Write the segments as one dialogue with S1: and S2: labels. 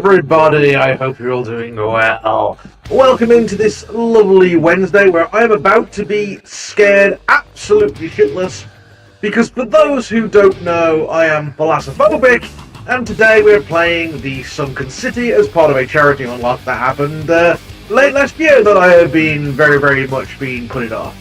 S1: everybody, I hope you're all doing well. Welcome into this lovely Wednesday where I am about to be scared absolutely shitless because for those who don't know, I am Thalassophobic and today we're playing the Sunken City as part of a charity unlock that happened late last year that I have been very much been putting off.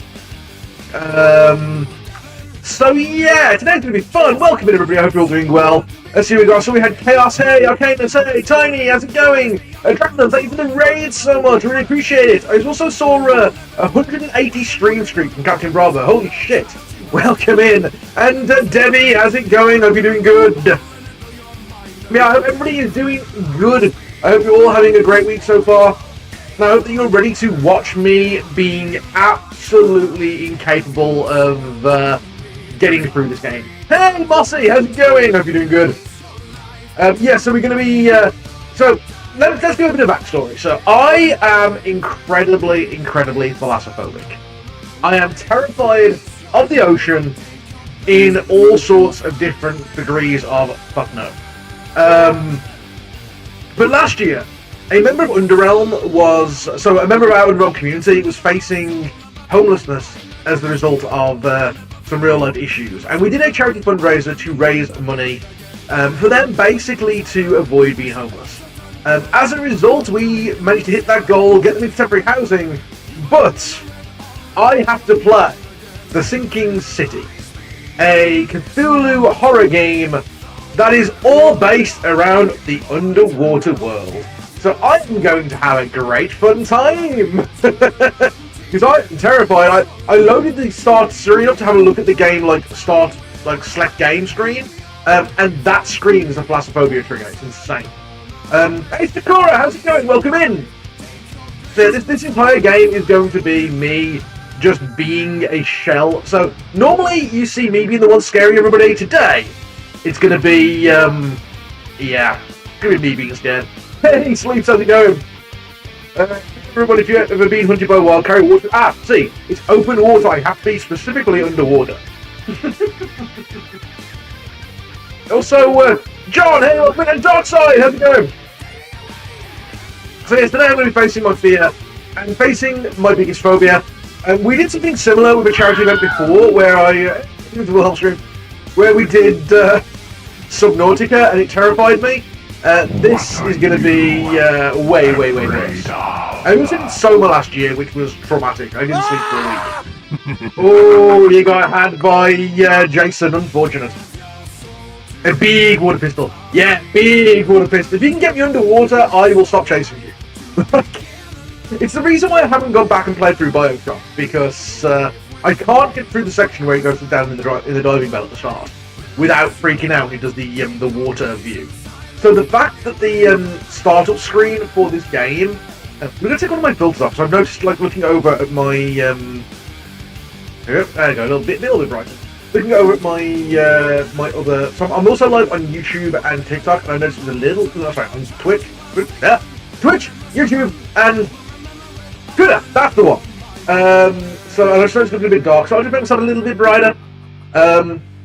S1: So yeah, today's going to be fun. Welcome in everybody, I hope you're all doing well. Let's see what we got. So we had Chaos, hey, Arcanus, hey, Tiny, how's it going? Dragon, thank you for the raid so much, really appreciate it. I also saw a 180 stream streak from Captain Bravo, holy shit. Welcome in. And Debbie, how's it going? Hope you're doing good. Yeah, I hope everybody is doing good. I hope you're all having a great week so far. And I hope that you're ready to watch me being absolutely incapable of getting through this game. Hey, Mossy, how's it going? Hope you're doing good. Yeah, so we're going to be... so, let's do a bit of backstory. So, I am incredibly thalassophobic. I am terrified of the ocean in all sorts of different degrees of fuck no. But last year, a member of Underrealm was... So, a member of our Underrealm community was facing homelessness as the result of... some real life issues, and we did a charity fundraiser to raise money for them basically to avoid being homeless. As a result, we managed to hit that goal, get them into temporary housing, but I have to play The Sinking City, a Cthulhu horror game that is all based around the underwater world. So I'm going to have a great fun time! Because I'm terrified. I loaded the start screen up to have a look at the game, select game screen, and that screen is a Thalassophobia trigger. It's insane. Hey Sakura, how's it going? Welcome in. So this entire game is going to be me just being a shell. So normally you see me being the one scaring everybody. Today, it's going to be, yeah, it's going to be me being scared. Hey Sleeps, how's it going? Everybody, if you've ever been hunted by a wild carry water, see, it's open water. I have to be specifically underwater. Also, John, hey, welcome in, Dark Side, how's it going? So yes, today I'm going to be facing my fear and facing my biggest phobia. We did something similar with a charity event before, where where we did Subnautica, and it terrified me. This is going to be way worse. I was in Soma last year, which was traumatic. I didn't sleep for a week. Oh, you got had by Jason, unfortunate. A big water pistol. Yeah, big water pistol. If you can get me underwater, I will stop chasing you. It's the reason why I haven't gone back and played through Bioshock, because I can't get through the section where it goes down in the diving bell at the start without freaking out. It does the water view. So the fact that the startup screen for this game, I'm going to take one of my filters off, so I've noticed, looking over at my, there you go, a little bit brighter. Looking over at my, my other, so I'm also live on YouTube and TikTok, and I noticed there's a little, on Twitch, YouTube, and Twitter, that's the one. So I just noticed it's going to be a bit dark, so I'll just make myself a little bit brighter.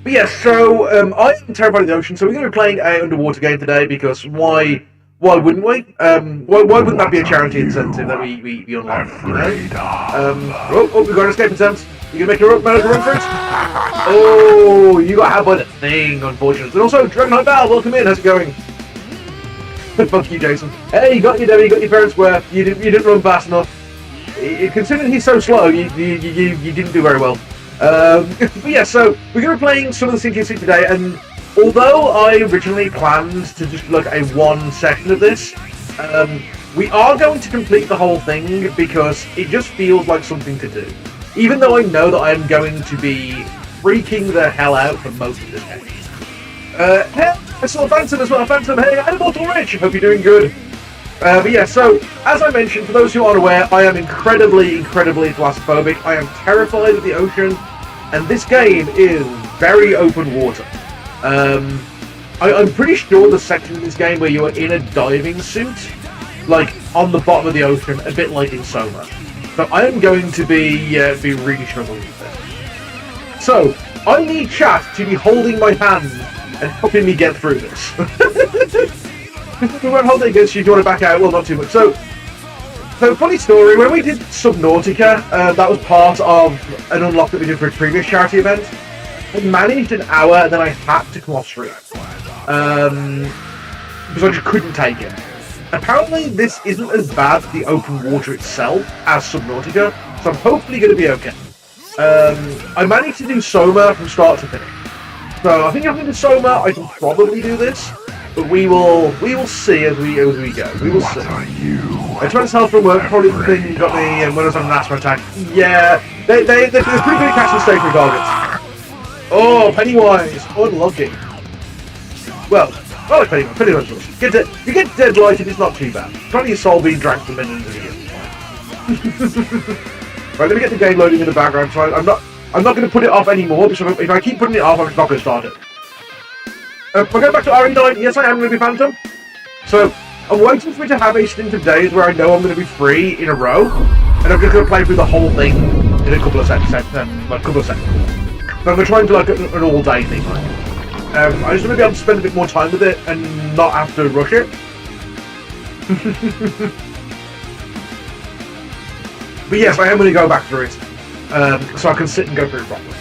S1: But yeah, so I am terrified of the ocean, so we're going to be playing a underwater game today, because why wouldn't we? Why wouldn't that be a charity incentive that we unlock, you know? We've got an escape attempt. You gonna make a run for it? Oh, you got had by the thing, unfortunately. And also, Dragon Val, welcome in, how's it going? Fuck you, Jason. Hey, you got your Debbie, you got your fair and square. You didn't run fast enough. Considering he's so slow, you didn't do very well. But yeah, so we're going to be playing some of the Sinking City today, and although I originally planned to just look at one section of this, we are going to complete the whole thing because it just feels like something to do. Even though I know that I'm going to be freaking the hell out for most of this game. Hey, I saw Phantom as well. Phantom, hey, I'm Immortal Rich. Hope you're doing good. But yeah, so, as I mentioned, for those who aren't aware, I am incredibly thalassophobic. I am terrified of the ocean, and this game is very open water. I'm pretty sure the section in this game where you are in a diving suit, like, on the bottom of the ocean, a bit like in Soma. So I am going to be really struggling with this. So, I need chat to be holding my hand and helping me get through this. We won't hold it against you if you want to back out. Well, not too much. So funny story. When we did Subnautica, that was part of an unlock that we did for a previous charity event. I managed an hour, and then I had to come off stream because I just couldn't take it. Apparently, this isn't as bad for the open water itself as Subnautica, so I'm hopefully going to be okay. I managed to do Soma from start to finish. So I think if I can do Soma, I can probably do this. But we will see as we go. We will see. I tried to sell from work, probably the thing got me when I was on an asthma attack. Yeah, they're pretty good at catching stationary targets. Oh, Pennywise, unlucky. Well, not like Pennywise, Pennywise was. You get dead lighted, it's not too bad. Trying your soul being dragged for millions of years. Right, let me get the game loading in the background. So I'm not going to put it off anymore because if I keep putting it off, I'm just not going to start it. We're going back to RE9. Yes, I am going to be Phantom. So I'm waiting for me to have a stint of days where I know I'm going to be free in a row, and I'm just going to play through the whole thing in a couple of seconds. So I'm going to try and do like an all-day thing. I just want to be able to spend a bit more time with it and not have to rush it. But yes, I am going to go back through it, so I can sit and go through it properly.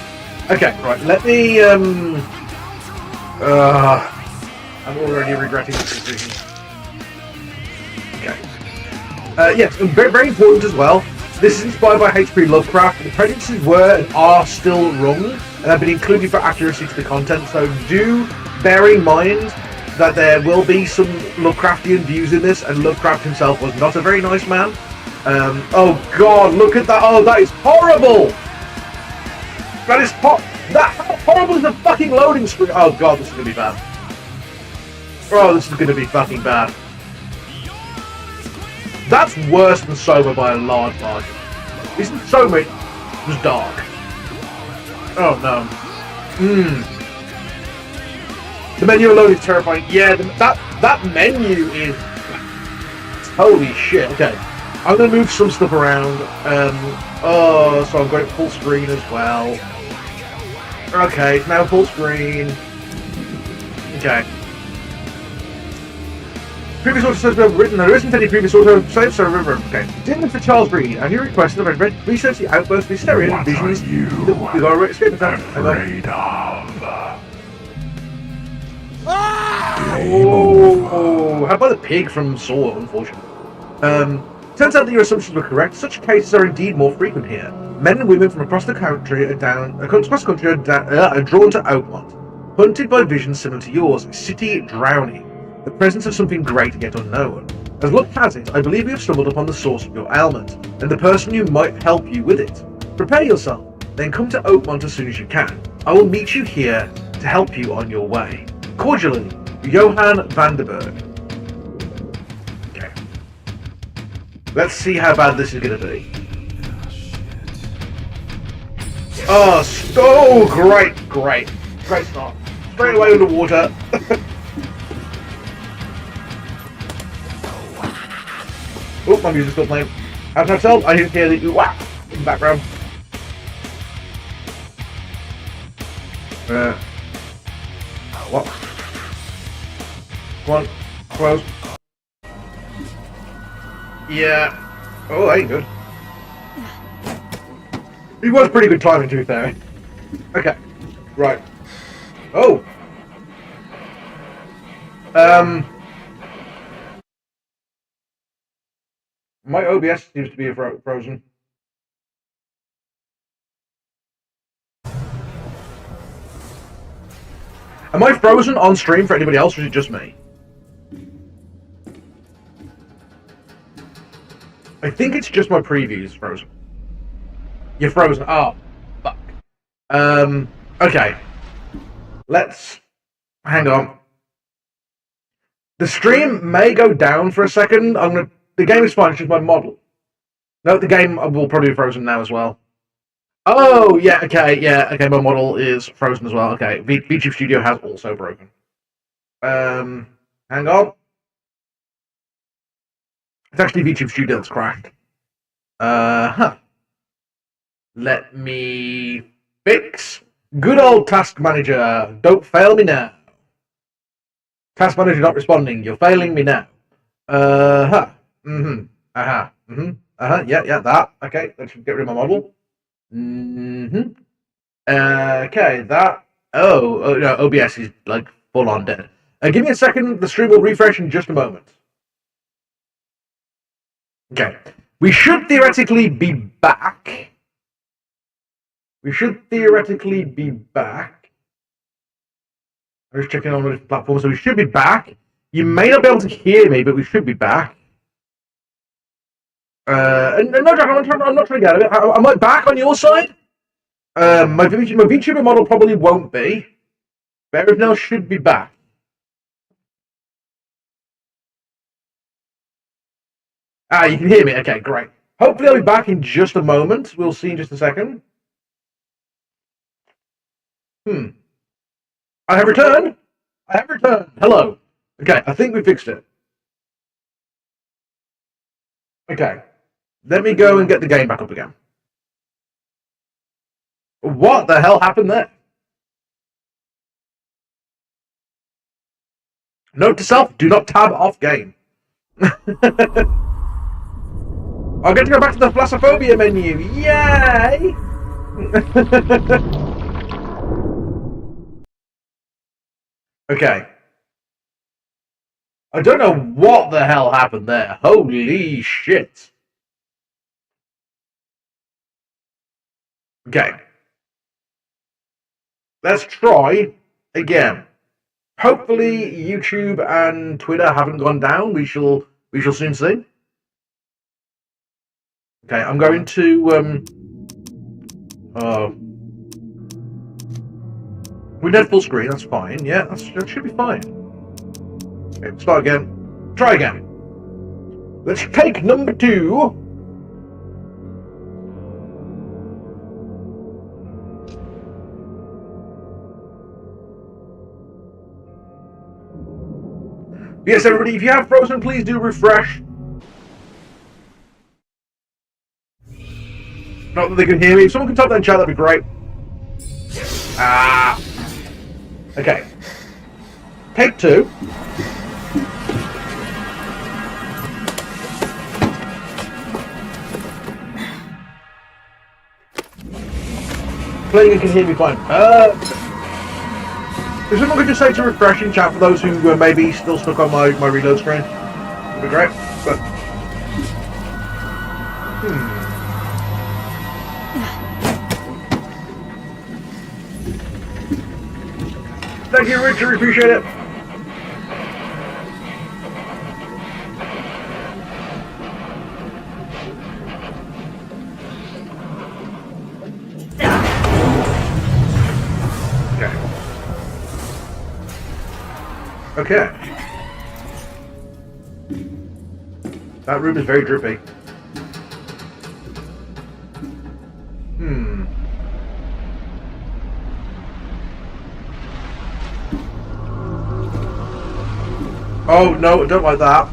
S1: Okay, right. Let me. I'm already regretting this decision. Okay. Yes, very, very important as well. This is inspired by H.P. Lovecraft. The prejudices were and are still wrong, and have been included for accuracy to the content. So do bear in mind that there will be some Lovecraftian views in this, and Lovecraft himself was not a very nice man. Oh God, look at that! Oh, that is horrible. That is how horrible is the fucking loading screen? Oh God, this is gonna be bad. Oh, this is gonna be fucking bad. That's worse than Soma by a large margin. Isn't Soma just dark? Oh no. The menu alone is terrifying. Yeah, that menu is... Holy shit. Okay. I'm gonna move some stuff around. So I'm going full screen as well. Okay, it's now full screen. Okay. Previous auto says well written. There isn't any previous auto save, so remember. Okay. Dealing for Charles Breed, and you requested that I research the outburst of hysteria and visions. We got to escape that. Afraid of. Oh, how about the pig from Saw? Unfortunately. Turns out that your assumptions were correct. Such cases are indeed more frequent here. Men and women from across the country are drawn to Oakmont, hunted by visions similar to yours. City drowning. The presence of something great yet unknown. As luck has it, I believe you have stumbled upon the source of your ailment, and the person who might help you with it. Prepare yourself, then come to Oakmont as soon as you can. I will meet you here to help you on your way. Cordially, Johan Vanderberg. Okay. Let's see how bad this is going to be. Oh, great start. Straight away underwater. Oh, my music's still playing. As I tell, I didn't hear the ooh-wah in the background. What? Come on, close. Yeah. Oh, that ain't good. It was pretty good timing, to be fair. Okay. Right. Oh. My OBS seems to be frozen. Am I frozen on stream for anybody else, or is it just me? I think it's just my previews frozen. You're frozen. Oh, fuck. Okay. Let's... Hang on. The stream may go down for a second. The game is fine, it's just my model. No, the game will probably be frozen now as well. Oh, yeah, okay, my model is frozen as well. Okay, VTube Studio has also broken. Hang on. It's actually VTube Studio that's cracked. Let me fix. Good old Task Manager, don't fail me now. Task manager not responding. You're failing me now. Huh. Mm-hmm. Uh-huh. Mm-hmm. Uh-huh. Yeah, that. Okay, let's get rid of my model. Mm-hmm. Okay, that. Oh, no, OBS is like full on dead. Give me a second. The stream will refresh in just a moment. Okay. We should theoretically be back. I'm just checking on the platform, so we should be back. You may not be able to hear me, but we should be back. And no, Jack, I'm not trying to get out of it. Am I back on your side? My VTuber model probably won't be. Bears now should be back. Ah, you can hear me. Okay, great. Hopefully I'll be back in just a moment. We'll see in just a second. I have returned. Hello. Okay, I think we fixed it. Okay. Let me go and get the game back up again. What the hell happened there? Note to self, do not tab off game. I'll get to go back to the Thalassophobia menu. Yay! Okay. I don't know what the hell happened there. Holy shit. Okay. Let's try again. Hopefully YouTube and Twitter haven't gone down. We shall soon see. Okay, I'm going to we did full screen, that's fine. Yeah, that should be fine. Okay, start again. Try again. Let's take number 2. Yes, everybody, if you have frozen, please do refresh. Not that they can hear me. If someone can type that in chat, that'd be great. Ah. Okay. Take 2. Playing and can hear me fine. If someone could just say to refresh in chat for those who may be still stuck on my reload screen, that'd be great. But thank you, Richard. Appreciate it. Okay. That room is very drippy. Oh, no, I don't like that.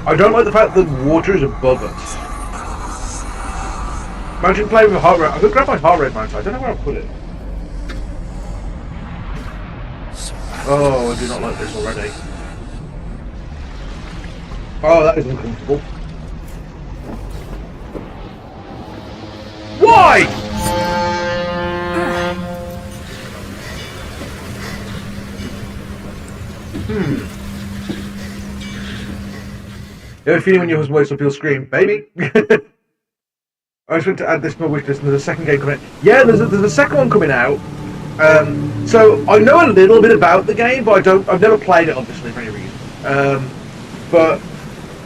S1: I don't like the fact that the water is above us. Imagine playing with heart rate. I could grab my heart rate monitor. I don't know where I'll put it. Oh, I do not like this already. Oh, that is uncomfortable. Why? You have a feeling when your husband wakes up, he'll scream, "Baby!" I was going to add this to my wish list, and there's a second game coming out. Yeah, there's a second one coming out. So I know a little bit about the game, but I've never played it, obviously, for any reason. But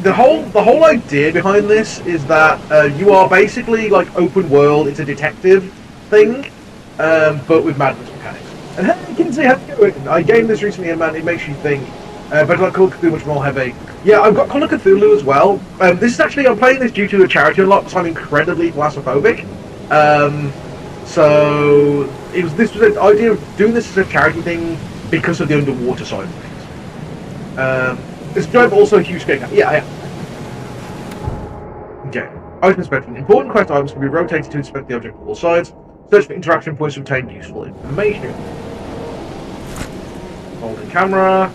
S1: the whole idea behind this is that you are basically like open world. It's a detective thing, but with madness mechanics. And hey, Kinsey, how's it going? I gamed this recently, and man, it makes you think. But like Call of Cthulhu much more heavy. Yeah, I've got Call of Cthulhu as well. This is actually, I'm playing this due to a charity unlock, because I'm incredibly Thalassophobic. So this was the idea of doing this as a charity thing because of the underwater side of things. This job also a huge scale. Yeah, I am. Okay. Item inspection. Important quest items can be rotated to inspect the object on all sides. Search for interaction points to obtain useful information. Holding camera.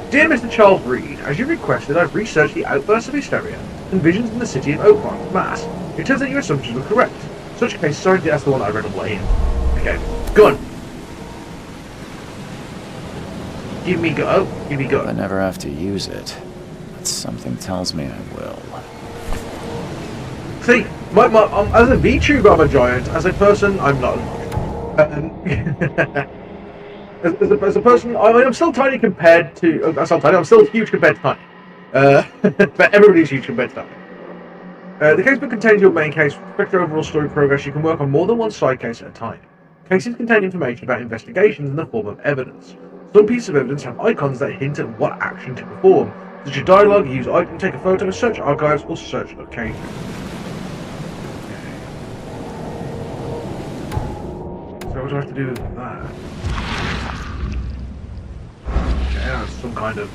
S1: Dear Mr. Charles Reed, as you requested, I've researched the outbursts of hysteria and visions in the city of Oakmont, Mass. It turns out your assumptions were correct. Such a case, sorry, that's the one I read on the way in. Okay, gun. Give me go. Give me go.
S2: I never have to use it, but something tells me I will.
S1: See, as a VTuber, I'm a giant. As a person, I'm not. As a person, I'm still tiny compared to. I'm still tiny. I'm still huge compared to tiny. But everybody's huge compared to tiny. The casebook contains your main case. With respect to overall story progress, you can work on more than one side case at a time. Cases contain information about investigations in the form of evidence. Some pieces of evidence have icons that hint at what action to perform, such as dialogue, use item, take a photo, search archives, or search location. So what do I have to do with that? Okay, that's some kind of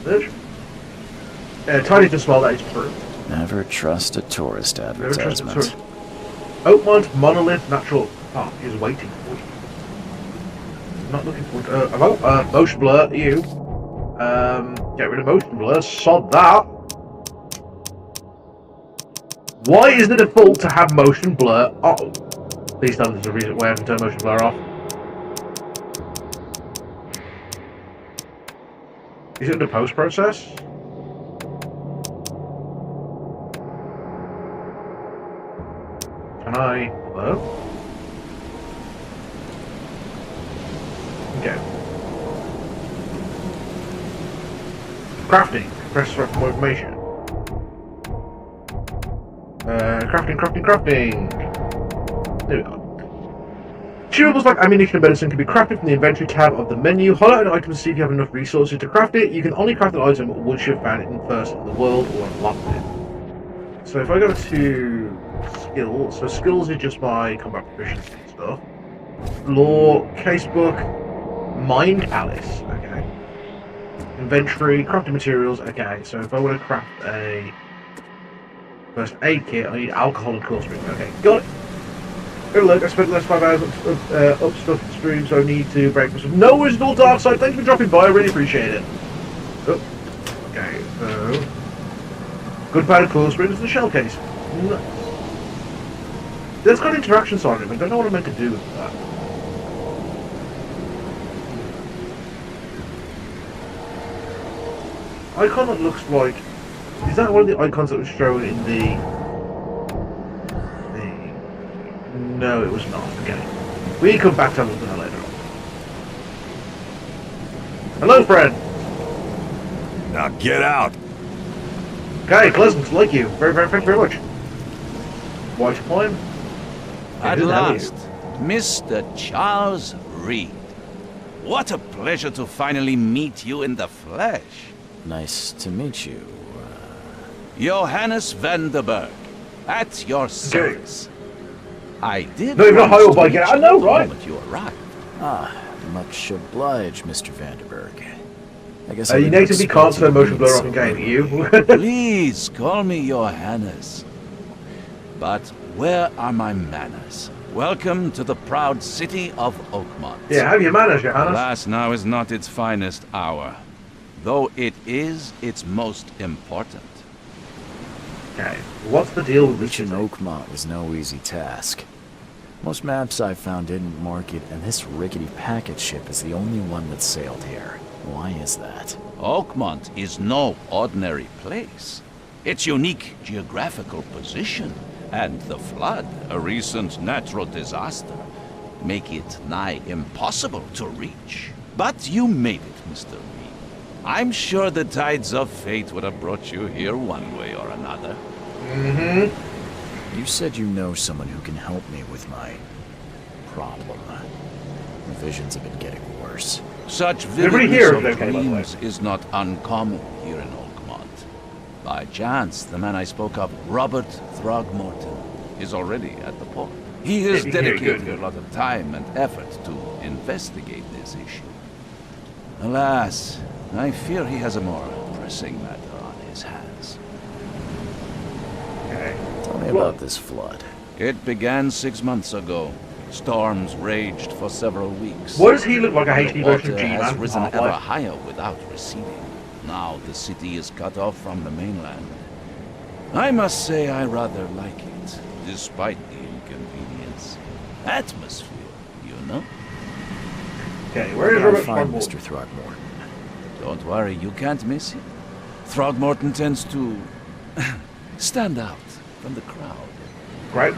S1: search. Tiny to smell, that is true.
S2: Never trust a tourist advertisement.
S1: Oakmont Monolith Natural Park is waiting for you. Not looking forward to... hello? Motion blur, you. Get rid of motion blur, sod that. Why is the default to have motion blur on? Please tell me there's a reason why I haven't turned motion blur off. Is it under post-process? Can I... Hello? Okay. Crafting. Press for more information. Crafting. There we go. Chewables like ammunition and medicine can be crafted from the inventory tab of the menu. Highlight an item to see if you have enough resources to craft it. You can only craft an item once you've found it in first in the world or unlocked it. So if I go to skills, so skills is just my combat proficiency and stuff. Lore, casebook, mind palace, okay. Inventory, crafting materials, okay. So if I want to craft a first aid kit, I need alcohol and cool spring. Okay, got it. Good luck. I spent the last 5 hours up stuff the stream, so I need to break myself. No original dark side. Thanks for dropping by. I really appreciate it. Oh, okay, so gunpowder, cool springs, and the shell case. Nice. There's got interactions on it, but I don't know what I'm meant to do with that. Icon that looks like... Is that one of the icons that was shown in the... No, it was not. Okay. We come back to that later on. Hello, friend!
S3: Now get out!
S1: Okay, pleasant, like you. Thank you very much. White climb?
S4: At last, Mr. Charles Reed. What a pleasure to finally meet you in the flesh.
S2: Nice to meet you.
S4: Johannes Vanderberg, at your service. I did.
S1: No, you're not high up by I know, right?
S4: The moment you arrived.
S2: Ah, much obliged, Mr. Vanderberg. I guess
S1: you natively can't turn motion blur off in game, you.
S4: Please call me Johannes. But where are my manners? Welcome to the proud city of Oakmont.
S1: Yeah, have your manners, Johannes.
S4: Alas, now is not its finest hour, though it is its most important.
S1: Okay, what's the deal with
S2: reaching Oakmont was no easy task. Most maps I found didn't mark it, and this rickety packet ship is the only one that sailed here. Why is that?
S4: Oakmont is no ordinary place. Its unique geographical position and the flood, a recent natural disaster, make it nigh impossible to reach. But you made it, Mr. Reed. I'm sure the tides of fate would have brought you here one way or another.
S1: Mm-hmm.
S2: You said you know someone who can help me with my problem. The visions have been getting worse.
S4: Such vividness of dreams is not uncommon here in Oakmont. By chance, the man I spoke of, Robert Throgmorton, is already at the port. He has dedicated a lot of time and effort to investigate this issue. Alas, I fear he has a more pressing matter on his hands.
S2: Tell me about this flood.
S4: It began 6 months ago. Storms raged for several weeks.
S1: Why does he look like a
S4: The
S1: HD version of
S4: water
S1: G-Man
S4: has
S1: from
S4: risen ever
S1: Half-Life?
S4: higher without receding. Now the city is cut off from the mainland. I must say I rather like it, despite the inconvenience. Atmosphere, you know?
S1: Okay, where is
S2: I'll
S1: Robert
S2: find
S1: Throgmorton?
S2: Mr. Throckmorton.
S4: Don't worry, you can't miss him. Throgmorton tends to stand out from the crowd.
S1: Right.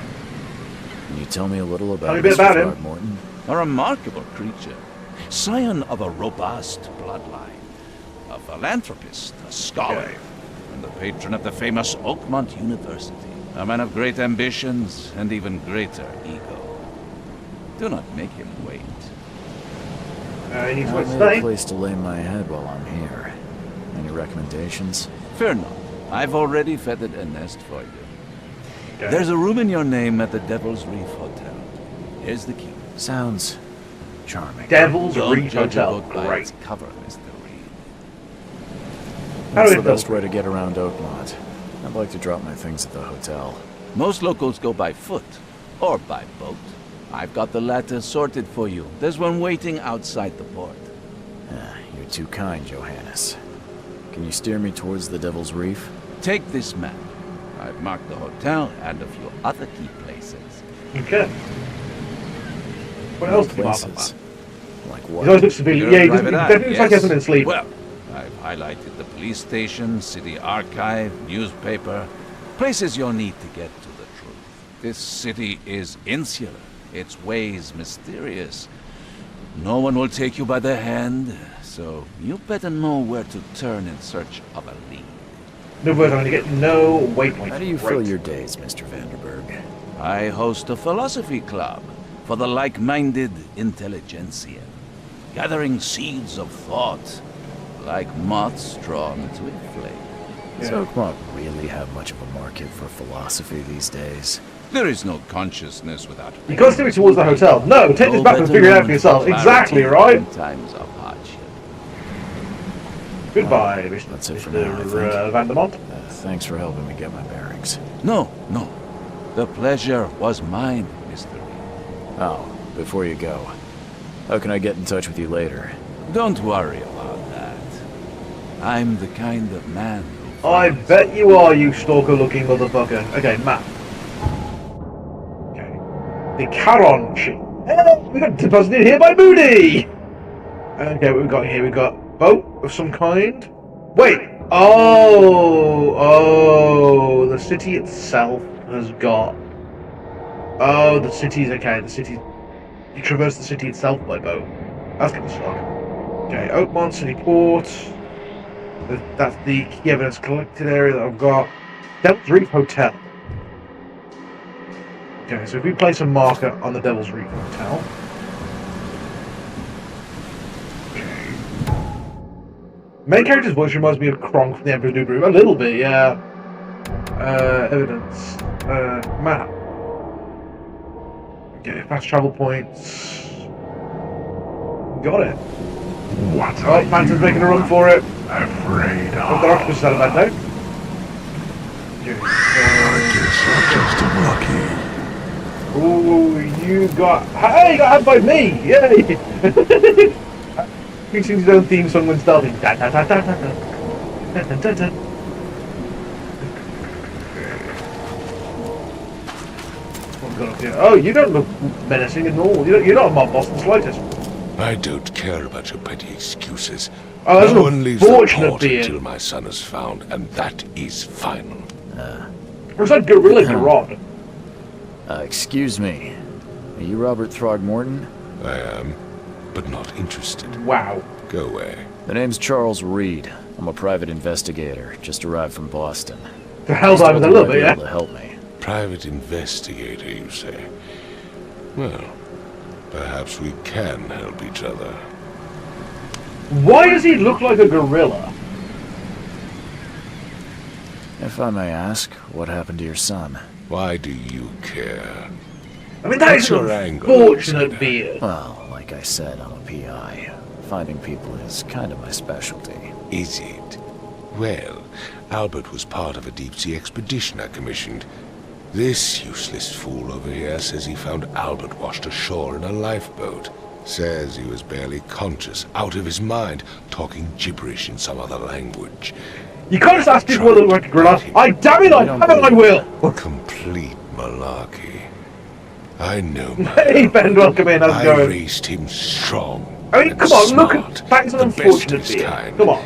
S2: Can you tell me a little
S1: Tell me
S2: about
S1: a bit
S2: Mr.
S1: about him.
S2: Throckmorton?
S4: A remarkable creature, scion of a robust bloodline, a philanthropist, a scholar,
S1: Okay.
S4: and the patron of the famous Oakmont University. A man of great ambitions and even greater ego. Do not make him wait.
S1: He needs
S2: I
S1: what to
S2: need
S1: stay.
S2: a place to lay my head while I'm here. Any recommendations?
S4: Fear not, I've already feathered a nest for you.
S1: Okay.
S4: There's a room in your name at the Devil's Reef Hotel. Here's the key.
S2: Sounds charming.
S1: Devil's
S4: Don't
S1: Reef
S4: judge a
S1: Hotel.
S4: book by
S1: Great.
S4: its cover, Mr. Reed.
S1: How
S2: What's
S1: do
S2: the
S1: we
S2: best
S1: feel?
S2: way to get around Oakmont? I'd like to drop my things at the hotel.
S4: Most locals go by foot, or by boat. I've got the latter sorted for you. There's one waiting outside the port.
S2: You're too kind, Johannes. Can you steer me towards the Devil's Reef?
S4: Take this map. I've marked the hotel and a few other key places.
S1: Okay. What else do you mark on
S2: Places.
S1: that?
S2: Like
S1: He always
S2: what?
S1: looks to be,
S4: You're
S1: yeah,
S4: a
S1: he doesn't,
S4: private eye,
S1: definitely looks like he has something to sleep.
S4: Well, I've highlighted the police station, city archive, newspaper, places you'll need to get to the truth. This city is insular, its ways mysterious. No one will take you by the hand, so you better know where to turn in search of a lead.
S1: In other words, I'm going to get no waypoint.
S2: How do you
S1: Great.
S2: fill your days, Mr. Vanderberg?
S4: I host a philosophy club for the like-minded intelligentsia, gathering seeds of thought, like moths drawn to a flame.
S2: Does Oakmont really have much of a market for philosophy these days?
S4: There is no consciousness without.
S1: You can't steer me towards the hotel. No, take this
S4: No
S1: back and
S4: better
S1: figure it out for
S4: moment
S1: yourself.
S4: clarity
S1: Exactly, right?
S4: in times of hardship.
S1: Goodbye, Mr.
S2: That's it for
S1: Mr.
S2: now, I think.
S1: Vandermont.
S2: Thanks for helping me get my bearings.
S4: No, no. The pleasure was mine, Mr. Reed.
S2: Oh, before you go, how can I get in touch with you later?
S4: Don't worry about that. I'm the kind of man who
S1: I
S4: finds-
S1: bet you are, you stalker-looking motherfucker. Okay, map. Okay. The Caron ship. Hey, we got deposited here by Moody! Okay, what we got here? We got boat of some kind. Wait! Oh, the city itself has got... Oh, the city's okay, the city... You traverse the city itself by boat. That's gonna suck. Okay, Oakmont City Port. That's the key evidence collected area that I've got. Devil's Reef Hotel. Okay, so if we place a marker on the Devil's Reef Hotel. Okay. Main character's voice reminds me of Kronk from the Emperor's New Groove. A little bit, yeah. Evidence. Map. Okay, fast travel points. Got it.
S3: What
S1: Oh, Phantom's making a run for it.
S3: afraid
S1: Oh, the octopus had a bad note. Okay,
S3: Guess I'm just unlucky.
S1: ooh, you got... Hey, you got had by me! Yay! He sings his own theme song when starting. Da, da, da, da, da, da. Da, da, da, da. What have we got up here? Oh, you don't look menacing at all. You're not a mob boss in the slightest.
S3: I don't care about your petty excuses.
S1: Oh, that's
S3: no
S1: an
S3: one leaves the
S1: unfortunate
S3: port
S1: beard.
S3: until my son is found, and that is final.
S1: Looks like Gorilla Garrod.
S2: Excuse me. Are you Robert Throgmorton?
S3: I am, but not interested.
S1: Wow.
S3: Go away.
S2: The name's Charles Reed. I'm a private investigator, just arrived from Boston.
S1: The Helldivers, I love it,
S2: Be
S1: yeah?
S2: able to help me.
S3: Private investigator, you say? Well, perhaps we can help each other.
S1: Why does he look like a gorilla?
S2: If I may ask, what happened to your son?
S3: Why do you care?
S1: I mean, that
S3: What's
S1: is
S3: your
S1: an
S3: angle,
S1: unfortunate
S3: Alexander?
S1: beard.
S2: Well, like I said, I'm a PI. Finding people is kind of my specialty.
S3: Is it? Well, Albert was part of a deep-sea expedition I commissioned. This useless fool over here says he found Albert washed ashore in a lifeboat. Says he was barely conscious, out of his mind, talking gibberish in some other language.
S1: You can't just ask people whether like a grenade. I damn it, I have it, I will!
S3: Complete malarkey. I know.
S1: Hey Ben, welcome in, how's it
S3: I
S1: going?
S3: raised him strong.
S1: I mean, come on, look at facts and
S3: the best of
S1: unfortunate
S3: his
S1: here.
S3: kind.
S1: Come on.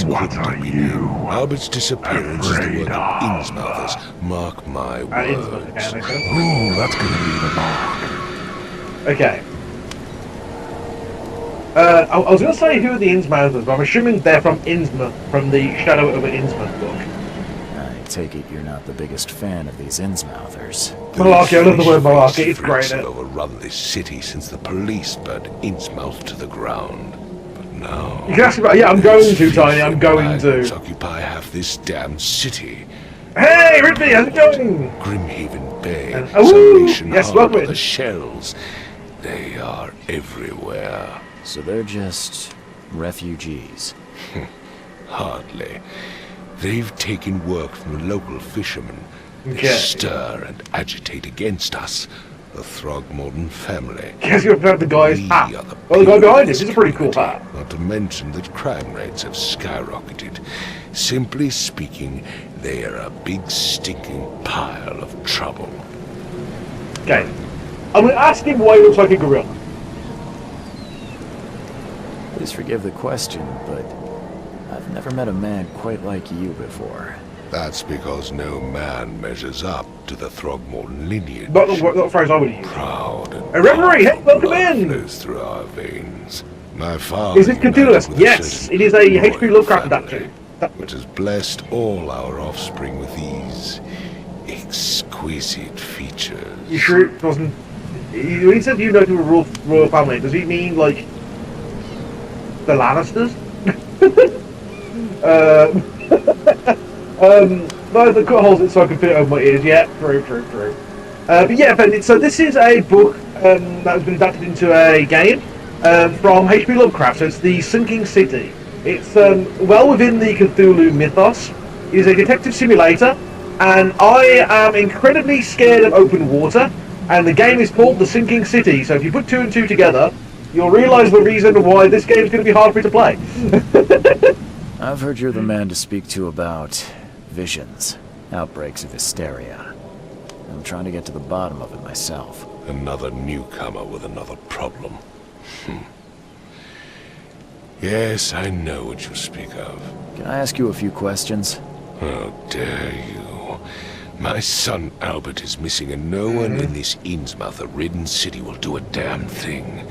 S3: What are you? Albert's disappearance is the work of Innsmouthers. Mark my words.
S5: Ooh, that's gonna be the mark.
S1: Okay. I was going to say who are the Innsmouthers, but I'm assuming they're from Innsmouth, from the Shadow over Innsmouth book.
S2: I take it you're not the biggest fan of these Innsmouthers.
S1: Malarkey, I love the word malarkey, it's great.
S3: Have overrun this city since the police burned Innsmouth to the ground. But now...
S1: You can ask about, yeah, I'm going to, Tiny, I'm going to.
S3: Occupy half this damn city.
S1: Hey, Ridley, how's it going?
S3: Grimhaven Bay,
S1: And,
S3: Salvation
S1: yes,
S3: Harbor,
S1: welcome.
S3: the shells. They are everywhere.
S2: So they're just refugees.
S3: Hardly. They've taken work from the local fishermen. They
S1: Okay.
S3: stir and agitate against us, the Throgmorton family.
S1: Guess you've heard the guy's
S3: We
S1: hat.
S3: are the
S1: Oh, the guy
S3: people
S1: behind
S3: of
S1: us,
S3: this
S1: he's a pretty cool
S3: community,
S1: hat.
S3: Not to mention that crime rates have skyrocketed. Simply speaking, they are a big stinking pile of trouble.
S1: Okay. I'm going to ask him why he looks like a gorilla.
S2: Please forgive the question, but I've never met a man quite like you before.
S3: That's because no man measures up to the Throgmorton lineage.
S1: Not the phrase I would use.
S3: Proud and
S1: A referee, hey, welcome
S3: blood
S1: in!
S3: flows through our veins. My father
S1: Is it Cthulhu?
S3: united with a
S1: Yes,
S3: certain
S1: it is a
S3: royal
S1: H.P. Lovecraft
S3: family,
S1: adaptation.
S3: which has blessed all our offspring with these exquisite features.
S1: You sure it wasn't... When he said you know to a royal family, does he mean, like, the Lannisters? No, the cut holes it so I can fit it over my ears. Yeah, true. But yeah, Ben, so this is a book that has been adapted into a game from H.P. Lovecraft. So it's The Sinking City. It's well within the Cthulhu mythos. It is a detective simulator, and I am incredibly scared of open water. And the game is called The Sinking City. So if you put two and two together, you'll realise the reason why this game is going to be hard for me to play.
S2: I've heard you're the man to speak to about visions, outbreaks of hysteria. I'm trying to get to the bottom of it myself.
S3: Another newcomer with another problem. Yes, I know what you speak of.
S2: Can I ask you a few questions?
S3: How dare you? My son Albert is missing, and no one in this Innsmouth-ridden city will do a damn thing.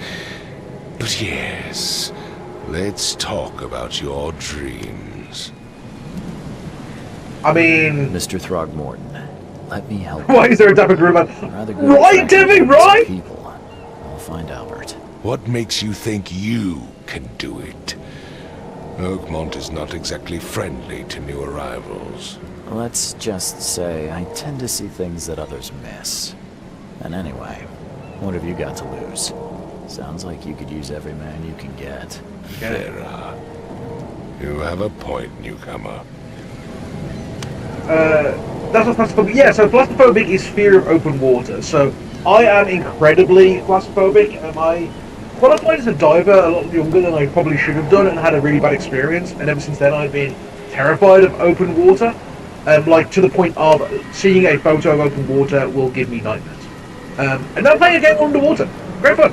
S3: But yes, let's talk about your dreams.
S1: I mean...
S2: Mr. Throgmorton, let me help
S1: Why is there a dapper groom?
S2: I'm rather good
S1: Right,
S2: at tracking
S1: Devin,
S2: lots of
S1: right?
S2: people. I'll find Albert.
S3: What makes you think you can do it? Oakmont is not exactly friendly to new arrivals.
S2: Let's just say I tend to see things that others miss. And anyway, what have you got to lose? Sounds like you could use every man you can get.
S3: Vera, you have a point, newcomer.
S1: That's what thalassophobic. Yeah, so thalassophobic is fear of open water. So I am incredibly thalassophobic. I qualified as a diver a lot younger than I probably should have done, and had a really bad experience. And ever since then, I've been terrified of open water. Like to the point of seeing a photo of open water will give me nightmares. And now playing a game underwater, great fun.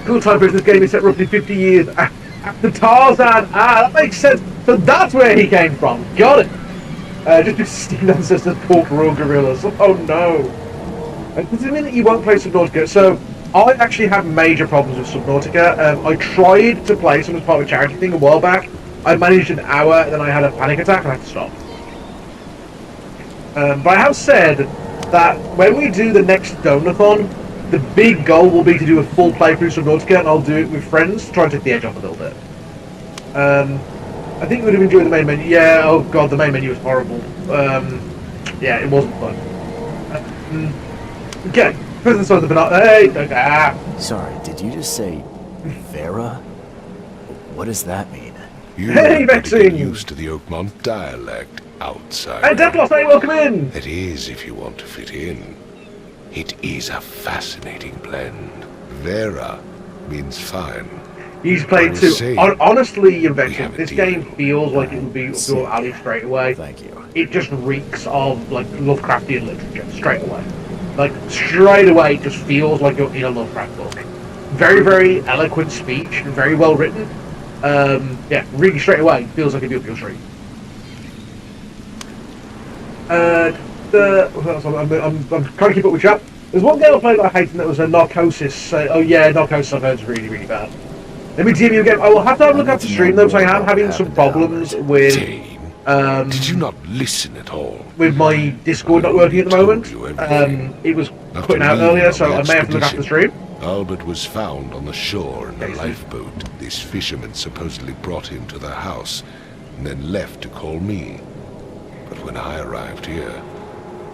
S1: Cool time for this game is set roughly 50 years after Tarzan. That makes sense. So that's where he came from. Got it. Just distinct ancestors, pork raw gorillas. Oh no. Does it mean that you won't play Subnautica? So I actually have major problems with Subnautica. I tried to play some as part of a charity thing a while back. I managed an hour, and then I had a panic attack and I had to stop. But I have said that when we do the next Donathon, the big goal will be to do a full playthrough Subnautica, and I'll do it with friends to try and take the edge off a little bit. I think we would have enjoyed the main menu. Yeah, oh god, the main menu was horrible. Yeah, it wasn't fun. Okay, prison side of the banana. Hey,
S2: Sorry, did you just say Vera? What does that mean?
S3: You
S1: Hey,
S3: better get
S1: Maxine!
S3: used to the Oakmont dialect. outsider.
S1: And Deathloss, hey, welcome in!
S3: That is, if you want to fit in. It is a fascinating blend. Vera means fine.
S1: He's played
S3: I will
S1: too.
S3: say,
S1: Honestly,
S3: we
S1: Vexen,
S3: have a
S1: this
S3: deal.
S1: game feels like it would be up your alley straight away.
S2: Thank you.
S1: It just reeks of like Lovecraftian literature straight away. Like straight away, it just feels like you're in a Lovecraft book. Very, very eloquent speech, very well written. Yeah, really straight away feels like it'd be up your street. I'm trying to keep up with chat. There's one game I played that I hated, and that was a Narcosis. Oh yeah, Narcosis I've heard is really, really bad. Let me DM you again. I will have to have a look at the stream though, because I am having some problems with
S3: Dane, did you not listen at all?
S1: with my Discord not working at the moment. It was
S3: After
S1: putting out
S3: leaving
S1: earlier,
S3: on
S1: so
S3: the
S1: I may have to look after the stream.
S3: Albert was found on the shore in a
S1: Okay, so-
S3: lifeboat. This fisherman supposedly brought him to the house and then left to call me. But when I arrived here,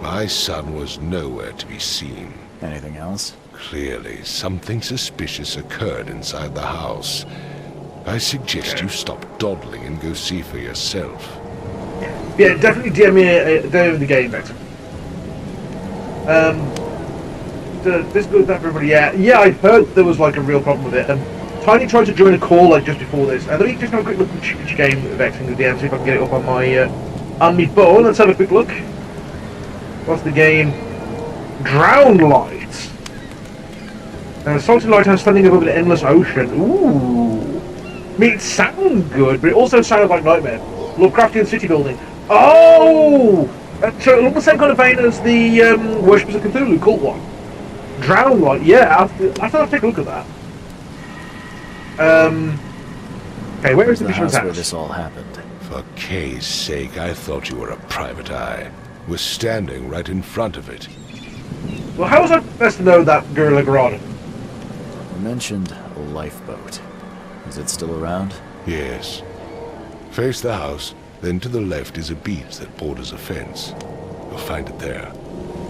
S3: my son was nowhere to be seen.
S2: Anything else?
S3: Clearly, something suspicious occurred inside the house. I suggest you stop dawdling and go see for yourself.
S1: Yeah, definitely DM me the game better. This good that everybody. Yeah, I heard there was like a real problem with it. Tiny tried to join a call like just before this. Let me just have a quick look at which game Vexing the DM, see if I can get it up on my phone. Let's have a quick look. What's the game? Drown Light. Salty lighthouse standing above an endless ocean. Ooh. I mean, it sounds good, but it also sounds like Nightmare. Lovecraftian city building. Oh! So along the same kind of vein as the Worshippers of Cthulhu cult one. Drown Light, yeah, I thought I'd take a look at that. Okay, where is the Fisherman's
S2: where
S1: house?
S2: this all happened.
S3: For Kay's sake, I thought you were a private eye. We're standing right in front of it.
S1: Well, how was I best to know that Guerrilla Garada?
S2: You mentioned a lifeboat. Is it still around?
S3: Yes. Face the house, then to the left is a beach that borders a fence. You'll find it there.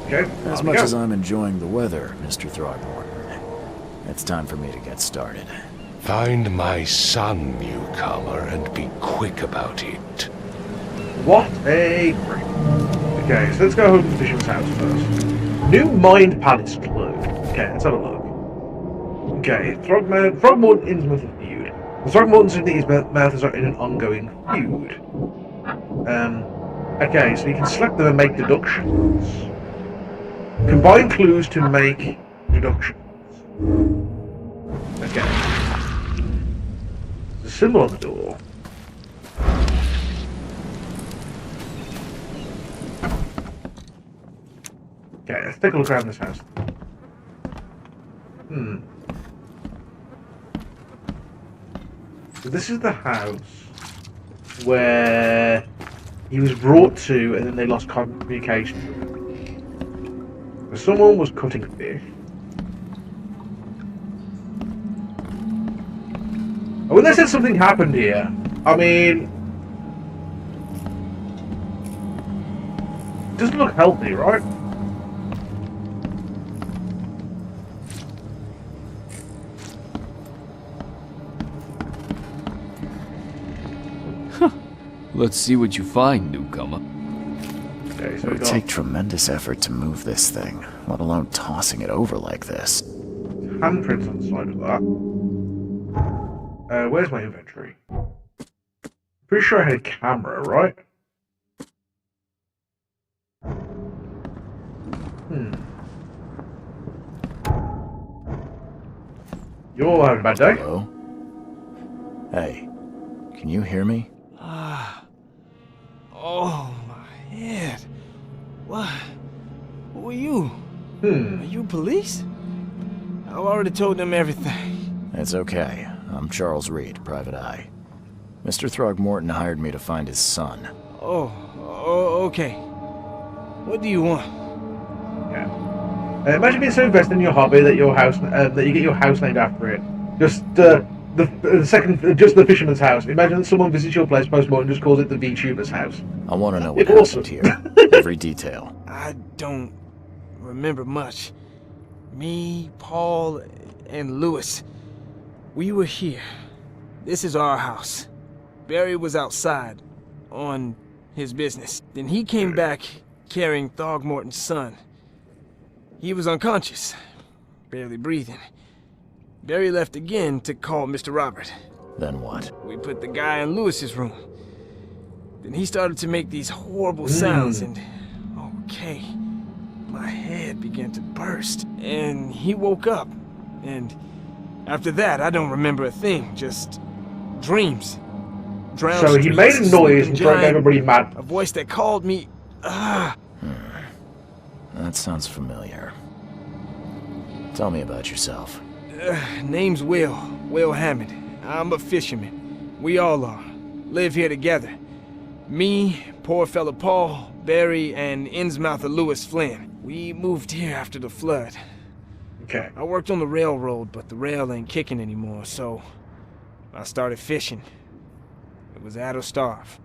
S1: Okay,
S2: As much as I'm enjoying the weather, Mr. Throgmorton, it's time for me to get started.
S3: Find my son, newcomer, and be quick about it.
S1: What a freak. Okay, so let's go home to the Fisherman's house first. New Mind Palace Clue. Okay, let's have a look. Okay, Throgmorton Innsmouth feud. The Throgmortons and Innsmouths are in an ongoing feud. Okay, so you can select them and make deductions. Combine clues to make deductions. Okay. There's a symbol on the door. Okay, let's take a look around this house. So this is the house where he was brought to and then they lost communication. So someone was cutting fish. And when they said something happened here, I mean, it doesn't look healthy, right?
S6: Let's see what you find, newcomer.
S1: Okay, so
S2: It
S1: we
S2: would
S1: got
S2: take tremendous effort to move this thing, let alone tossing it over like this.
S1: handprints on the side of that. Where's my inventory? Pretty sure I had a camera, right? You all having a bad day?
S2: Hello? Hey, can you hear me?
S6: Oh, my head. What? Who are you? Are you police? I've already told them everything.
S2: It's okay. I'm Charles Reed, Private Eye. Mr. Throgmorton hired me to find his son.
S6: Oh, okay. What do you want?
S1: Yeah. Imagine being so invested in your hobby that your house that you get your house named after it. Just the fisherman's house. Imagine that someone visits your place post-mortem and just calls it the VTuber's house.
S2: I want to know what
S1: Awesome.
S2: happened here. Every detail.
S6: I don't remember much. Me, Paul, and Lewis. We were here. This is our house. Barry was outside, on his business. Then he came back carrying Throgmorton's son. He was unconscious, barely breathing. Barry left again to call Mr. Robert.
S2: Then what?
S6: We put the guy in Lewis's room. Then he started to make these horrible sounds and... Okay. My head began to burst. And he woke up. And after that, I don't remember a thing. Just dreams. Drowned
S1: So he made a noise and drove everybody mad.
S6: A voice that called me...
S2: That sounds familiar. Tell me about yourself.
S6: Name's Will. Will Hammond. I'm a fisherman. We all are. Live here together. Me, poor fella Paul, Barry, and Innsmouther Lewis Flynn. We moved here after the flood.
S1: Okay.
S6: I worked on the railroad, but the rail ain't kicking anymore, so I started fishing. It was out of starve.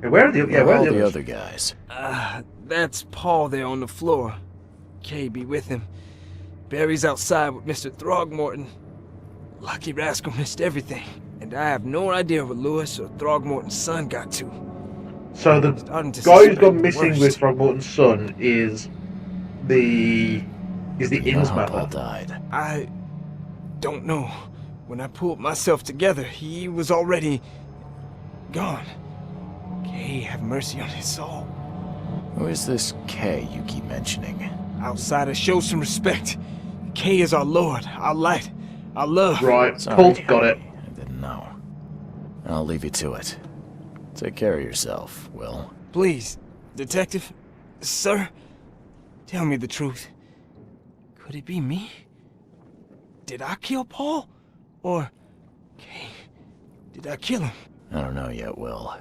S1: Hey, where are the
S2: Where are all the
S1: others?
S2: other guys?
S6: That's Paul there on the floor. Kay be with him. Barry's outside with Mr. Throgmorton. Lucky rascal missed everything. And I have no idea what Lewis or Throgmorton's son got to.
S1: So the
S6: Starting to
S1: guy who's
S6: suspect
S1: gone
S6: the
S1: missing
S6: worst.
S1: with Throgmorton's son is the
S2: How Paul
S1: Innsmouth.
S2: died.
S6: I don't know. When I pulled myself together, he was already gone. Kay have mercy on his soul.
S2: Who is this K you keep mentioning?
S6: Outsider, show some respect. Kay is our lord, our light, our love.
S1: Right,
S2: Sorry,
S1: Colt got it.
S2: I didn't know. I'll leave you to it. Take care of yourself, Will.
S6: Please, detective, sir, tell me the truth. Could it be me? Did I kill Paul? Or, Kay, did I kill him?
S2: I don't know yet, Will.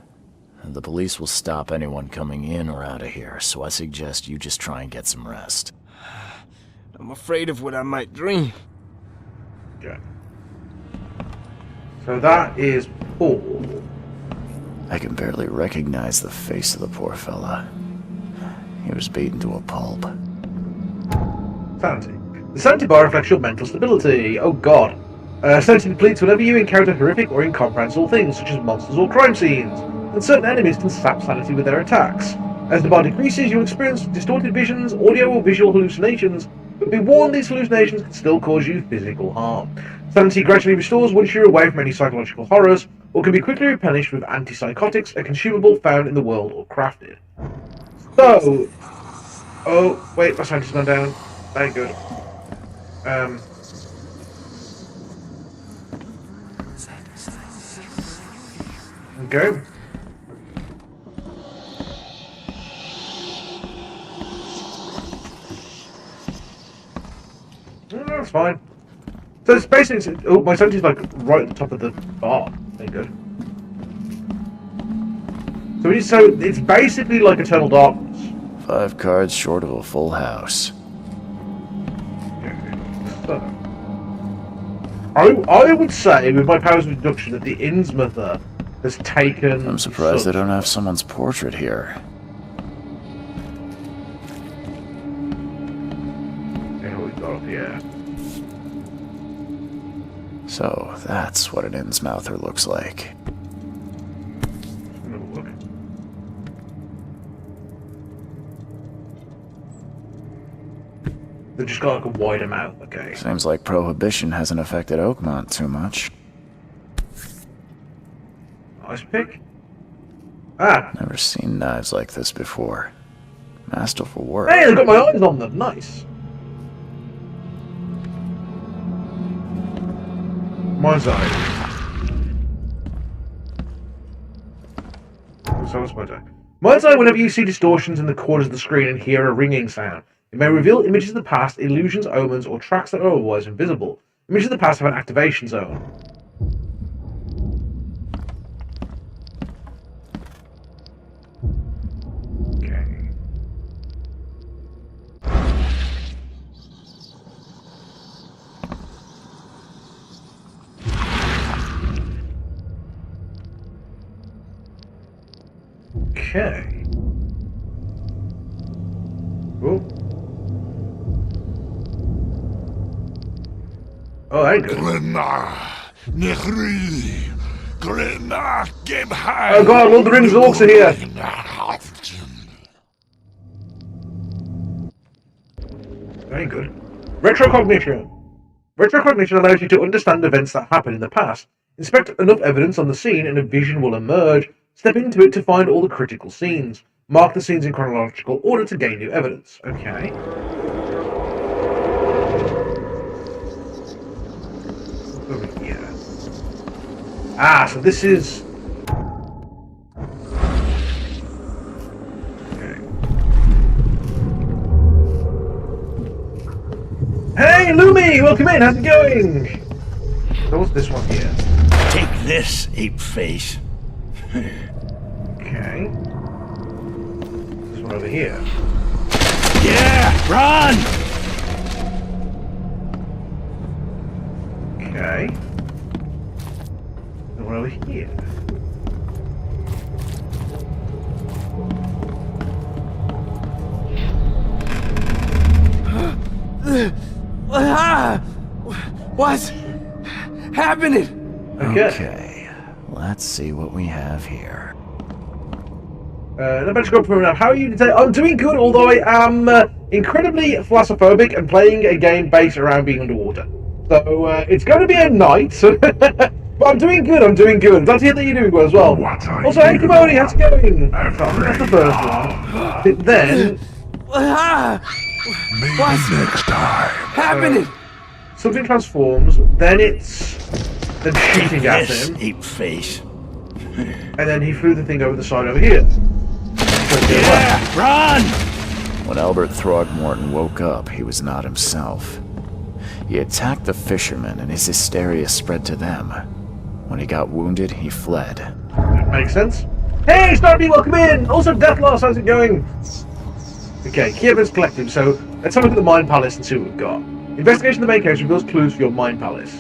S2: The police will stop anyone coming in or out of here, so I suggest you just try and get some rest.
S6: I'm afraid of what I might dream.
S1: Okay. So that is Paul.
S2: I can barely recognize the face of the poor fella. He was beaten to a pulp.
S1: Sanity. The Sanity bar reflects your mental stability. Oh god. Sanity depletes whenever you encounter horrific or incomprehensible things, such as monsters or crime scenes. And certain enemies can sap sanity with their attacks. As the bar decreases, you'll experience distorted visions, audio or visual hallucinations, but be warned these hallucinations can still cause you physical harm. Sanity gradually restores once you're away from any psychological horrors, or can be quickly replenished with antipsychotics, a consumable found in the world or crafted. So... Oh, wait, my sanity's gone down. Very good. Okay. That's fine. So it's basically... Oh, my sanity's like right at the top of the bar. Very good. So it's basically like Eternal Darkness.
S2: 5 cards short of a full house.
S1: So, I would say, with my powers of deduction, that the Innsmouther has taken...
S2: I'm surprised they don't have someone's portrait here.
S1: Okay, what we got up here?
S2: So, that's what an Innsmouther looks like.
S1: Have a look. They've just got like a wider mouth, okay.
S2: Seems like Prohibition hasn't affected Oakmont too much.
S1: Nice pick. Ah,
S2: Never seen knives like this before. Masterful work.
S1: hey, they've got my eyes on them, nice. Mine's eye. So what's my eye? Mine's eye whenever you see distortions in the corners of the screen and hear a ringing sound. It may reveal images of the past, illusions, omens, or tracks that are otherwise invisible. Images of the past have an activation zone. Okay. Okay. Oh. Oh, that ain't good.
S5: Glenna, Nehri,
S1: Oh god, Lord of the Rings orcs are here! Very good. Retrocognition. Retrocognition allows you to understand events that happened in the past. Inspect enough evidence on the scene and a vision will emerge. Step into it to find all the critical scenes. Mark the scenes in chronological order to gain new evidence. Okay. Over here. Ah, so this is... Okay. Hey, Lumi! Welcome in! How's it going? So what's this one here?
S7: Take this, ape face.
S1: Okay. This one over here.
S7: Yeah, run!
S1: Okay. And one over here.
S6: What's happening?
S2: Okay, let's see what we have here.
S1: Not much go for now. How are you today? I'm doing good, although I am incredibly thalassophobic and playing a game based around being underwater. So it's going to be a night. But I'm doing good. I'm doing good. Glad to hear that you're doing well as well. Also, hey, Kimoni, how's it going? That's the first one. Then
S5: Maybe
S6: What's
S5: next time.
S6: happening?
S1: something transforms. Then it's them shooting at
S7: This,
S1: him,
S7: ape face.
S1: and then he threw the thing over the side over here.
S7: Yeah, run!
S2: When Albert Throgmorton woke up, he was not himself. He attacked the fishermen and his hysteria spread to them. When he got wounded, he fled.
S1: That makes sense. Hey, Snarby, welcome in! Also, Death Loss, how's it going? Okay, key evidence collected, so let's have a look at the Mind Palace and see what we've got. Investigation of the main case reveals clues for your Mind Palace.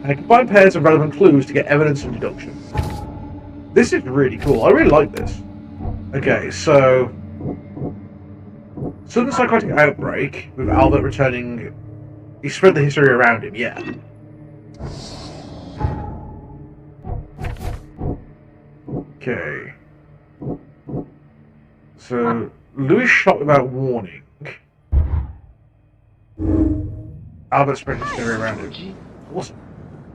S1: Combine pairs of relevant clues to get evidence and deduction. This is really cool. I really like this. Okay, so... Sudden psychotic outbreak, with Albert returning... He spread the history around him, yeah. Okay. So, Louis shot without warning. Albert spread his theory around him. Awesome.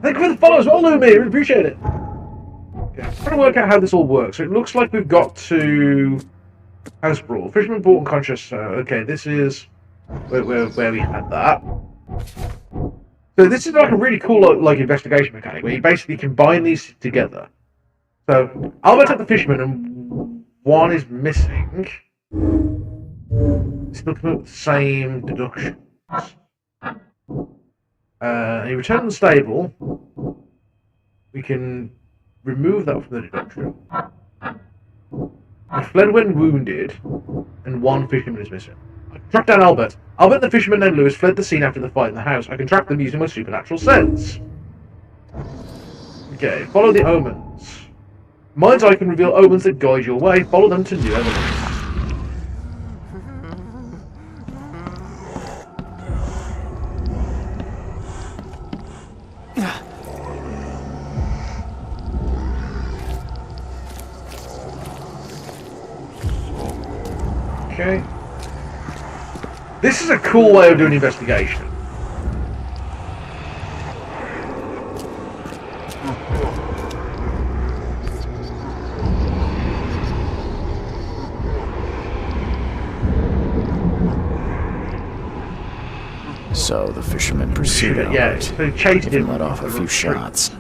S1: Thank you for the follow as well, Lumi. Really appreciate it. Okay, I'm trying to work out how this all works. So it looks like we've got to House Brawl. Fisherman bought unconscious. Okay, this is where we had that. So this is like a really cool like investigation mechanic where you basically combine these together. So Albert at the fisherman and one is missing. Still come up with the same deductions. He returned to the stable. We can remove that from the deduction. He fled when wounded, and one fisherman is missing. I can track down Albert. Albert, the fisherman, and Lewis fled the scene after the fight in the house. I can track them using my supernatural sense. Okay, follow the omens. Mind's eye can reveal omens that guide your way. Follow them to new evidence. Okay. This is a cool way of doing investigation.
S2: So the fisherman pursued Albert.
S1: Yeah, so chased
S2: Even
S1: him.
S2: let off a few shots.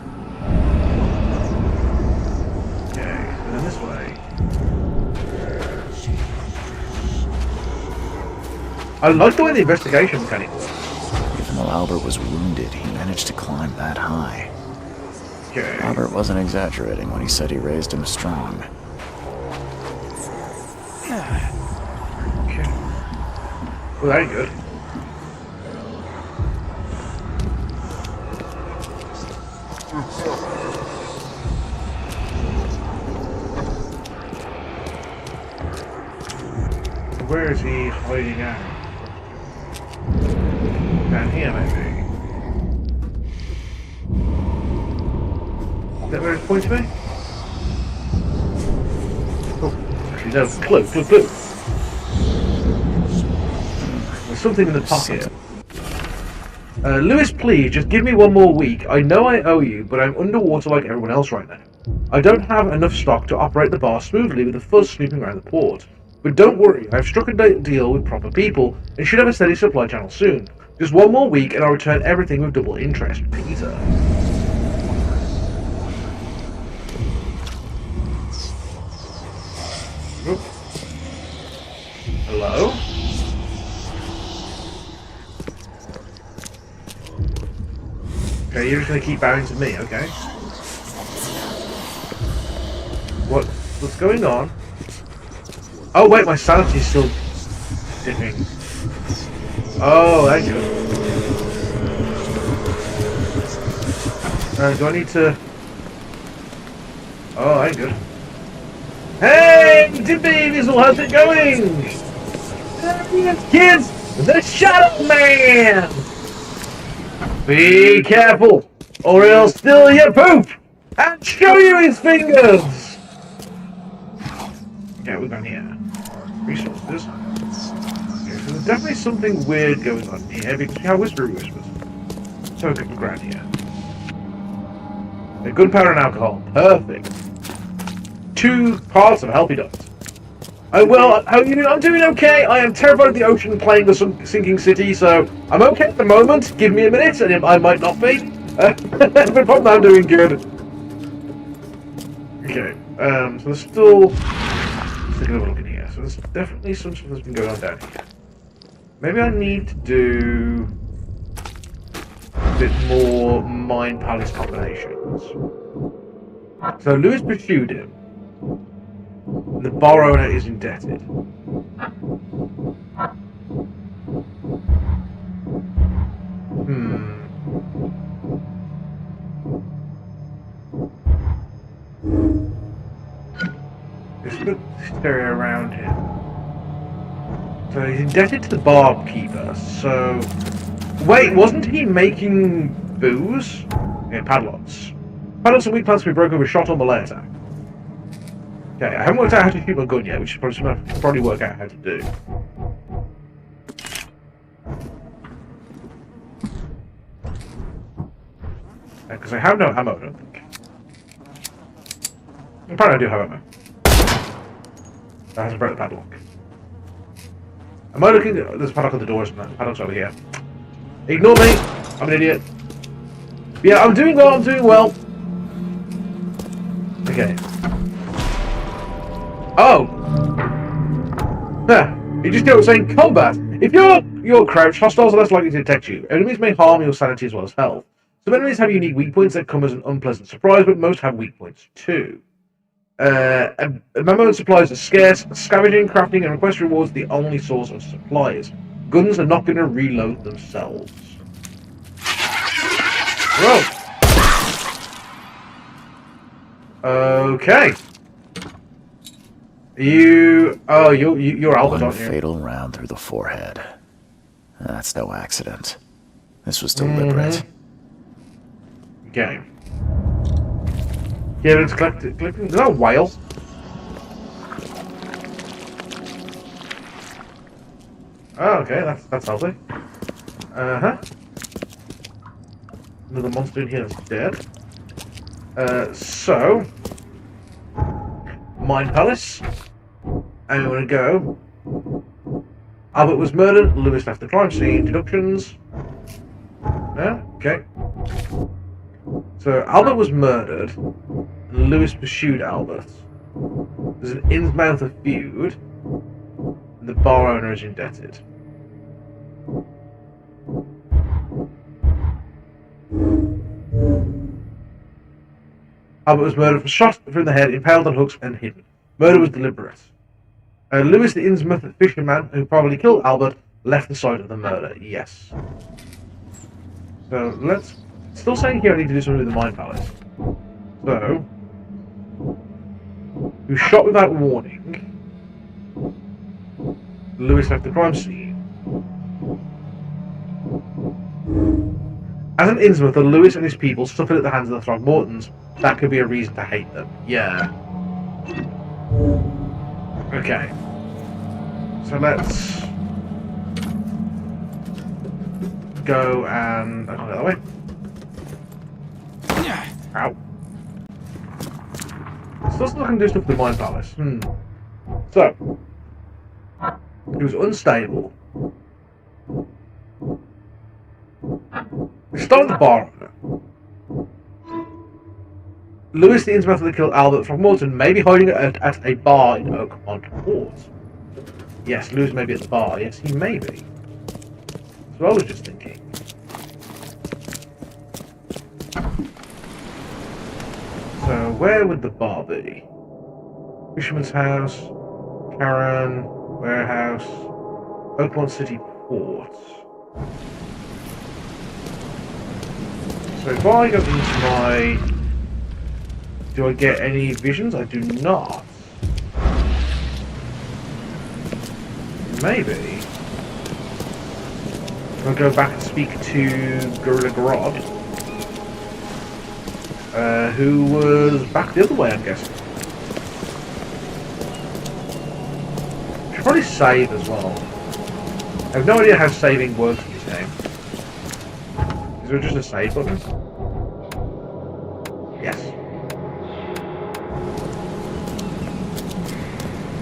S1: Okay, and then this way. I like the way the investigation mechanic works.
S2: Even though Albert was wounded, he managed to climb that high.
S1: Okay.
S2: Albert wasn't exaggerating when he said he raised him strong.
S1: Okay. Well, very good. Where is he hiding out? Down here, maybe. that where it's pointing me? Oh, actually no, clue. There's something in the pocket. Lewis, please, just give me one more week. I know I owe you, but I'm underwater like everyone else right now. I don't have enough stock to operate the bar smoothly with the fuzz snooping around the port. But don't worry, I've struck a deal with proper people and should have a steady supply channel soon. Just one more week and I'll return everything with double interest. Peter. Oop. Hello? Okay, you're just gonna keep bowing to me, okay? What's going on? Oh wait, my sanity's still dipping. Oh, thank you. Do I need to... Oh, I'm good. Hey, babies, how's it going? Kids, the Shadow Man! Be careful, or he'll steal your poop and show you his fingers! Okay, we're going here. Resources. Okay, so there's definitely something weird going on here because we have whispery whispers. So good for ground here. A gunpowder and alcohol. Perfect. 2 parts of a healthy diet. Oh well, how are you doing? I'm doing okay. I am terrified of the ocean playing the sinking city, so I'm okay at the moment. Give me a minute, and I might not be. But probably I'm doing good. Okay, so there's still... Let's take a look in here. So there's definitely some stuff that's been going on down here. Maybe I need to do a bit more Mind Palace combinations. So Lewis pursued him. The bar owner is indebted. There's good hysteria around him. So he's indebted to the barkeeper, so... Wait, wasn't he making booze? Yeah, padlocks. Padlocks and weak plants can be broken with a shot or melee attack. Okay, I haven't worked out how to shoot my gun yet, which is probably something I'll probably work out how to do. Because I have no ammo, I don't think. Apparently I do have ammo. That hasn't broke the padlock. Am I looking at... There's a padlock on the doors, man. The padlock's over here. Ignore me! I'm an idiot. Yeah, I'm doing well, Okay. Oh! You just get what I'm saying, combat! If you're crouched, hostiles are less likely to detect you. Enemies may harm your sanity as well as health. Some enemies have unique weak points that come as an unpleasant surprise, but most have weak points too. Ammo and supplies are scarce. Scavenging, crafting, and request rewards are the only source of supplies. Guns are not going to reload themselves. Whoa! Okay. You're Albert, aren't you?
S2: Fatal round through the forehead. That's no accident. This was deliberate.
S1: Okay. Yeah, it's collecting. Is that a whale? Oh, okay, that's healthy. Another monster in here that's dead. So Mind Palace. And we want to go. Albert was murdered. Lewis left the crime scene. Deductions. No? Okay. So Albert was murdered. And Lewis pursued Albert. There's an Innsmouth of feud. And the bar owner is indebted. Albert was murdered for shot through the head, impaled on hooks, and hidden. Murder was deliberate. Lewis, the Innsmouth fisherman who probably killed Albert, left the site of the murder. Yes. So let's... Still saying here I need to do something with the Mind Palace. So... Who shot without warning. Lewis left the crime scene. As an Innsmouth, Lewis and his people suffered at the hands of the Throgmortons. that could be a reason to hate them. Yeah. Okay. So let's go and... I can't go that way. Ow. Still looking to do stuff with the Mind Palace. So, it was unstable. We started the bar. Lewis, the intimate that killed Albert Throckmorton, may be hiding at a bar in Oakmont Port. Yes, Lewis may be at the bar. Yes, he may be. So I was just thinking. So where would the bar be? Fisherman's House, Karen, Warehouse, Oakmont City Port. So if I go into my... Do I get any visions? I do not. Maybe. I'll go back and speak to Gorilla Grodd. Who was back the other way, I'm guessing. Should probably save as well. I have no idea how saving works in this game. Is there just a save button? Yes.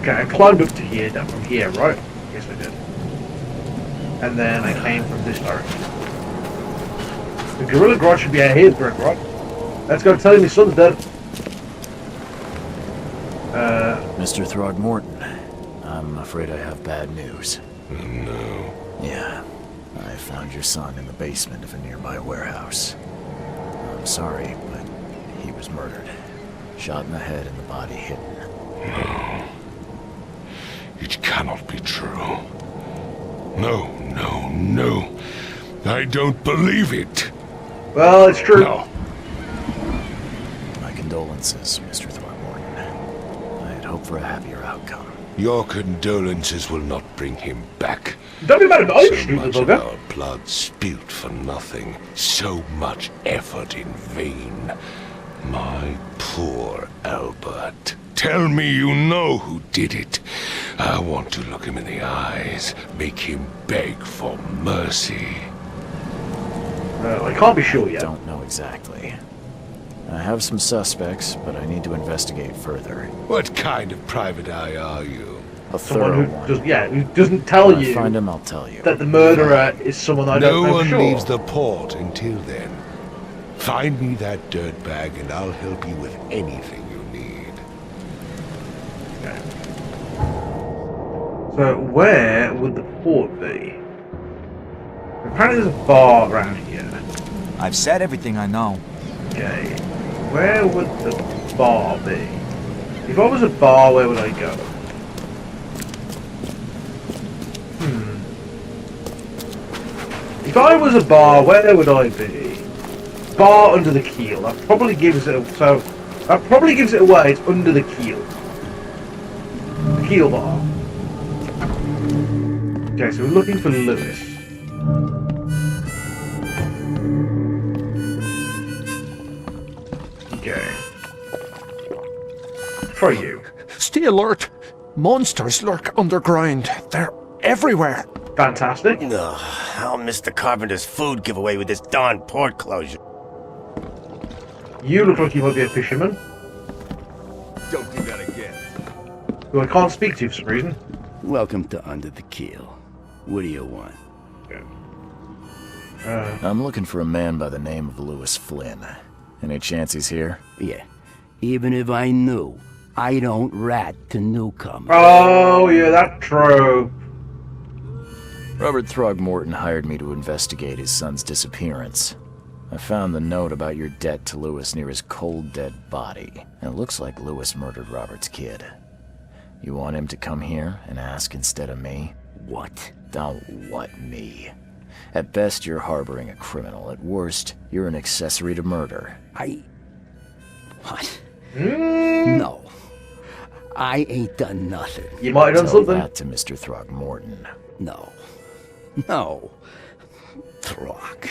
S1: Okay, I climbed up to here, from here, right? Yes, I did. And then I came from this direction. The Gorilla Grodd should be out here, Gorilla Grodd. Let's go tell him his son's dead.
S2: Mr. Throgmorton, I'm afraid I have bad news.
S3: No.
S2: Yeah, I found your son in the basement of a nearby warehouse. I'm sorry, but he was murdered. Shot in the head and the body hidden.
S3: No. It cannot be true. No, no, no. I don't believe it.
S1: Well, it's true.
S3: No.
S2: My condolences, Mr. Throgmorton. I had hoped for a happier outcome.
S3: Your condolences will not bring him back.
S1: Don't be mad at me,
S3: So
S1: stupid
S3: much of
S1: bugger.
S3: our blood spilt for nothing. So much effort in vain. My poor Albert. Tell me you know who did it. I want to look him in the eyes, make him beg for mercy.
S1: I can't be sure yet.
S2: Don't know exactly. I have some suspects, but I need to investigate further.
S3: What kind of private eye are you?
S2: A
S1: Someone
S2: thorough
S1: who
S2: one.
S1: does, who doesn't tell
S2: When I
S1: you
S2: find him, I'll tell you.
S1: that the murderer is someone I
S3: No
S1: don't know for
S3: one
S1: sure.
S3: leaves the port until then. Find me that dirtbag and I'll help you with anything you need.
S1: Okay. So where would the port be? Apparently there's a bar around here.
S8: I've said everything I know.
S1: Okay. Where would the bar be? If I was a bar, where would I go? If I was a bar, where would I be? Bar under the keel. That probably gives it away. It's under the keel. The keel bar. Okay, so we're looking for Lewis. Okay. For you.
S5: Stay alert. Monsters lurk underground. They're everywhere.
S1: Fantastic.
S9: Ugh, I'll miss the carpenter's food giveaway with this darn port closure.
S1: You look like you might be a fisherman,
S4: Don't do that again.
S1: who I can't speak to for some reason.
S7: Welcome to Under the Keel. What do you want?
S2: I'm looking for a man by the name of Lewis Flynn. Any chance he's here?
S7: Yeah. Even if I knew, I don't rat to newcomers.
S1: Oh, yeah, that's true.
S2: Robert Throgmorton hired me to investigate his son's disappearance. I found the note about your debt to Lewis near his cold, dead body. And it looks like Lewis murdered Robert's kid. You want him to come here and ask instead of me?
S7: What?
S2: Don't what me. At best, you're harboring a criminal. At worst, you're an accessory to murder.
S7: What? No. I ain't done nothing.
S1: You might have done
S2: Tell
S1: something.
S2: that to Mr. Throgmorton.
S7: No. No. Throg.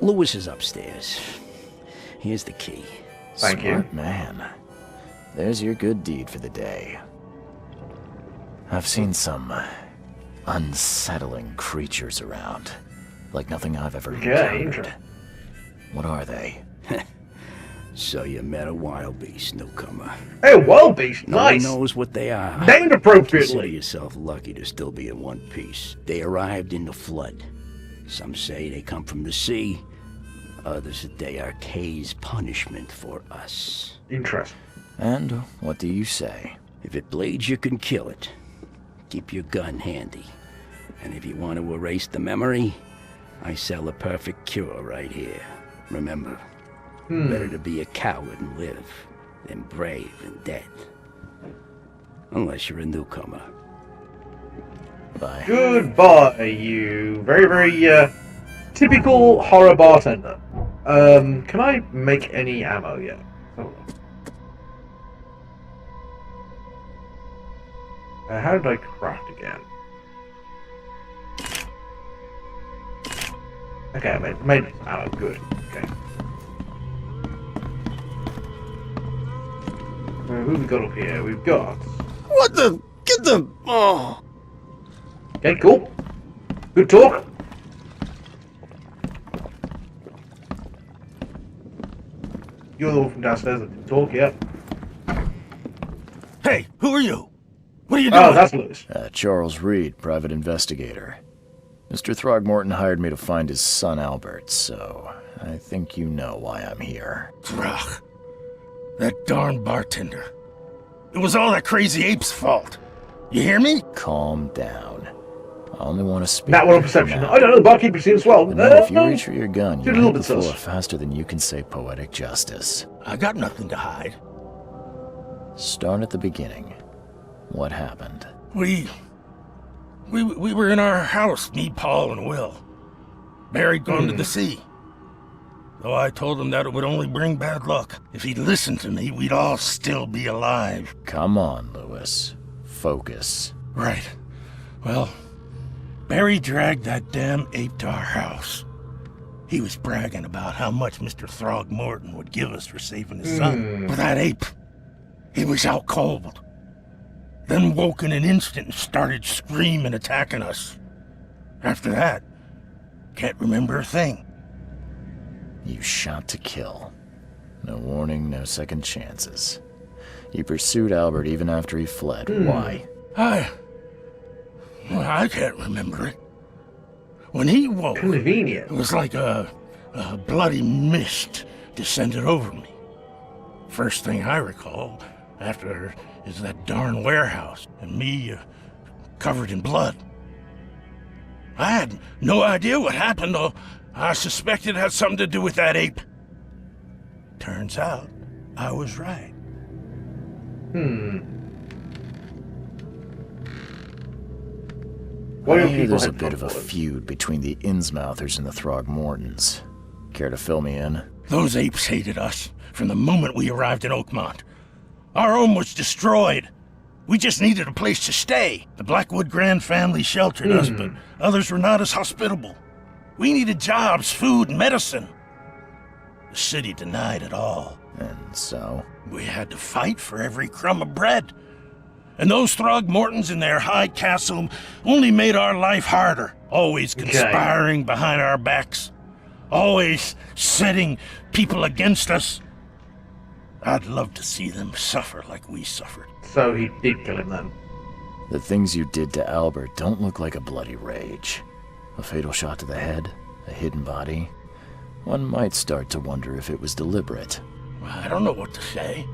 S7: Lewis is upstairs. Here's the key.
S1: Thank you.
S2: Smart man. There's your good deed for the day. I've seen some unsettling creatures around. Like nothing I've ever encountered. What are they?
S7: So you met a wild beast, newcomer.
S1: Hey, wild beast,
S7: No
S1: nice.
S7: one knows what they are.
S1: Named
S7: Consider
S1: appropriately.
S7: yourself lucky to still be in one piece. They arrived in the flood. Some say they come from the sea. Others that they are Kay's punishment for us.
S1: Interesting.
S2: And what do you say?
S7: If it bleeds, you can kill it. Keep your gun handy. And if you want to erase the memory, I sell a perfect cure right here. Remember, better to be a coward and live than brave and dead. Unless you're a newcomer.
S2: Bye.
S1: Goodbye, you very, very typical horror bartender. Can I make any ammo yet? Oh. How did I craft again? Okay, I made ammo. Good. Okay. Who have we got up here? We've got.
S6: What the? Get the. Oh.
S1: Okay, cool. Good talk. You're the one from downstairs that didn't talk, yeah.
S6: Hey, who are you? What are you doing?
S1: Oh, that's Lewis.
S2: Charles Reed, private investigator. Mr. Throgmorton hired me to find his son Albert, so I think you know why I'm here.
S6: Throg. That darn bartender. It was all that crazy ape's fault. You hear me?
S2: Calm down. I only want to speak.
S1: That one on perception. I don't know, the barkeeper seems well.
S2: And then if you reach for your gun,
S1: Did a
S2: you
S1: little
S2: hit the
S1: bit
S2: floor
S1: sus.
S2: faster than you can say poetic justice.
S6: I got nothing to hide.
S2: Start at the beginning. What happened?
S6: We were in our house, me, Paul, and Will. Barry'd gone to the sea. Though I told him that it would only bring bad luck. If he'd listened to me, we'd all still be alive.
S2: Come on, Lewis. Focus.
S6: Right. Well, Barry dragged that damn ape to our house. He was bragging about how much Mr. Throgmorton would give us for saving his son. But that ape, he was out cold. Then woke in an instant and started screaming, attacking us. After that, can't remember a thing.
S2: You shot to kill. No warning, no second chances. You pursued Albert even after he fled. Why?
S6: I can't remember it. When he woke,
S1: Convenient.
S6: it was like a bloody mist descended over me. First thing I recall after is that darn warehouse and me covered in blood. I had no idea what happened, though. I suspected it had something to do with that ape. Turns out, I was right.
S1: Why
S2: I
S1: don't
S2: hear
S1: people
S2: there's a
S1: head
S2: bit of a
S1: forward?
S2: feud between the Innsmouthers and the Throgmortons. Care to fill me in?
S6: Those apes hated us from the moment we arrived in Oakmont. Our home was destroyed. We just needed a place to stay. The Blackwood Grand family sheltered us, but others were not as hospitable. We needed jobs, food, and medicine. The city denied it all.
S2: And so?
S6: We had to fight for every crumb of bread. And those Throgmortons in their high castle only made our life harder, always conspiring behind our backs, always setting people against us. I'd love to see them suffer like we suffered.
S1: So he did kill him then.
S2: The things you did to Albert don't look like a bloody rage. A fatal shot to the head, a hidden body. One might start to wonder if it was deliberate.
S6: I don't know what to say.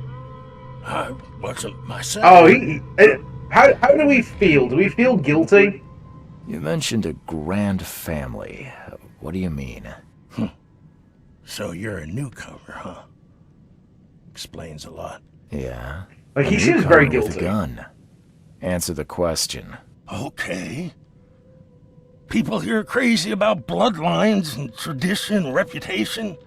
S6: I wasn't myself.
S1: Oh, how do we feel? Do we feel guilty?
S2: You mentioned a grand family. What do you mean?
S6: So you're a newcomer, huh? Explains a lot.
S2: Yeah.
S1: Like, he
S2: A
S1: seems very
S2: newcomer with
S1: guilty.
S2: a gun. Answer the question.
S6: Okay. People here are crazy about bloodlines and tradition and reputation.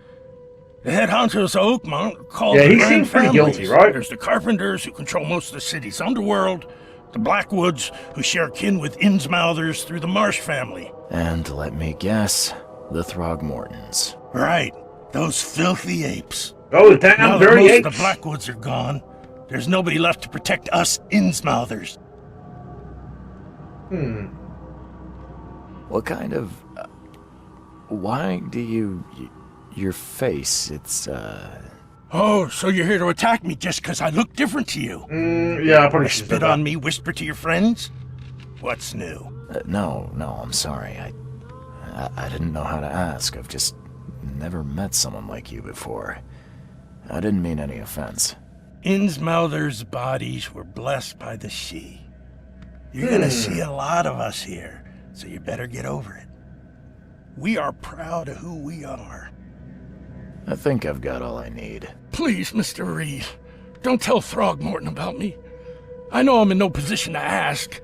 S6: The head honchos of Oakmont are called
S1: Yeah,
S6: the
S1: he
S6: Grand
S1: seems pretty
S6: Families.
S1: guilty, right?
S6: There's the Carpenters, who control most of the city's underworld, the Blackwoods, who share kin with Innsmouthers through the Marsh family.
S2: And let me guess, the Throgmortons.
S6: Right.
S10: Those filthy apes.
S1: Oh, damn
S10: Now that
S1: dirty
S10: most
S1: apes.
S10: of the Blackwoods are gone, there's nobody left to protect us Innsmouthers.
S2: What kind of... why do you... your face, it's,
S10: Oh, so you're here to attack me just because I look different to you?
S1: Yeah, I probably should
S10: Spit on me, whisper to your friends? What's new?
S2: no, I'm sorry. I didn't know how to ask. I've just never met someone like you before. I didn't mean any offense.
S10: Innsmouthers' bodies were blessed by the sea. You're gonna see a lot of us here, so you better get over it. We are proud of who we are.
S2: I think I've got all I need.
S10: Please, Mr. Reed, don't tell Throgmorton about me. I know I'm in no position to ask.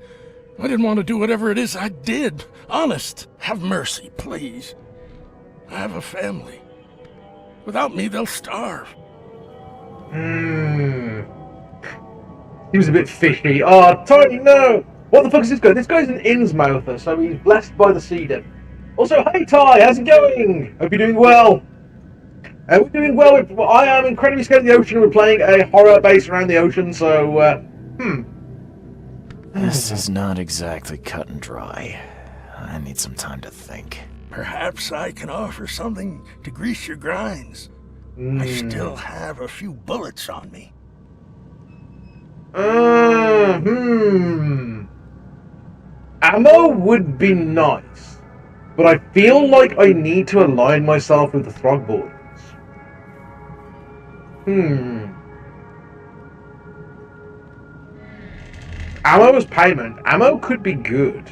S10: I didn't want to do whatever it is I did. Honest, have mercy, please. I have a family. Without me, they'll starve.
S1: He was a bit fishy. Oh, Tony, no! What the fuck is this guy? This guy's an Innsmouther, so he's blessed by the sea den. Also, hey Ty, how's it going? Hope you're doing well. We're doing well. I am incredibly scared of the ocean. We're playing a horror base around the ocean, so,
S2: This is not exactly cut and dry. I need some time to think.
S10: Perhaps I can offer something to grease your grinds. I still have a few bullets on me.
S1: Ammo would be nice, but I feel like I need to align myself with the Throgmortons. Ammo as payment. Ammo could be good.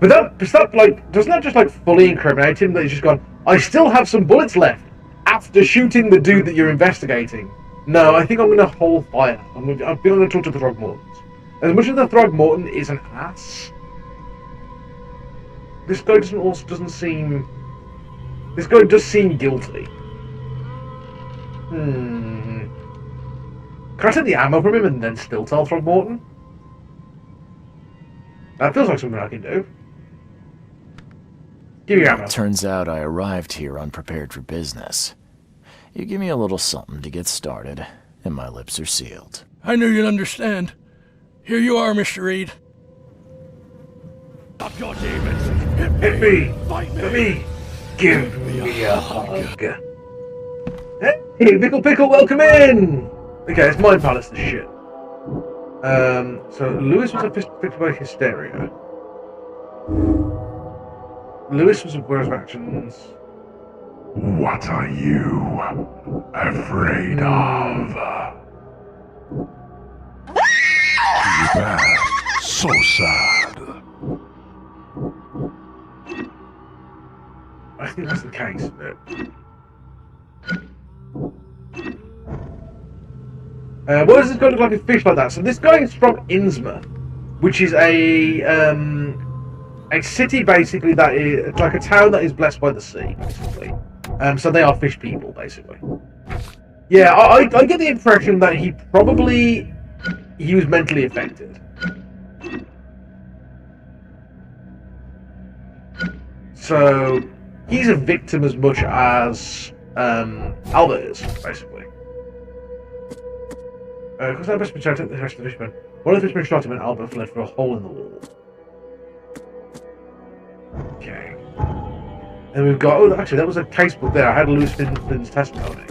S1: But doesn't that just like fully incriminate him that he's just gone, I still have some bullets left after shooting the dude that you're investigating? No, I think I'm going to hold fire. I'm going to talk to the Throgmortons. As much as the Throgmorton is an ass, this guy doesn't seem... This guy does seem guilty. Can I take the ammo from him and then still tell Throgmorton? That feels like something I can do. Give me your ammo.
S2: Turns out I arrived here unprepared for business. You give me a little something to get started, and my lips are sealed.
S10: I knew you'd understand. Here you are, Mr. Reed. Stop your demons!
S1: Hit me!
S10: Fight
S1: Hit me! Give me a hug. Hey, Pickle Pickle, welcome in! Okay, it's Mind Palace, this shit. So Lewis was affected by hysteria. Lewis was aware of actions.
S5: What are you afraid of? Too bad. So sad.
S1: I think that's the case, but... why does this guy look like a fish like that? So this guy is from Innsmouth, which is a city basically that is like a town that is blessed by the sea, basically. So they are fish people, basically. Yeah, I get the impression that he was mentally affected. So he's a victim as much as Albert is, basically. Because that best protect the rest of the fishermen. One of the fishermen shot him and Albert fled through a hole in the wall. Okay. And we've got... Oh, actually, that was a casebook there. I had Lewis Flynn's testimony.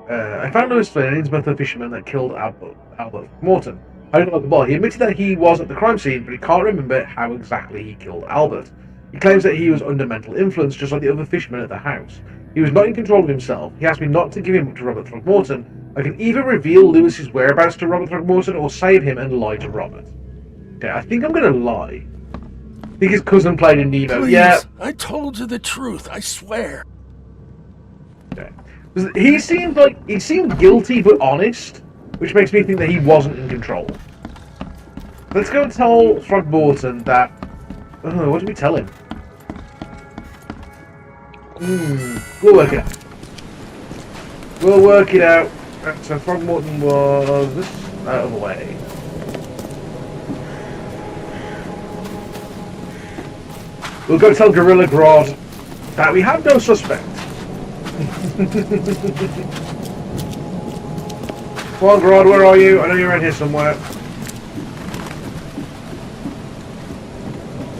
S1: I found Lewis Flynn, an Innsmouth fisherman that killed Albert Morton. I don't know the ball. He admitted that he was at the crime scene, but he can't remember how exactly he killed Albert. He claims that he was under mental influence, just like the other fishermen at the house. He was not in control of himself. He asked me not to give him to Robert Throgmorton. I can either reveal Lewis's whereabouts to Robert Throgmorton or save him and lie to Robert. Okay, I think I'm going to lie. I think his cousin played in Nemo.
S10: Please,
S1: yeah.
S10: I told you the truth, I swear.
S1: Okay. He seemed guilty but honest, which makes me think that he wasn't in control. Let's go and tell Throgmorton that... Oh, what did we tell him? We'll work it out. We'll work it out. So Throgmorton was this out of the way. We'll go tell Gorilla Grodd that we have no suspect. Come on, Grodd, where are you? I know you're around here somewhere.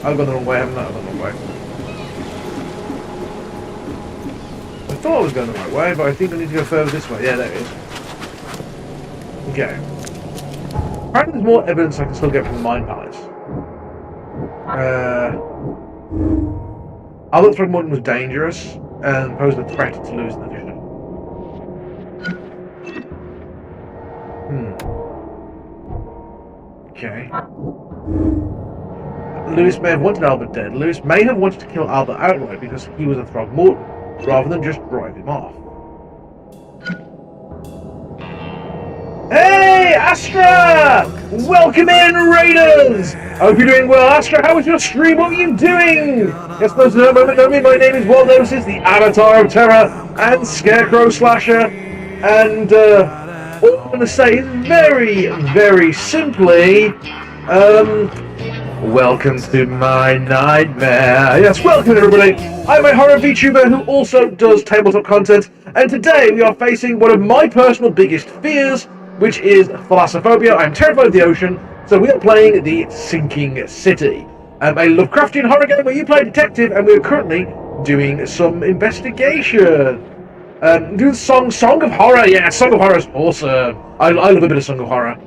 S1: I've gone the wrong way, haven't I? I've gone the wrong way. I thought I was going the right way, but I think I need to go further this way. Yeah, there it is. Okay. Apparently there's more evidence I can still get from the Mind Palace. Albert Throgmorton was dangerous and posed a threat to Lewis in the future. Okay. Lewis may have wanted Albert dead. Lewis may have wanted to kill Albert outright because he was a Throgmorton, rather than just drive him off. Hey, Astra! Welcome in, Raiders! I hope you're doing well, Astra. How was your stream? What were you doing? Yes, those who don't know me, my name is Waldosis, the Avatar of Terror and Scarecrow Slasher. And all I'm going to say is very, very simply, welcome to my nightmare. Yes, welcome everybody. I'm a horror VTuber who also does tabletop content, and today we are facing one of my personal biggest fears, which is Thalassophobia. I'm terrified of the ocean, so we are playing The Sinking City, a Lovecraftian horror game where you play a detective, and we are currently doing some investigation. Do the Song of Horror. Yeah, Song of Horror is awesome. I love a bit of Song of Horror.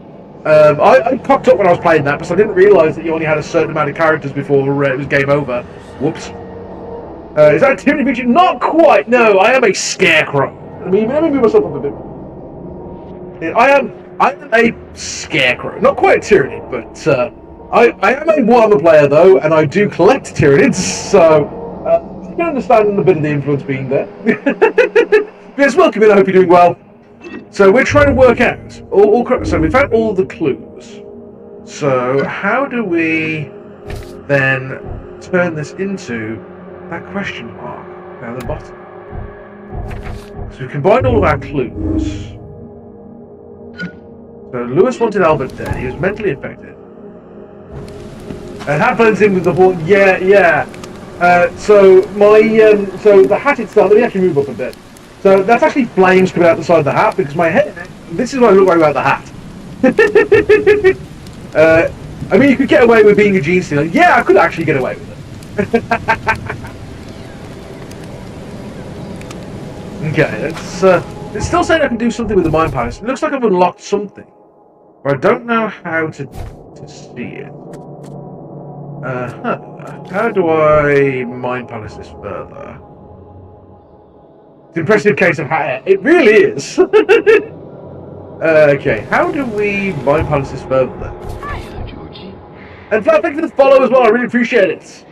S1: I cocked up when I was playing that because I didn't realise that you only had a certain amount of characters before it was game over. Whoops. Is that a tyranny feature? Not quite. No, I am a scarecrow. Let me move myself up a bit. I am a scarecrow. Not quite a tyrannid, but I am a Warhammer player though, and I do collect tyrannids, so I can understand a bit of the influence being there. Yes, welcome in. I hope you're doing well. So we're trying to work out so we found all the clues. So how do we then turn this into that question mark down the bottom? So we combined all of our clues. So Lewis wanted Albert dead. He was mentally affected. And that blends in with the whole yeah. So the hat itself. Let me actually move up a bit. So that's actually flames coming out the side of the hat because my head. This is what I look like without the hat. I mean, you could get away with being a gene stealer. Yeah, I could actually get away with it. Okay, it's still saying I can do something with the Mind Palace. It looks like I've unlocked something, but I don't know how to see it. How do I Mind Palace this further? It's an impressive case of hat. It really is. Okay, how do we Mind Palace this further then?
S11: Hiya, Georgie.
S1: And thank you for the follow as well. I really appreciate it.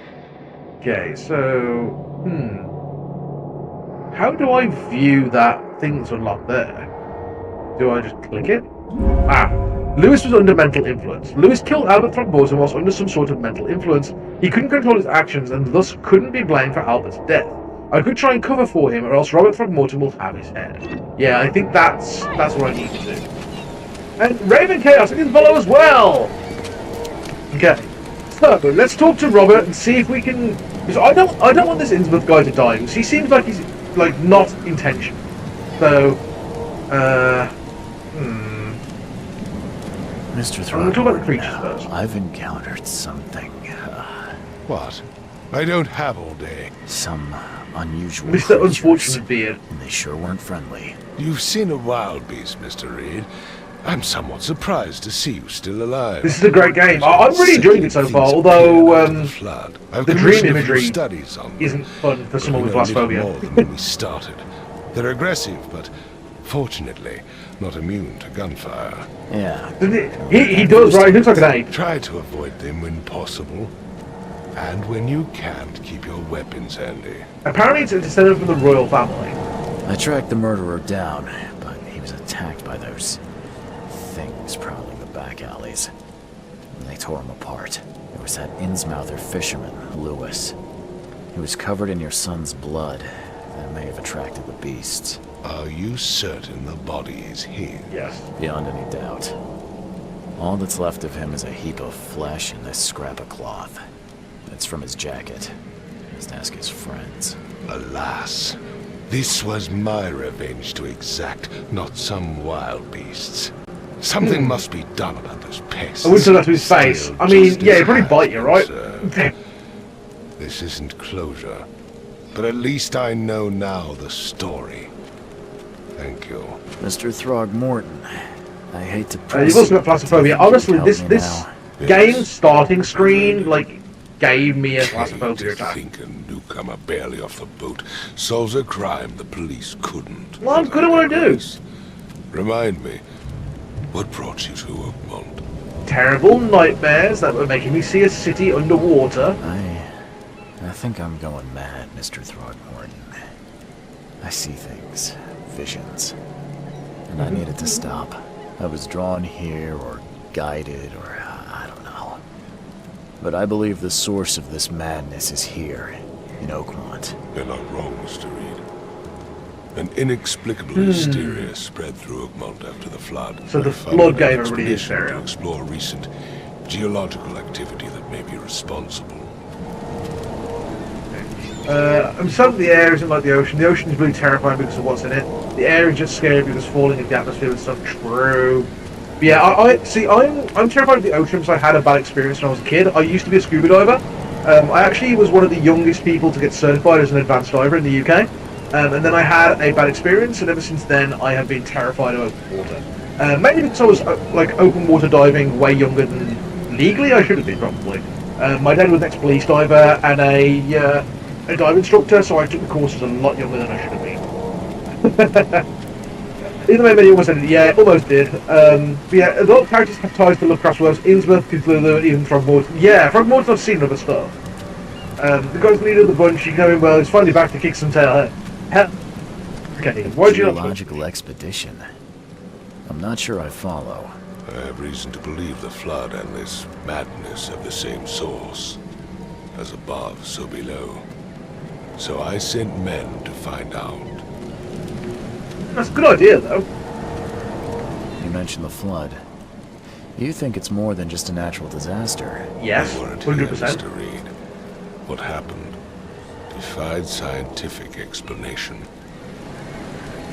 S1: Okay, so how do I view that thing that's unlocked there? Do I just click it? Lewis was under mental influence. Lewis killed Albert Throgmorton whilst under some sort of mental influence. He couldn't control his actions and thus couldn't be blamed for Albert's death. I could try and cover for him, or else Robert Throgmorton will have his head. Yeah, I think that's what I need to do. And Raven Chaos, I can follow as well. Okay, so let's talk to Robert and see if we can. Because I don't want this Innsmouth guy to die. Because he seems like he's not intentional. So,
S2: Mr.
S1: I'm going to talk about the creatures first.
S2: I've encountered something.
S3: What? I don't have all day.
S2: Some unusual
S1: Mr.
S2: creatures,
S1: Unfortunate Beard.
S2: and they sure weren't friendly.
S3: You've seen a wild beast, Mr. Reed. I'm somewhat surprised to see you still alive.
S1: This is a great game. I'm really enjoying it so far, although the dream imagery isn't fun for someone with Thalassophobia.
S3: More than when we started. They're aggressive, but fortunately not immune to gunfire.
S2: Yeah.
S1: He does, right? He looks like an ape.
S3: Try to avoid them when possible. And when you can't, keep your weapons handy.
S1: Apparently it's a descendant from the royal family.
S2: I tracked the murderer down, but he was attacked by those things prowling the back alleys. And they tore him apart. There was that Innsmouther fisherman, Lewis. He was covered in your son's blood. That may have attracted the beasts.
S3: Are you certain the body is his?
S1: Yes.
S2: Beyond any doubt. All that's left of him is a heap of flesh and this scrap of cloth. It's from his jacket. Just ask his friends.
S3: Alas, this was my revenge to exact, not some wild beast's. Something must be done about those pests.
S1: I wouldn't say that to his face.
S3: Still,
S1: I mean,
S3: justice
S1: yeah, he'd probably
S3: has
S1: bite you,
S3: been
S1: right?
S3: served. This isn't closure, but at least I know now the story. Thank you.
S2: Mr. Throgmorton, I hate to
S1: You've
S2: press
S1: also got Thalassophobic. Honestly,
S2: help
S1: this
S2: me
S1: this
S2: now.
S1: game starting screen like gave me a
S3: To
S1: Thalassophobic attack.
S3: think a newcomer barely off the boat solves a crime the police couldn't.
S1: Well, I'm good at what I do.
S3: Remind me, what brought you to Oakmont?
S1: Terrible nightmares that were making me see a city underwater.
S2: I think I'm going mad, Mr. Throgmorton. I see things, visions, and I needed to stop. I was drawn here, or guided, or I don't know. But I believe the source of this madness is here, in Oakmont.
S3: You're not wrong, Mr. Reed. An inexplicable hysteria spread through Oakmont after the flood.
S1: So the
S3: I found
S1: flood
S3: an
S1: gave everybody
S3: expedition
S1: hysteria.
S3: to explore recent geological activity that may be responsible.
S1: I'm certain the air isn't like the ocean. The ocean is really terrifying because of what's in it. The air is just scary because falling into the atmosphere and stuff. True. But yeah, I'm terrified of the ocean because I had a bad experience when I was a kid. I used to be a scuba diver. I actually was one of the youngest people to get certified as an advanced diver in the UK. And then I had a bad experience, and ever since then I have been terrified of open water. Mainly because I was like open water diving way younger than legally I should have been probably. My dad was an ex-police diver and a dive instructor, so I took the courses a lot younger than I should have been. Either way, many almost ended. Yeah, almost did. But yeah, a lot of characters have ties to Lovecraft's worlds. Innsmouth, Cthulhu, and even Throgmorton. Yeah, Throgmorton I've seen other stuff. The guy's the leader of the bunch. You know him well. He's finally back to kick some tail. Okay, why do you not?
S2: Geological expedition. I'm not sure I follow.
S3: I have reason to believe the flood and this madness have the same source. As above, so below. So I sent men to find out.
S1: That's a good idea, though.
S2: You mentioned the flood. You think it's more than just a natural disaster?
S1: Yes,
S3: They weren't here,
S1: 100%.
S3: Mr. Reed. What happened defied scientific explanation.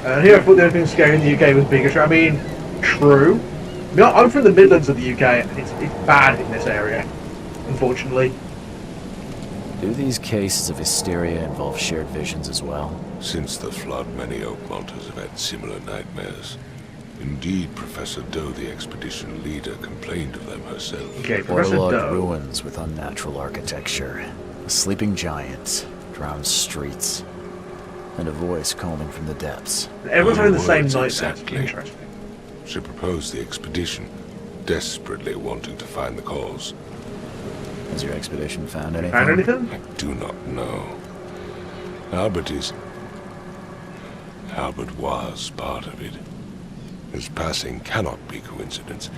S1: Here I thought the only thing scary in the UK was bigotry. I mean, true. I mean, I'm from the Midlands of the UK, and it's bad in this area, unfortunately.
S2: Do these cases of hysteria involve shared visions as well?
S3: Since the flood, many Oakmonters have had similar nightmares. Indeed, Professor Doe, the expedition leader, complained of them herself.
S1: Okay, Professor
S2: Waterlogged
S1: Doe.
S2: ruins with unnatural architecture, a sleeping giant, drowned streets, and a voice calling from the depths.
S1: Everyone's having the same
S3: Words
S1: nightmare.
S3: exactly.
S1: Interesting.
S3: She proposed the expedition, desperately wanting to find the cause.
S2: Has your expedition found anything?
S1: Found anything?
S3: I do not know. Albert was part of it. His passing cannot be coincidence.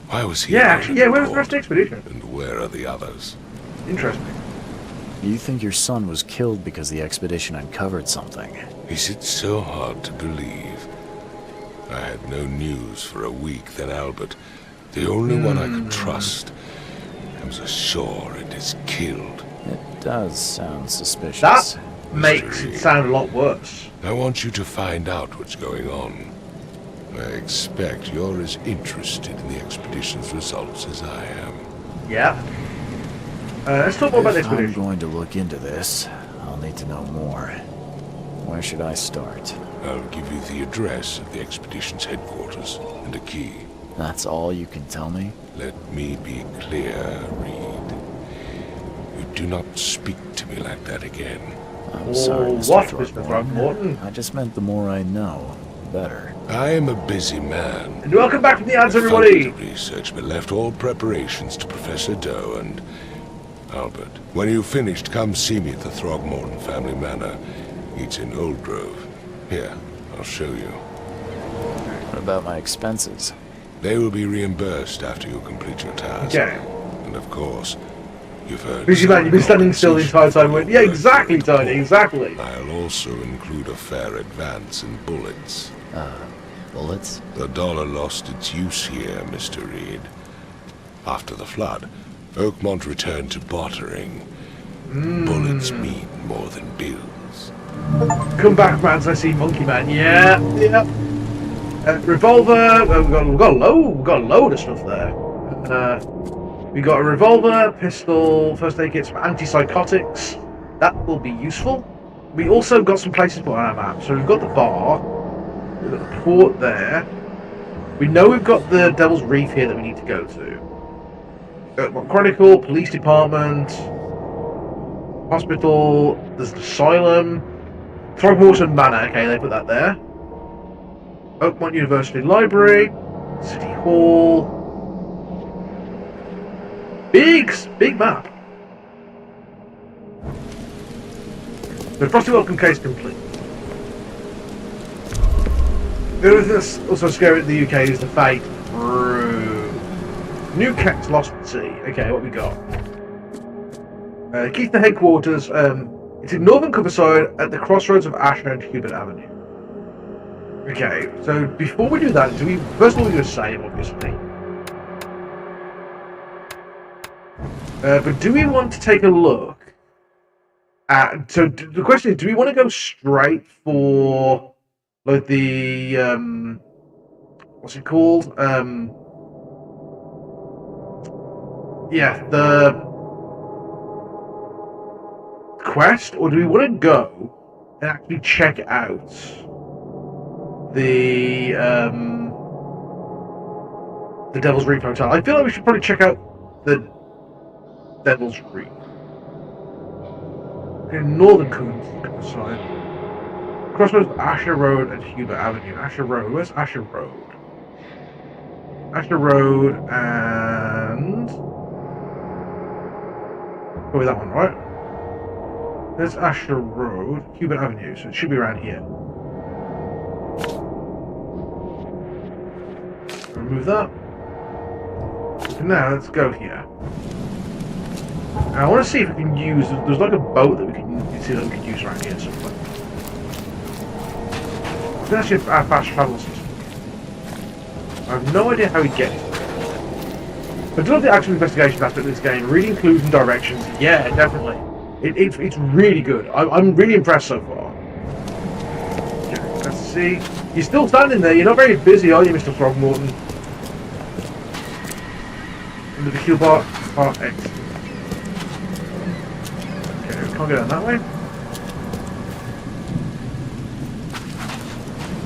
S3: Why was he?
S1: Yeah,
S3: alone
S1: actually, yeah,
S3: in
S1: where was the
S3: port?
S1: rest of the expedition?
S3: And where are the others?
S1: Interesting.
S2: You think your son was killed because the expedition uncovered something?
S3: Is it so hard to believe? I had no news for a week, then Albert, the only one I could trust, comes ashore and is killed.
S2: It does sound suspicious.
S1: That makes it sound a lot worse.
S3: I want you to find out what's going on. I expect you're as interested in the expedition's results as I am.
S1: Yeah. Let's talk more about the
S2: If I'm
S1: expedition.
S2: going to look into this, I'll need to know more. Where should I start?
S3: I'll give you the address of the expedition's headquarters and a key.
S2: That's all you can tell me?
S3: Let me be clear, Reed. You do not speak to me like that again.
S2: I'm sorry, Mr.
S1: what,
S2: Throckmorton.
S1: Mr. Throckmorton?
S2: I just meant the more I know, the better.
S3: I am a busy man.
S1: And welcome back from the ads,
S3: I
S1: everybody!
S3: funded the research, but left all preparations to Professor Doe and Albert. When you've finished, come see me at the Throgmorton family manor. It's in Old Grove. Here, I'll show you.
S2: What about my expenses?
S3: They will be reimbursed after you complete your task.
S1: Okay.
S3: And of course, you've heard...
S1: Busy man, you've been standing still the entire time. Yeah, exactly, Tony, exactly.
S3: I'll also include a fair advance in bullets.
S2: Bullets?
S3: The dollar lost its use here, Mr. Reed. After the flood, Oakmont returned to bartering. Bullets mean more than bills.
S1: Come back, man, I see Monkey Man. Yeah. Revolver. We've got a load of stuff there. We got a revolver, pistol, first aid kit, some antipsychotics. That will be useful. We also got some places put on our map. So we've got the bar, we've got the port there. We know we've got the Devil's Reef here that we need to go to. Chronicle, police department, hospital, there's the asylum, Throgmorton Manor, okay, they put that there. Oakmont University Library, City Hall. Big map. The Frosty Welcome case complete. The other thing that's also scary in the UK is the fate through Newcastle Lost at Sea. Okay, what we got? Keith the headquarters. It's in Northern Coverside at the crossroads of Asher and Hubert Avenue. Okay, so before we do that, first of all we're going to save, obviously. But do we want to take a look at? So the question is, do we want to go straight for like the what's it called? Yeah, the quest, or do we want to go and actually check out the Devil's Reef Hotel? I feel like we should probably check out the Devil's Reef. Okay, Northern Coverside. Crossroads of Asher Road and Hubert Avenue. Asher Road. Where's Asher Road? Asher Road and... Go with that one, right? There's Asher Road, Hubert Avenue, so it should be around here. Remove that. So now let's go here. And I want to see if we can use. There's like a boat that we can see that we can use around here somewhere. It's actually our fast travel system. I have no idea how we get it. But I love the actual investigation aspect of this game. Reading clues and directions, yeah, definitely. It's really good. I'm really impressed so far. Okay, let's see. You're still standing there. You're not very busy, are you, Mr. Throgmorton? Under the kill bar, part X. Okay, we can't go down that way.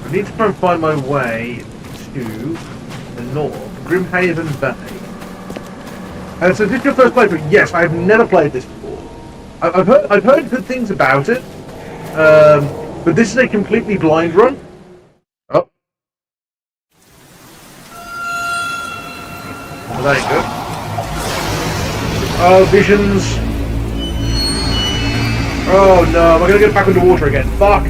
S1: I need to try and find my way to the north, Grimhaven Bay. And so, this is your first playthrough? Yes, I've never played this before. I've heard good things about it, but this is a completely blind run. Oh, there you go. Oh, visions. Oh no, am I gonna get back underwater again? Fuck.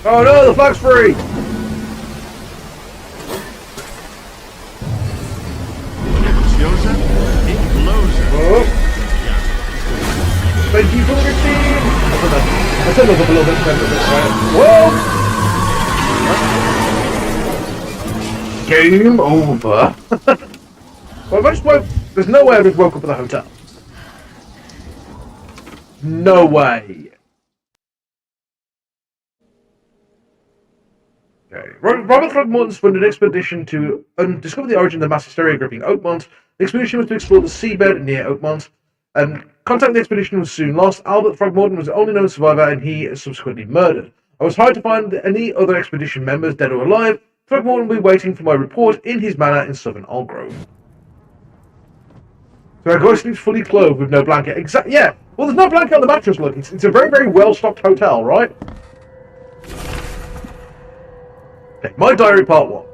S1: Oh no, the flag's free! Oh. Thank you for the 15! I turned us up a little bit. Whoa! Game over. Well, I just woke. There's no way I just woke up at the hotel. No way. Okay. Robert Throgmorton funded an expedition to discover the origin of the mass hysteria gripping Oakmont. The expedition was to explore the seabed near Oakmont. Contact with the expedition was soon lost. Albert Throgmorton was the only known survivor, and he is subsequently murdered. I was hired to find any other expedition members, dead or alive. Throgmorton will be waiting for my report in his manor in southern Algrove. So our guy sleeps fully clothed with no blanket. Exactly. Yeah. Well, there's no blanket on the mattress. Look, it's a very, very well-stocked hotel, right? Okay, my diary part 1.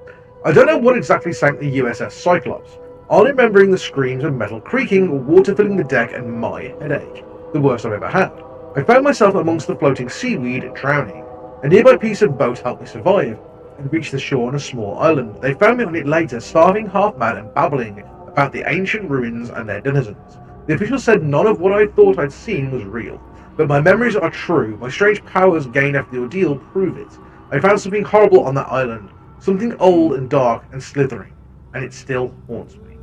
S1: I don't know what exactly sank the USS Cyclops. Only remembering the screams of metal creaking, water filling the deck, and my headache. The worst I've ever had. I found myself amongst the floating seaweed, drowning. A nearby piece of boat helped me survive, and reached the shore on a small island. They found me on it later, starving, half-mad, and babbling about the ancient ruins and their denizens. The official said none of what I thought I'd seen was real, but my memories are true. My strange powers gained after the ordeal prove it. I found something horrible on that island. Something old and dark and slithering, and it still haunts me.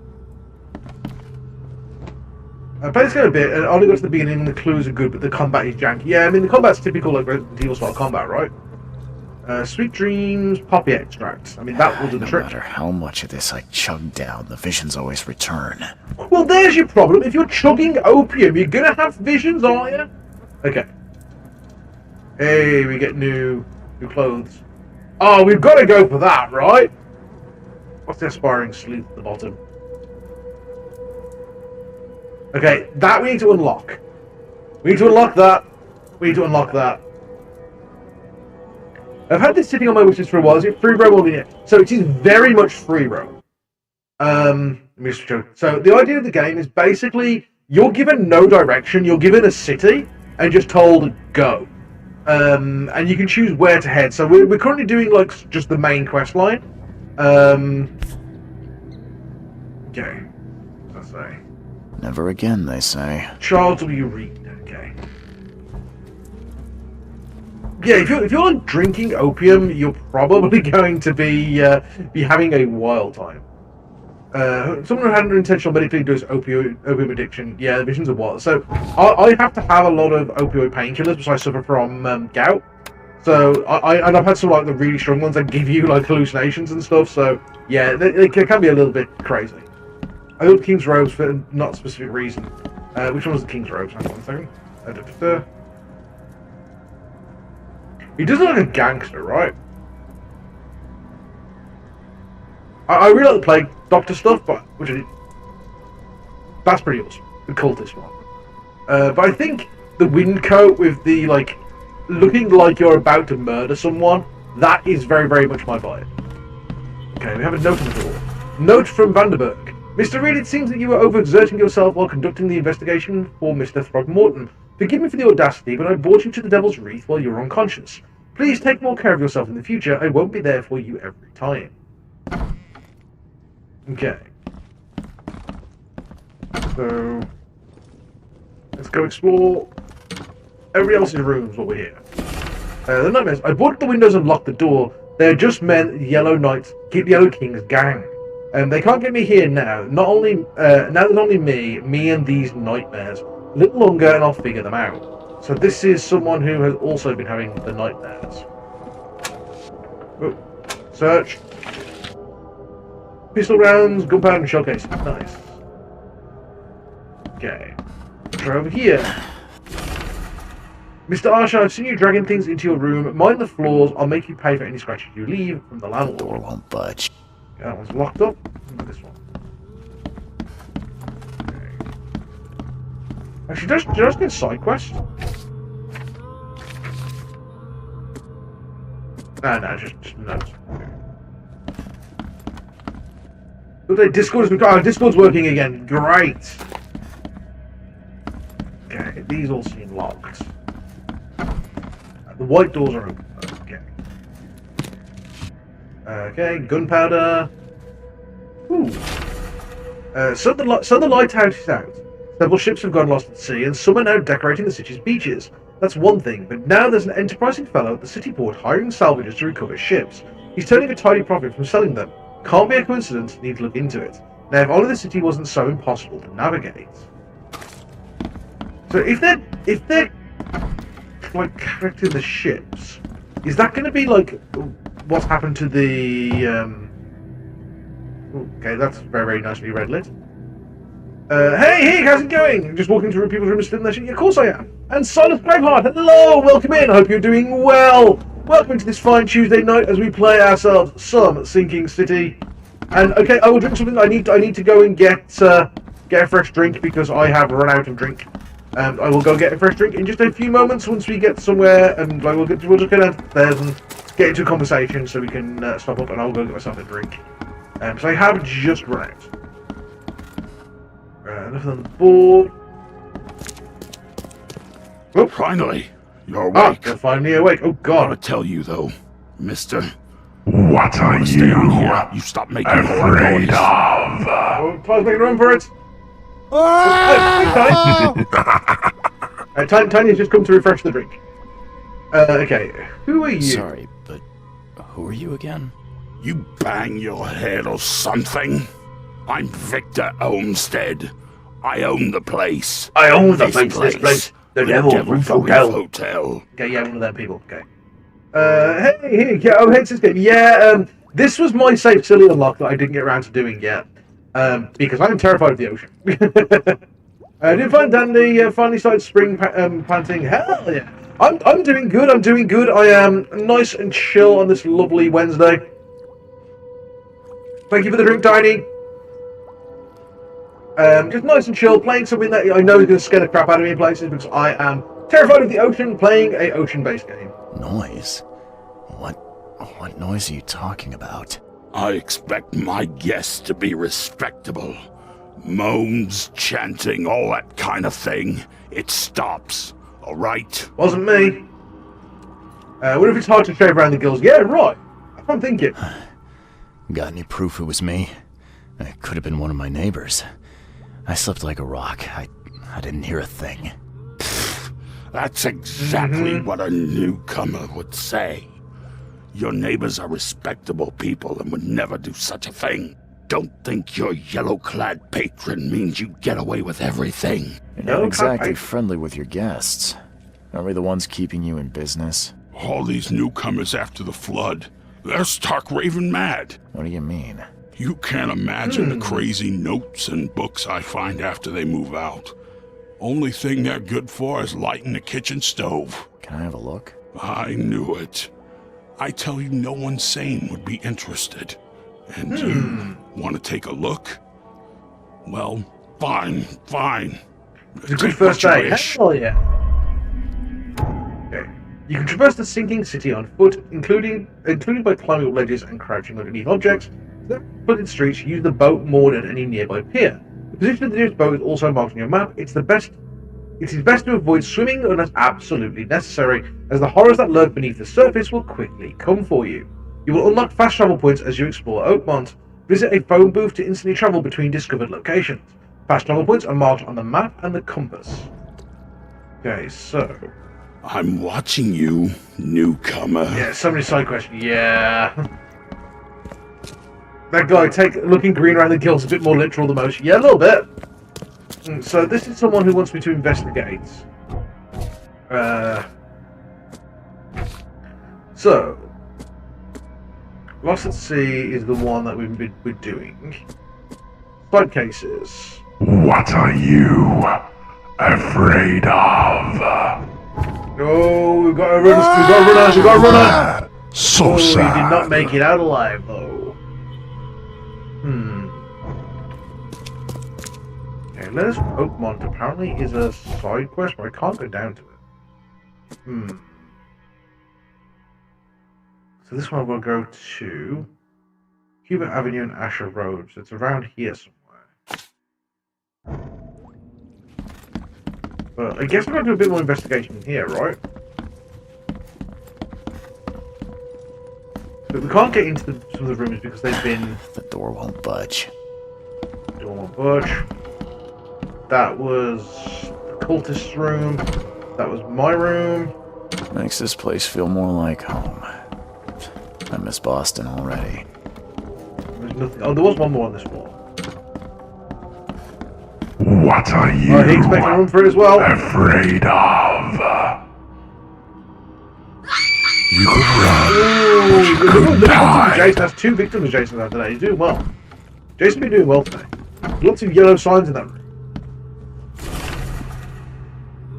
S1: I played this game a bit, and I only got to the beginning, and the clues are good, but the combat is janky. Yeah, I mean, the combat's typical, like, Resident Evil style combat, right? Sweet Dreams, Poppy Extract. I mean, that will do the trick.
S2: No matter how much of this I chug down, the visions always return.
S1: Well, there's your problem. If you're chugging opium, you're gonna have visions, aren't you? Okay. Hey, we get new clothes. Oh, we've got to go for that, right? What's the aspiring sleuth at the bottom? Okay, that we need to unlock. We need to unlock that. We need to unlock that. I've had this sitting on my wishlist for a while. Is it free roam or linear? So it is very much free roam. Let me just show. So the idea of the game is basically you're given no direction. You're given a city and just told go. And you can choose where to head. So we're currently doing like just the main quest line. Okay. Let's say.
S2: Never again, they say.
S1: Charles W. Reed. Okay. Yeah, if you're drinking opium, you're probably going to be having a wild time. Someone who had an intentional medically does opium addiction. Yeah, the visions of what? So I have to have a lot of opioid painkillers because I suffer from gout. So I've had some like the really strong ones that give you like hallucinations and stuff. So yeah, they can be a little bit crazy. I got King's Robes for not a specific reason. Which one was the King's Robes? Hang on 1 second. He does look like a gangster, right? I really like the Plague Doctor stuff, but that's pretty awesome. The cultist one. But I think the wind coat with the like looking like you're about to murder someone, that is very, very much my vibe. Okay, we have a note on the door. Note from Vanderberg. Mr. Reed, it seems that you were overexerting yourself while conducting the investigation for Mr. Throgmorton. Forgive me for the audacity, but I brought you to the Devil's Wreath while you were unconscious. Please take more care of yourself in the future. I won't be there for you every time. Okay. So let's go explore everybody else's rooms while we're here. The nightmares. I boarded the windows and locked the door. They're just men, Yellow King's gang. They can't get me here now. Now there's only me and these nightmares. A little longer and I'll figure them out. So this is someone who has also been having the nightmares. Oh, search. Pistol rounds, gunpowder and shell cases. Nice. Okay. Try over here. Mr. Arsha, I've seen you dragging things into your room. Mind the floors. I'll make you pay for any scratches you leave from the landlord.
S2: Door won't budge.
S1: Okay, that one's locked up. This one. Okay. Actually, just get side quest. No, just notes. Okay, Discord's working again. Great. Okay, these all seem locked. The white doors are open. Okay. Okay, gunpowder. Ooh. So the lighthouse is out. Several ships have gone lost at sea, and some are now decorating the city's beaches. That's one thing, but now there's an enterprising fellow at the city port hiring salvagers to recover ships. He's turning a tidy profit from selling them. Can't be a coincidence, need to look into it. Now, if only the city wasn't so impossible to navigate. So if they're like correcting the ships, is that going to be like what's happened to the okay, that's very, very nicely red lit. Hey, how's it going? Just walking through people's rooms, still in their shit? Yeah, of course I am. And Silas Graveheart, hello, welcome in. I hope you're doing well. Welcome to this fine Tuesday night as we play ourselves some Sinking City. And okay, I will drink something. I need to go and get a fresh drink because I have run out of drink. I will go get a fresh drink in just a few moments once we get somewhere, and we'll just go downstairs and get into a conversation so we can stop up, and I'll go get myself a drink. So I have just run out. Nothing on the board.
S5: Oh. Finally, you're awake.
S1: You're finally awake. Oh God!
S5: I gotta tell you though, Mister.
S3: What are you
S5: You stop making
S3: afraid of?
S1: Oh, Ty's making room for it. Tiny's just come to refresh the drink. Okay, who are you?
S2: Sorry, but who are you again?
S5: You bang your head or something? I'm Victor Olmsted. I own the place.
S1: I own the place, this place. The Devil's Hotel.
S5: Hotel.
S1: Okay, yeah, one of them people. Okay. Hey, yeah, oh, hey, game. Yeah, this was my safe silly unlock that I didn't get around to doing yet. Because I'm terrified of the ocean. I did find Dandy, finally started spring planting. Hell yeah. I'm doing good, I am nice and chill on this lovely Wednesday. Thank you for the drink, Tiny. Just nice and chill, playing something that I know is going to scare the crap out of me in places because I am terrified of the ocean, playing a ocean-based game.
S2: Noise? What noise are you talking about?
S5: I expect my guests to be respectable. Moans, chanting, all that kind of thing. It stops, all right?
S1: Wasn't me. What if it's hard to shave around the gills? Yeah, right. That's what I'm thinking.
S2: Got any proof it was me? It could have been one of my neighbors. I slept like a rock. I didn't hear a thing.
S5: That's exactly what a newcomer would say. Your neighbors are respectable people and would never do such a thing. Don't think your yellow-clad patron means you get away with everything.
S2: You're not exactly friendly with your guests. Aren't we the ones keeping you in business?
S5: All these newcomers after the flood, they're stark raving mad.
S2: What do you mean?
S5: You can't imagine the crazy notes and books I find after they move out. Only thing they're good for is lighting the kitchen stove.
S2: Can I have a look?
S5: I knew it. I tell you, no one sane would be interested. And you want to take a look? Well, fine.
S1: It's a good first day. Hell yeah. Okay. You can traverse the sinking city on foot, including by climbing up ledges and crouching underneath objects. Flooded streets, use the boat moored at any nearby pier. The position of the nearest boat is also marked on your map. It is best to avoid swimming unless absolutely necessary, as the horrors that lurk beneath the surface will quickly come for you. You will unlock fast travel points as you explore Oakmont. Visit a phone booth to instantly travel between discovered locations. Fast travel points are marked on the map and the compass. Okay, so...
S5: I'm watching you, newcomer.
S1: Yeah, so many side questions. Yeah. That guy looking green around the gills a bit more literal than most. Yeah, a little bit. So this is someone who wants me to investigate. So Lost at Sea is the one that we're doing. Side cases.
S5: What are you afraid of?
S1: Oh, we've got a runner.
S5: So
S1: sad.
S5: sad.
S1: He did not make it out alive, though. Okay, Letters from Oakmont apparently is a side quest, but I can't go down to it. So this one will go to Hubert Avenue and Asher Road. So it's around here somewhere. But I guess we're going to do a bit more investigation here, right? But we can't get into some of the rooms because they've been...
S2: The door won't budge.
S1: Door won't budge. That was the cultist's room. That was my room.
S2: Makes this place feel more like home. I miss Boston already.
S1: There's nothing... Oh, there was one more on this wall.
S5: What are you
S1: he expects a room for it as well.
S5: afraid of? You could run, but you could die.
S1: Jason has 2 victims of Jason today. He's doing well. Jason's been doing well today. Lots of yellow signs in that room.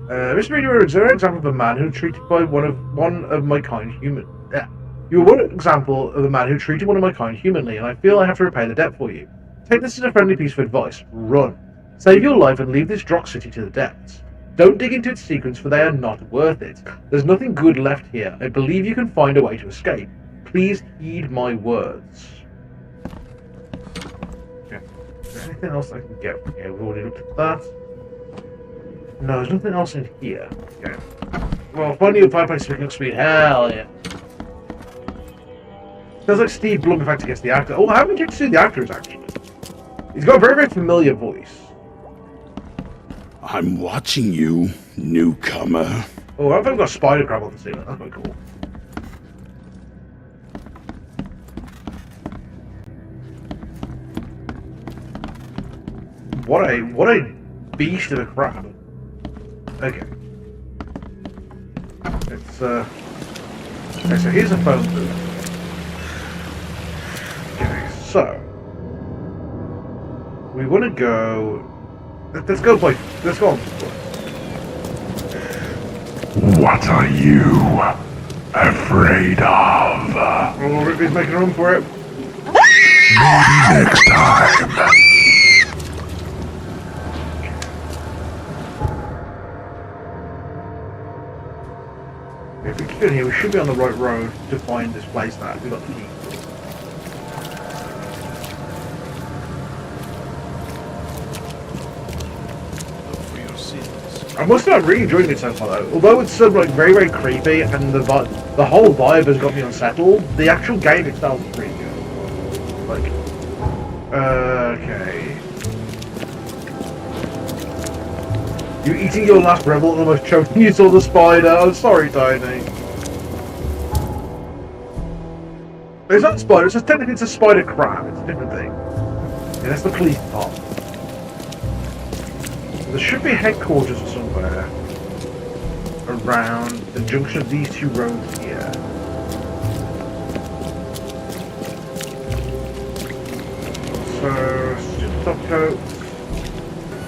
S1: Mr. Reader, is there an example of a man who treated by one of my kind human? Yeah. You were one example of a man who treated one of my kind humanly, and I feel I have to repay the debt for you. Take this as a friendly piece of advice. Run. Save your life and leave this drock city to the depths. Don't dig into its secrets, for they are not worth it. There's nothing good left here. I believe you can find a way to escape. Please heed my words. Okay. Is there anything else I can get from here? We've already looked at that. No, there's nothing else in here. Okay. Well, finding a fireplace picking up speed. Hell yeah. Sounds like Steve Blum, in fact, against the actor. Oh, I haven't checked to see the actors, actually. He's got a very, very familiar voice.
S5: I'm watching you, newcomer.
S1: Oh, I've got a spider crab on the ceiling. That's quite cool. what a beast of a crab. Okay. It's okay, so here's a phone booth. Okay, so we want to go. Let's go on.
S5: What are you afraid of?
S1: Oh, Ripley's making room for it.
S5: Maybe next time.
S1: If we keep in here, we should be on the right road to find this place that we got the key. I must say I'm really enjoying it so far though. Although it's like very, very creepy and the whole vibe has got me unsettled, the actual game itself is pretty good. Like, okay. You eating your last rebel and almost choking you saw the spider. I'm sorry, Tiny. It's not a spider, technically it's a spider crab, it's a different thing. Yeah, that's the police part. There should be headquarters somewhere around the junction of these two roads here. So, student top coat.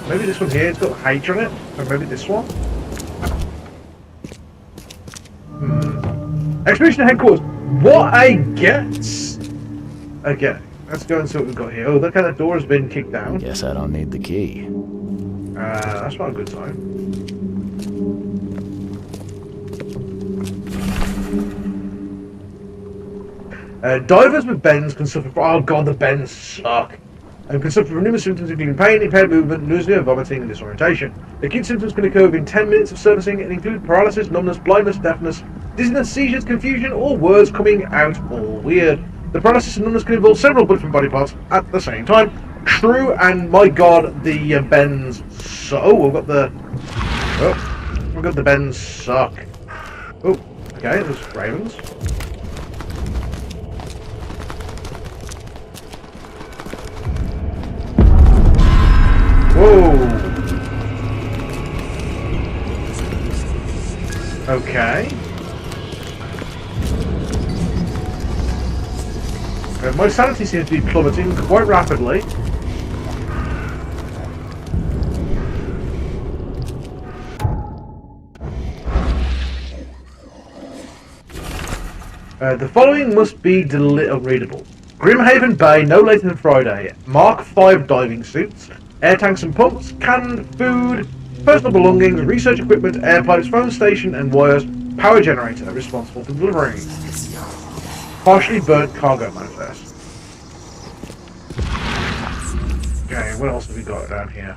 S1: Maybe this one here, it's got H on it, or maybe this one. Expedition headquarters. What I guess. Okay, let's go and see what we've got here. Oh, look how that door has been kicked down.
S2: Guess I don't need the key.
S1: That's not a good sign. Divers with bends can suffer from... Oh god, the bends suck. And can suffer from numerous symptoms including pain, impaired movement, nausea, vomiting, and disorientation. Acute symptoms can occur within 10 minutes of surfacing and include paralysis, numbness, blindness, deafness, dizziness, seizures, confusion, or words coming out all weird. The paralysis and numbness can involve several different body parts at the same time. True, and my god, the bends. So we've got the. Oh, we've got the bends suck. Oh, okay. There's ravens. Whoa. Okay. My sanity seems to be plummeting quite rapidly. The following must be readable. Grimhaven Bay, no later than Friday. Mark 5 diving suits, air tanks and pumps, canned food, personal belongings, research equipment, air pipes, phone station and wires, power generator responsible for delivering. Partially burnt cargo manifest. Okay, what else have we got down here?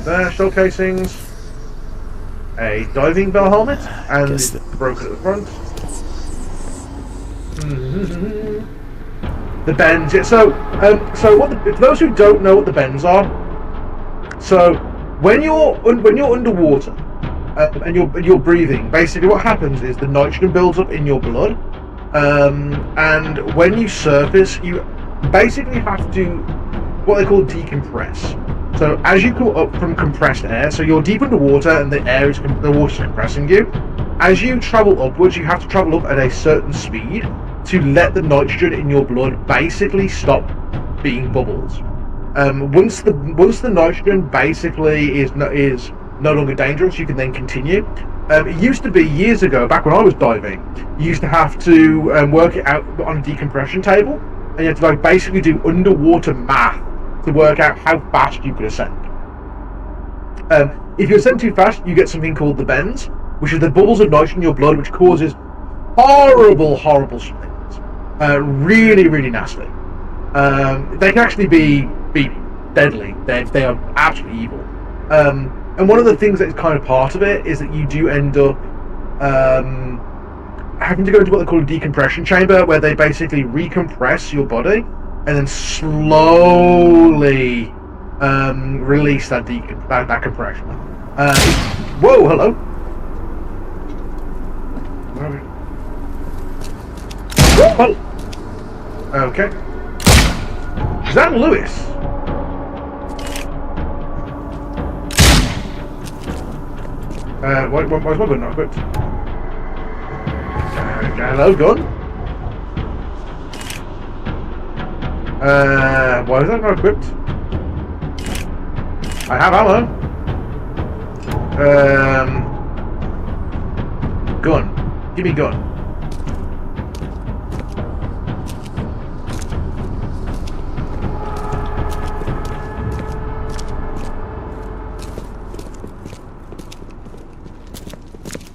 S1: There, shell casings, a diving bell helmet, and it's broken at the front. The bends. Yeah, so for those who don't know what the bends are, so when you're underwater and you're breathing, basically what happens is the nitrogen builds up in your blood, and when you surface, you basically have to do what they call decompress. So as you go up from compressed air, so you're deep underwater and the water's compressing you. As you travel upwards, you have to travel up at a certain speed to let the nitrogen in your blood basically stop being bubbles. Once the nitrogen basically is no longer dangerous, you can then continue. It used to be years ago, back when I was diving, you used to have to work it out on a decompression table, and you had to basically do underwater math to work out how fast you could ascend. If you ascend too fast, you get something called the bends, which is the bubbles of nitrogen in your blood, which causes horrible things. Really, really nasty. They can actually be deadly. They are absolutely evil. And one of the things that is kind of part of it is that you do end up having to go into what they call a decompression chamber, where they basically recompress your body and then slowly release that compression. Whoa, hello. Oh. Okay. Is that Lewis? Why is my gun not equipped? Hello, gun. Why is that not equipped? I have ammo. Gun. Give me gun.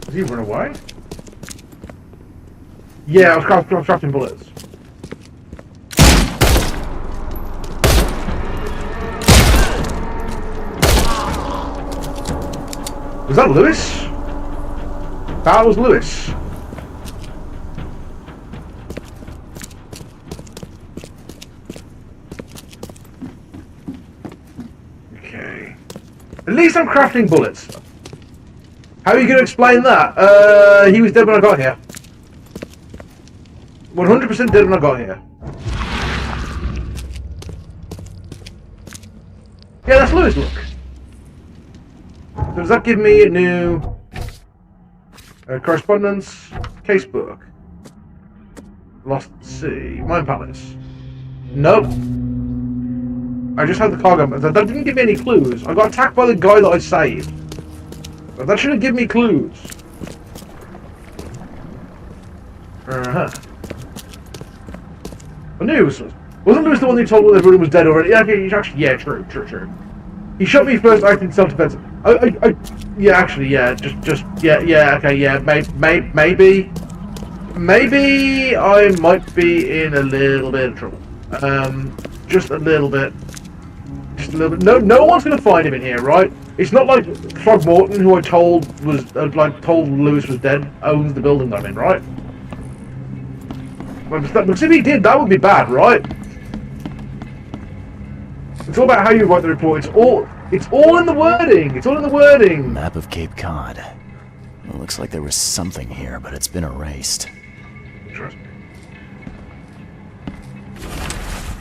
S1: Did he run away? Yeah, I was crafting bullets. Was that Lewis? That was Lewis. Okay. At least I'm crafting bullets. How are you going to explain that? He was dead when I got here. 100% dead when I got here. Yeah, that's Lewis, look. So does that give me a new correspondence casebook? Lost at Sea. Mine Palace. Nope. I just had the cargo. That didn't give me any clues. I got attacked by the guy that I saved. But that should have given me clues. I knew it was. Wasn't Lewis the one who told me everyone was dead already? Yeah, okay, actually, yeah, true. He shot me first, acting in self-defense. Yeah, actually, yeah, yeah, okay, yeah, maybe I might be in a little bit of trouble. Just a little bit. No one's gonna find him in here, right? It's not like Throgmorton, who I told was told Lewis was dead, owns the building I'm in, right? Because if he did, that would be bad, right? It's all about how you write the report. It's all in the wording. It's all in the wording.
S2: Map of Cape Cod. It looks like there was something here, but it's been erased.
S1: Trust me.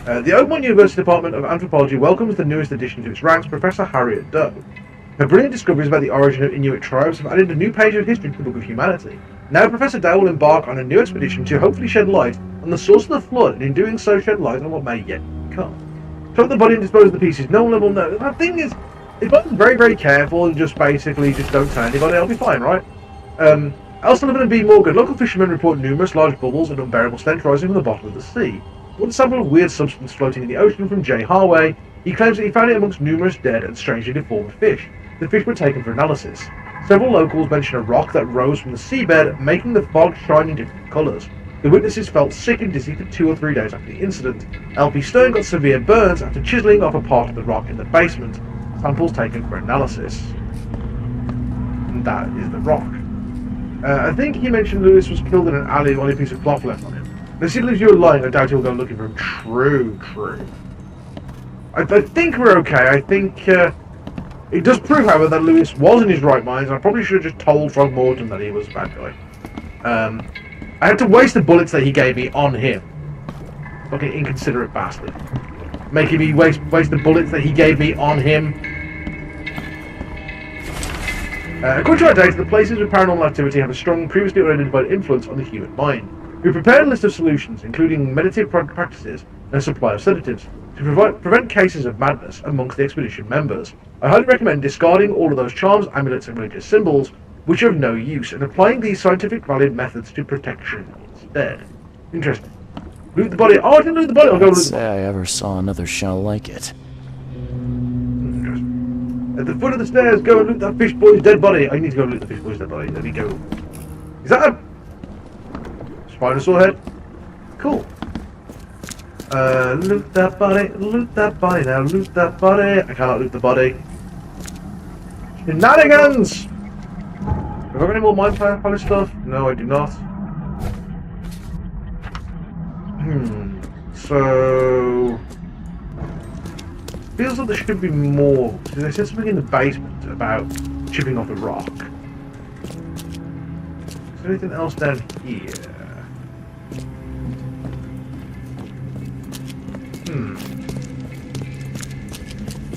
S1: The Oakmont University Department of Anthropology welcomes the newest addition to its ranks, Professor Harriet Doe. Her brilliant discoveries about the origin of Inuit tribes have added a new page of history to the Book of Humanity. Now Professor Doe will embark on a new expedition to hopefully shed light on the source of the flood, and in doing so shed light on what may yet come. Took the body and dispose of the pieces. No one will know. The thing is, if I'm very, very careful and just basically just don't tell anybody, I'll be fine, right? L. Sullivan and B. Morgan, local fishermen report numerous large bubbles and unbearable stench rising from the bottom of the sea. One sample of weird substance floating in the ocean from J. Harway. He claims that he found it amongst numerous dead and strangely deformed fish. The fish were taken for analysis. Several locals mention a rock that rose from the seabed, making the fog shine in different colours. The witnesses felt sick and dizzy for 2 or 3 days after the incident. L.P. Stern got severe burns after chiselling off a part of the rock in the basement. Samples taken for analysis. And that is the rock. I think he mentioned Lewis was killed in an alley with only a piece of cloth left on him. If he leaves you alone, I doubt he'll go looking for him. True. I think we're okay. I think it does prove, however, that Lewis was in his right mind, and I probably should have just told Throgmorton that he was a bad guy. I had to waste the bullets that he gave me on him. Fucking inconsiderate bastard. Making me waste the bullets that he gave me on him. According to our data, the places with paranormal activity have a strong, previously unidentified influence on the human mind. We prepared a list of solutions, including meditative practices and a supply of sedatives, to prevent cases of madness amongst the expedition members. I highly recommend discarding all of those charms, amulets, and religious symbols, which are of no use, and applying these scientific valid methods to protection instead. Interesting. Loot the body. Oh, I didn't loot the body. I'll go loot the body.
S2: I ever saw another shell like it.
S1: Interesting. At the foot of the stairs, go and loot that fish boy's dead body. I need to go loot the fish boy's dead body. There we go. Is that a Spinosaur head? Cool. Loot that body now, loot that body. I cannot loot the body. Shenanigans! Have I got any more Mind Palace stuff? No, I do not. So... feels like there should be more. They said something in the basement about chipping off a rock. there anything else down here?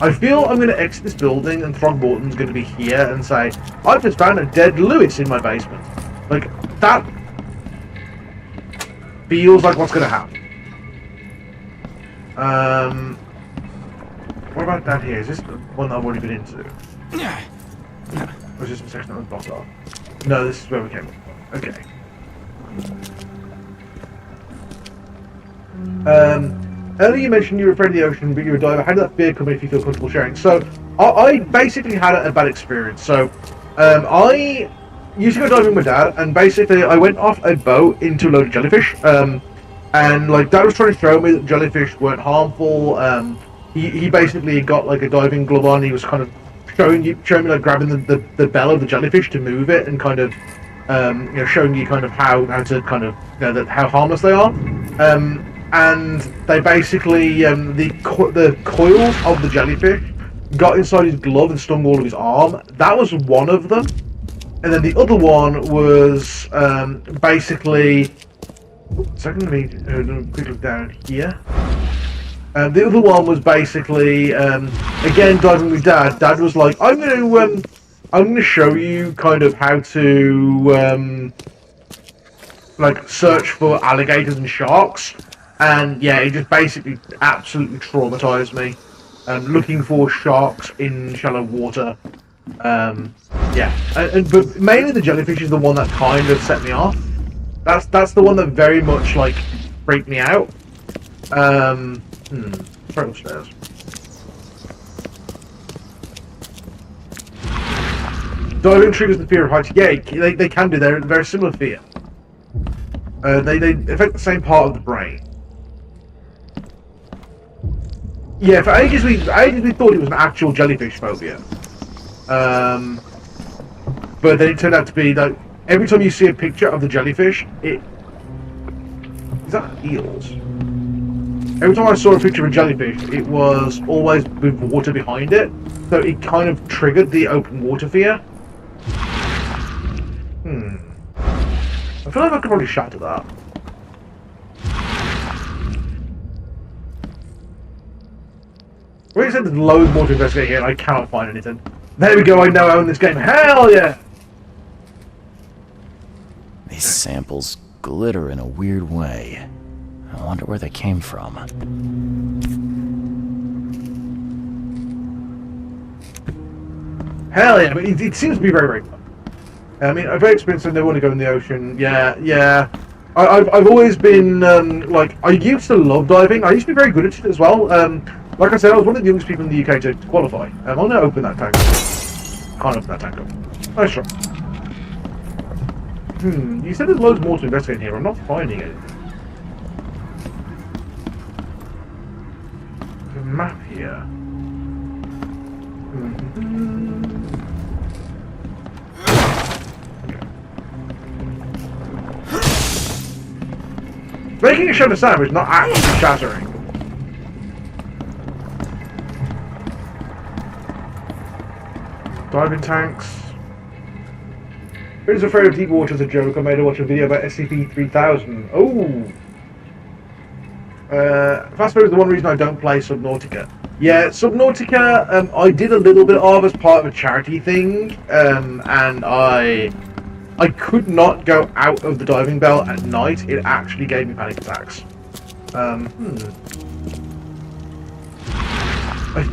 S1: I feel I'm going to exit this building and Throgmorton's going to be here and say, I've just found a dead Lewis in my basement. Like, that feels like what's going to happen. What about down here? Is this the one that I've already been into? Or is this the section that was blocked off? No, this is where we came from. Okay. Earlier you mentioned you were afraid of the ocean, but you were a diver. How did that fear come in if you feel comfortable sharing? So, I basically had a bad experience. So, I used to go diving with Dad, and basically I went off a boat into a load of jellyfish. And like Dad was trying to show me that jellyfish weren't harmful. He basically got like a diving glove on. He was kind of showing me like grabbing the bell of the jellyfish to move it, and kind of showing you kind of how to kind of how harmless they are. And they basically the coils of the jellyfish got inside his glove and stung all of his arm. That was one of them, and then the other one was basically. Second, let me quick look down here. The other one was basically again diving with Dad. Dad was like, I'm gonna show you kind of how to like search for alligators and sharks. And yeah, it just basically absolutely traumatized me. Looking for sharks in shallow water. Yeah, but mainly the jellyfish is the one that kind of set me off. That's the one that very much like freaked me out. Right upstairs. Diving triggers the fear of heights. Yeah, they can do. They're a very similar fear. They affect the same part of the brain. Yeah, for ages we thought it was an actual jellyfish phobia. But then it turned out to be that every time you see a picture of the jellyfish, is that eels? Every time I saw a picture of a jellyfish, it was always with water behind it, so it kind of triggered the open water fear. I feel like I could probably shatter that. Well, you said there's loads more to investigate here, and I cannot find anything. There we go, I know I own this game. Hell yeah!
S2: These samples glitter in a weird way. I wonder where they came from.
S1: Hell yeah, but it seems to be very, very fun. I mean, I'm very experienced and they want to go in the ocean. Yeah. I've always been, like, I used to love diving. I used to be very good at it as well. Like I said, I was one of the youngest people in the UK to qualify. I'm going to open that tank. Can't open that tank up. Nice try. You said there's loads more to investigate here. I'm not finding it. There's a map here. Making a shatter sandwich, not actually shattering. Diving tanks. Who's afraid of deep water as a joke? I made her watch a video about SCP-3000. Oh! Fast Food is the one reason I don't play Subnautica. Yeah, Subnautica, I did a little bit of as part of a charity thing, and I could not go out of the diving bell at night. It actually gave me panic attacks. I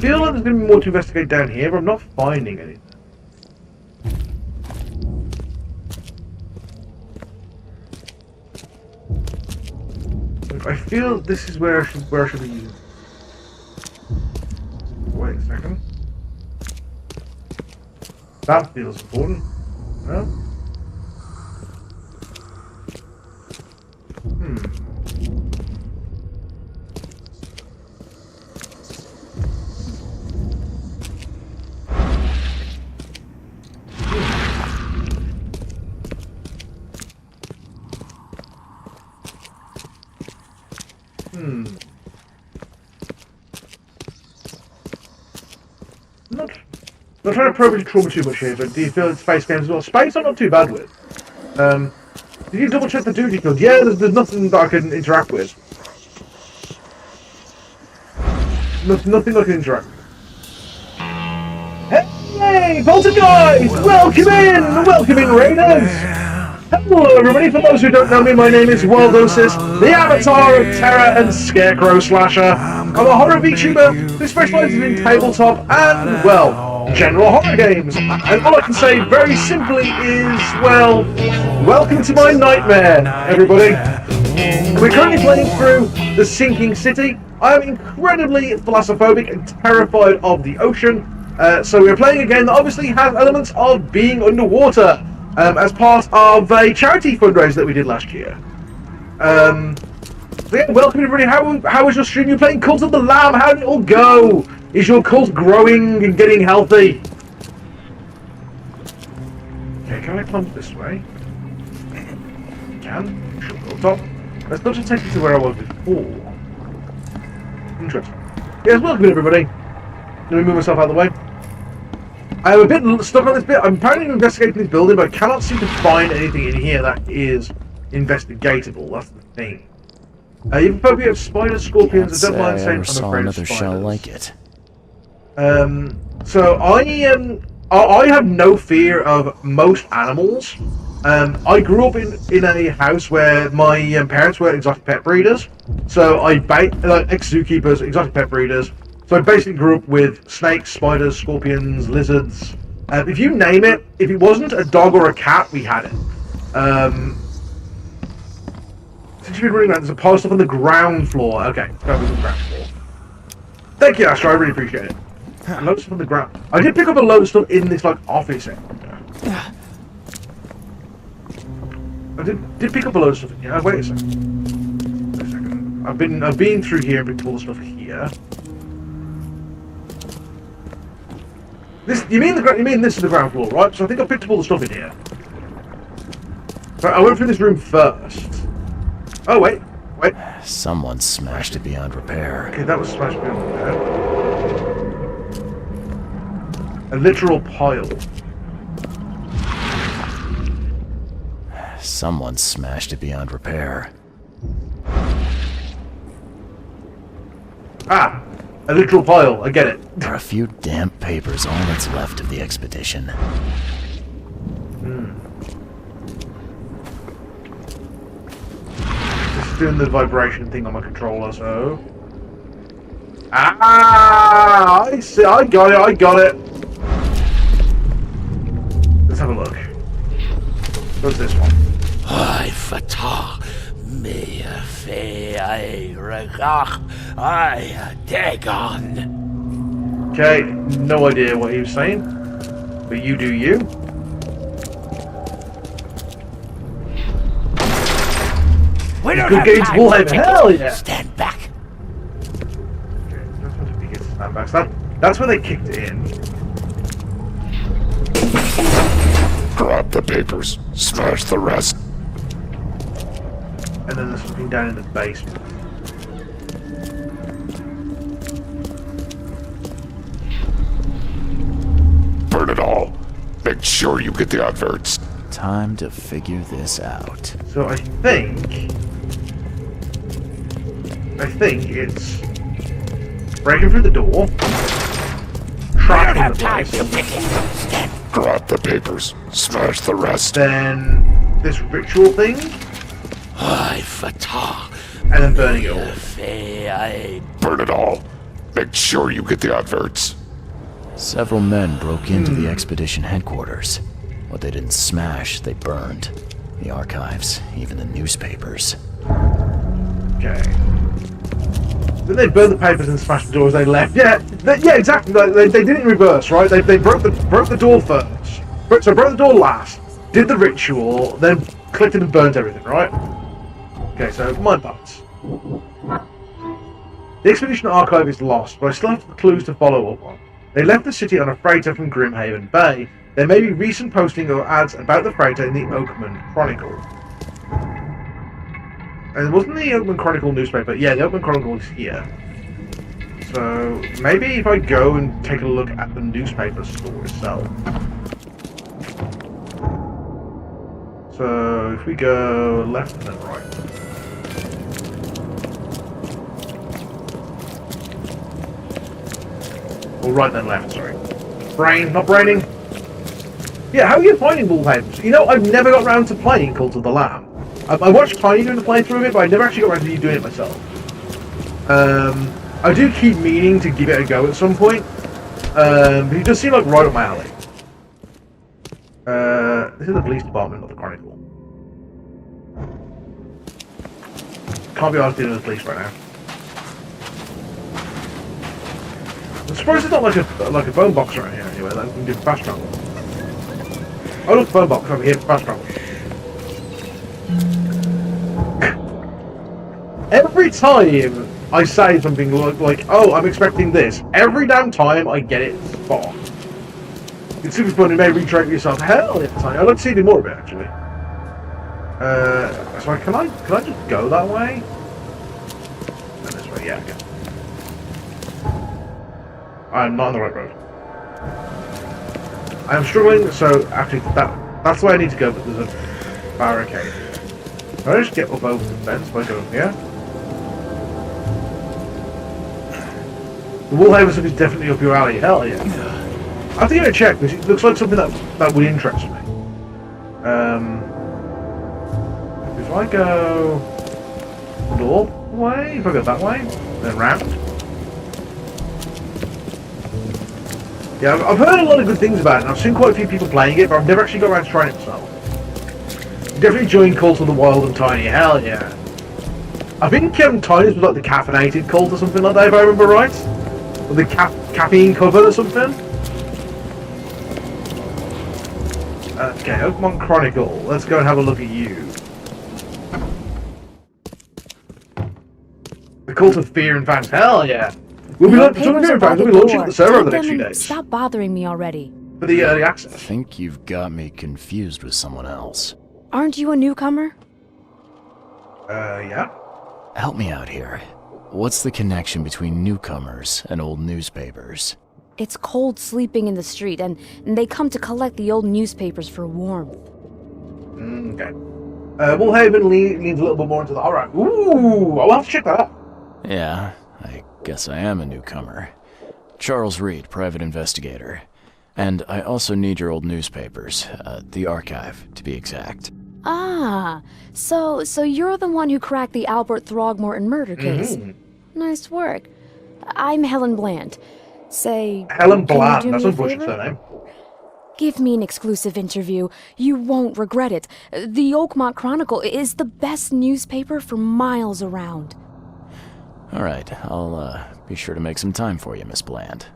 S1: feel like there's going to be more to investigate down here, but I'm not finding anything. I feel this is where I should be using. Wait a second. That feels important. No? Not trying to probe into trauma too much here, but do you feel it's space games as well? Space I'm not too bad with. Did you double check the duty code? Yeah, there's nothing that I can interact with. Nothing I can interact with. Hey, Poltergeist! Welcome in, Raiders! Hello, everybody. For those who don't know me, my name is Waldosis, the avatar of terror and scarecrow slasher. I'm a horror VTuber who specializes in tabletop and, well, general horror games. And all I can say very simply is, well, welcome to my nightmare, everybody. We're currently playing through The Sinking City. I am incredibly thalassophobic and terrified of the ocean. So we're playing a game that obviously has elements of being underwater. As part of a charity fundraiser that we did last year. So yeah, welcome everybody. How was your stream? You're playing Cult of the Lamb. How did it all go? Is your cult growing and getting healthy? Okay, can I climb this way? Can. Sure, go top. Let's not just take you to where I was before. Interesting. Yes, welcome everybody. Let me move myself out of the way. I am a bit stuck on this bit. I'm apparently investigating this building, but I cannot seem to find anything in here that is investigatable. That's the thing. You have a phobia of spiders, scorpions. I don't mind saying I'm afraid of spiders.
S2: Shell like it.
S1: So I have no fear of most animals. I grew up in a house where my parents were exotic pet breeders. So ex-zookeepers, exotic pet breeders. So I basically grew up with snakes, spiders, scorpions, lizards. If you name it, if it wasn't a dog or a cat, we had it. Since you've been running around, there's a pile of stuff on the ground floor. Okay, let's go over the ground floor. Thank you, Astro, I really appreciate it. A load of stuff on the ground. I did pick up a load of stuff in this, like, office area. I did pick up a load of stuff in here. Wait a second. Wait a second. I've been through here and picked up all the stuff here. You mean this is the ground floor, right? So I think I picked up all the stuff in here. Right, I went through this room first. Oh wait.
S2: Someone smashed it beyond repair.
S1: Okay, that was smashed beyond repair. A literal pile.
S2: Someone smashed it beyond repair.
S1: Ah! A literal pile, I get it.
S2: There are a few damp papers, all that's left of the expedition.
S1: Just doing the vibration thing on my controller, so... Ah! I see, I got it. Let's have a look. What's this one?
S5: I fatah. Dagon.
S1: Okay, no idea what he was saying, but you do you.
S5: We don't
S1: Good games will have hell yeah.
S5: Stand back.
S1: Okay, that's what he gets stand back. That's where they kicked it in.
S3: Grab the papers, smash the rest.
S1: And then there's something down in the basement.
S3: Burn it all. Make sure you get the adverts.
S2: Time to figure this out.
S1: So I think it's breaking through the door, trapping the place,
S3: Grab the papers, smash the rest.
S1: then this ritual thing,
S5: I fatah.
S1: and then burning it all.
S3: Burn it all. Make sure you get the adverts.
S2: Several men broke into the expedition headquarters. What they didn't smash, they burned. The archives, even the newspapers.
S1: Okay. Then they burned the papers and smashed the door as they left. Yeah, exactly. They did it in reverse, right? They broke the door first. So broke the door last, did the ritual, then clicked it and burnt everything, right? Okay, so mind parts. The expedition archive is lost, but I still have the clues to follow up on. They left the city on a freighter from Grimhaven Bay. There may be recent posting or ads about the freighter in the Oakman Chronicle. And it wasn't the Oakman Chronicle newspaper. Yeah, the Oakman Chronicle is here. So maybe if I go and take a look at the newspaper store itself. So if we go left and then right. Or right then left, sorry. Brain, not braining. Yeah, how are you finding Bullhounds? You know, I've never got around to playing Cult of the Lamb. I watched Tiny doing the playthrough of it, but I never actually got around to doing it myself. I do keep meaning to give it a go at some point. But it does seem like right up my alley. This is the police department, not the Chronicle. Can't be asked dealing with the police right now. I'm surprised there's not like a phone box around here anyway that we can do fast travel. Oh look, phone box over here for fast travel. Every time I say something like, oh, I'm expecting this, every damn time I get it spot on. It's super fun, you may retrack yourself. Hell yeah, I'd like to see more of it actually. So can I just go that way? And this way, yeah, okay. I'm not on the right road. I'm struggling, so actually that's the way I need to go, but there's a barricade. Can I just get up over the fence by going here? The Wallhaven stuff is definitely up your alley, hell yeah. I have to give it a check, because it looks like something that would interest me. If I go north way, if I go that way, then round. Yeah, I've heard a lot of good things about it, and I've seen quite a few people playing it, but I've never actually got around to trying it myself. Definitely join Cult of the Wild and Tiny, hell yeah. I think Tiny's was like the caffeinated cult or something like that, if I remember right. Or the caffeine cover or something. Okay, Pokemon Chronicle. Let's go and have a look at you. The Cult of Fear and Fans. Hell yeah. We'll be launching the server over the next few days.
S11: Stop bothering me already.
S1: For the early access.
S2: I think you've got me confused with someone else.
S11: Aren't you a newcomer?
S1: Yeah.
S2: Help me out here. What's the connection between newcomers and old newspapers?
S11: It's cold sleeping in the street, and they come to collect the old newspapers for warmth.
S1: Okay. Wallhaven leans a little bit more into the horror. Ooh, I'll have to check that out.
S2: Yeah, I guess I am a newcomer. Charles Reed, private investigator. And I also need your old newspapers, the archive, to be exact.
S11: Ah, so you're the one who cracked the Albert Throgmorton murder case. Nice work. I'm Helen Bland. Say,
S1: Helen Bland, that's unfortunate surname.
S11: Give me an exclusive interview. You won't regret it. The Oakmont Chronicle is the best newspaper for miles around.
S2: All right, I'll be sure to make some time for you, Miss Bland.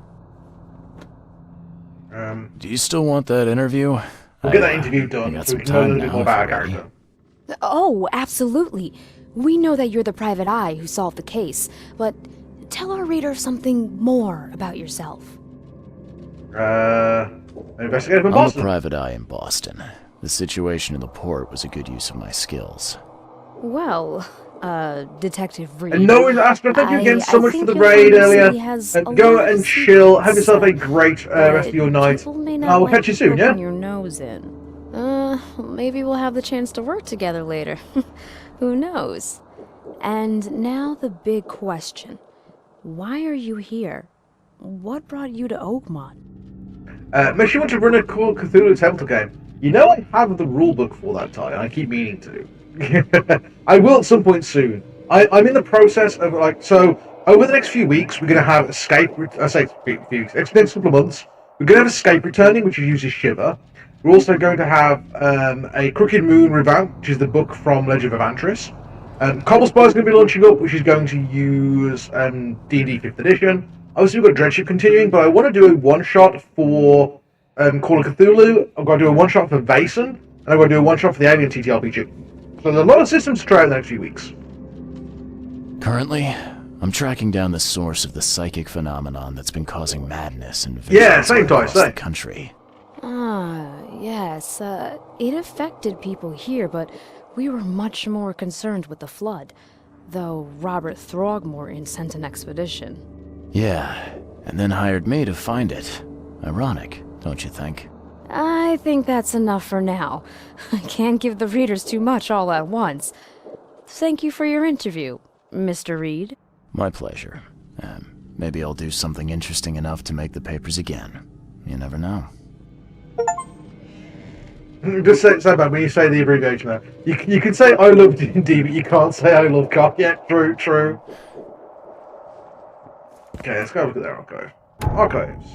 S2: Do you still want that interview?
S1: We'll get that interview done.
S2: I got
S1: So
S2: some
S1: we can know a
S2: time
S1: little bit more
S2: now
S1: about our
S2: if you're ready.
S1: character.
S11: Oh, absolutely. We know that you're the private eye who solved the case, but tell our reader something more about yourself.
S1: Investigator from
S2: I'm
S1: Boston.
S2: a private eye in Boston. The situation in the port was a good use of my skills.
S11: Well, Detective Reed.
S1: And no one asked, but thank you again so much for the
S11: think
S1: raid
S11: your
S1: earlier.
S11: pharmacy has a
S1: Go
S11: lot of
S1: and chill. Have
S11: secrets,
S1: yourself a great rest of your night.
S11: people may not
S1: I will
S11: like
S1: catch you soon, yeah?
S11: poking your nose in. Maybe we'll have the chance to work together later. Who knows? And now the big question. Why are you here? What brought you to Oakmont?
S1: Makes you want to run a cool Cthulhu Temple game. You know I have the rulebook for that, Ty, and I keep meaning to. I will at some point soon. I'm in the process of, so, over the next few weeks, we're going to have Escape, next couple of months, we're going to have Escape returning, which uses Shiver. We're also going to have a Crooked Moon revamp, which is the book from Legend of Evantris. Cobblespire is going to be launching up, which is going to use D&D 5th edition. Obviously, we've got Dreadship continuing, but I want to do a one-shot for Call of Cthulhu. I'm going to do a one-shot for Vason, and I'm going to do a one-shot for the Alien TTRPG. So there's a lot of systems to try out in the next few weeks.
S2: Currently, I'm tracking down the source of the psychic phenomenon that's been causing madness and
S1: Yeah, same, Ty,
S2: across the
S1: same.
S2: country.
S11: Ah, yes, it affected people here, but we were much more concerned with the flood, though Robert Throgmorton sent an expedition.
S2: Yeah, and then hired me to find it. Ironic, don't you think?
S11: I I think that's enough for now. I can't give the readers too much all at once. Thank you for your interview, Mr. Reed.
S2: My pleasure. Maybe I'll do something interesting enough to make the papers again. You never know.
S1: Just say that when you say the abbreviation there. You can say I love D&D, but you can't say I love cock. Yeah, true. Okay, let's go look at their archive. Archives.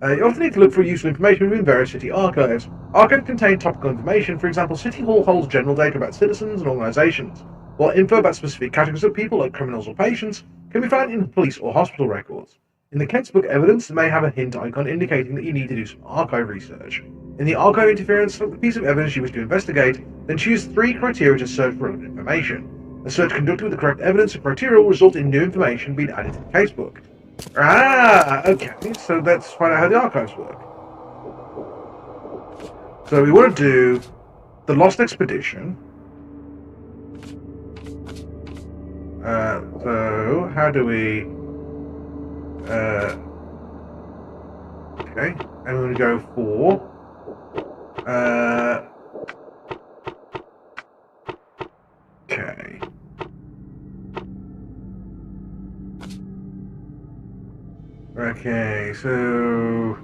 S1: You often need to look for useful information within various city archives. Archives contain topical information. For example, City Hall holds general data about citizens and organisations, while info about specific categories of people, like criminals or patients, can be found in police or hospital records. In the casebook, evidence may have a hint icon indicating that you need to do some archive research. In the archive interference, select the piece of evidence you wish to investigate, then choose 3 criteria to search for relevant information. A search conducted with the correct evidence and criteria will result in new information being added to the casebook. Okay, so let's find out how the archives work. So we want to do the Lost Expedition. So how do we... okay, and we're going to go for... okay. Okay, so...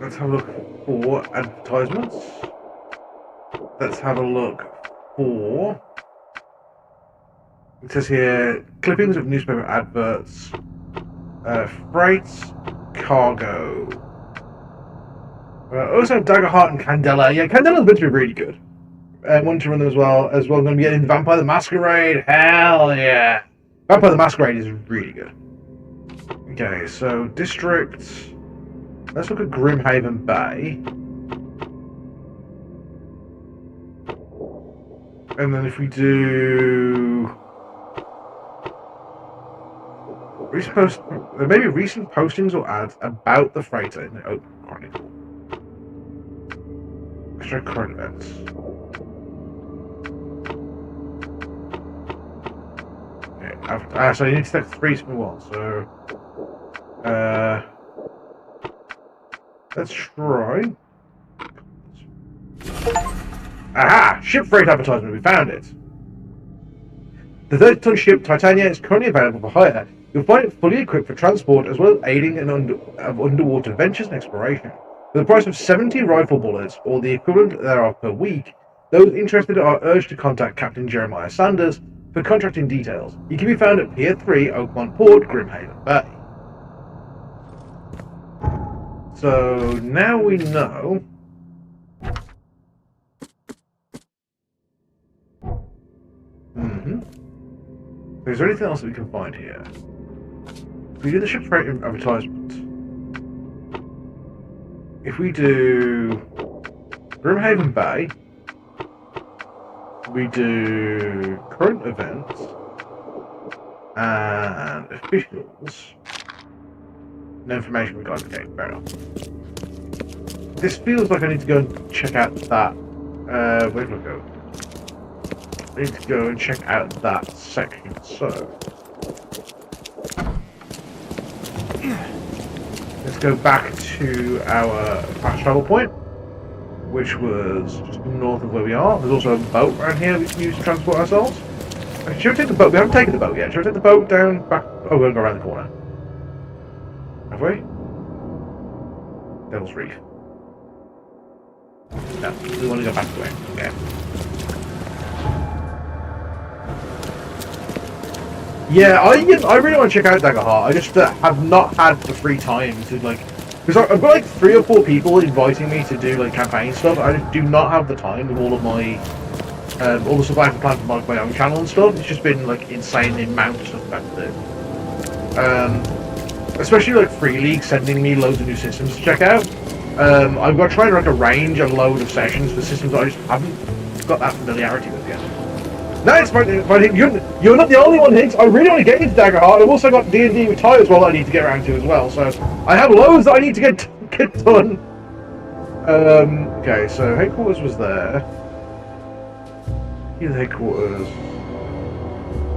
S1: let's have a look for advertisements. Let's have a look for... it says here, clippings of newspaper adverts, freight, cargo. Also Daggerheart and Candela. Yeah, Candela's meant to be really good. I want to run them as well. I'm going to be getting Vampire the Masquerade. Hell yeah. Vampire the Masquerade is really good. Okay, so District. Let's look at Grimhaven Bay. And then if we do... there may be recent postings or ads about the freighter in the Open Chronicle. Extra current events. Okay, so you need to select 3 small ones, so... let's try... aha! Ship freight advertisement, we found it! The 30-ton ship Titania is currently available for hire. You'll find it fully equipped for transport as well as aiding in underwater adventures and exploration. For the price of 70 rifle bullets, or the equivalent thereof per week, those interested are urged to contact Captain Jeremiah Sanders for contracting details. He can be found at Pier 3, Oakmont Port, Grimhaven Bay. So now we know... is there anything else that we can find here? If we do the ship's freight advertisement, if we do Grimhaven Bay, we do current events and officials, no information regarding the game. Fair enough. This feels like I need to go and check out that. Where do I go? I need to go and check out that section. So let's go back to our fast travel point, which was just north of where we are. There's also a boat around here we can use to transport ourselves. Actually, should we take the boat? We haven't taken the boat yet. Should we take the boat down back? Oh, we're going to go around the corner. Have we? Devil's Reef. No, we want to go back the way. Yeah. Yeah, I really want to check out Daggerheart. I just have not had the free time to, like... because I've got like 3 or 4 people inviting me to do like campaign stuff. I just do not have the time with all of my... all the stuff I have planned for my own channel and stuff. It's just been like insane the amount of stuff I have to do. Especially like Free League sending me loads of new systems to check out. I've got to try and like arrange a load of sessions for systems that I just haven't got that familiarity with yet. No, it's fine. You're not the only one, Higgs. I really want to get into Daggerheart. I've also got D&D with Ty as well that I need to get around to as well. So I have loads that I need to get done. Okay, so headquarters was there. Here's headquarters.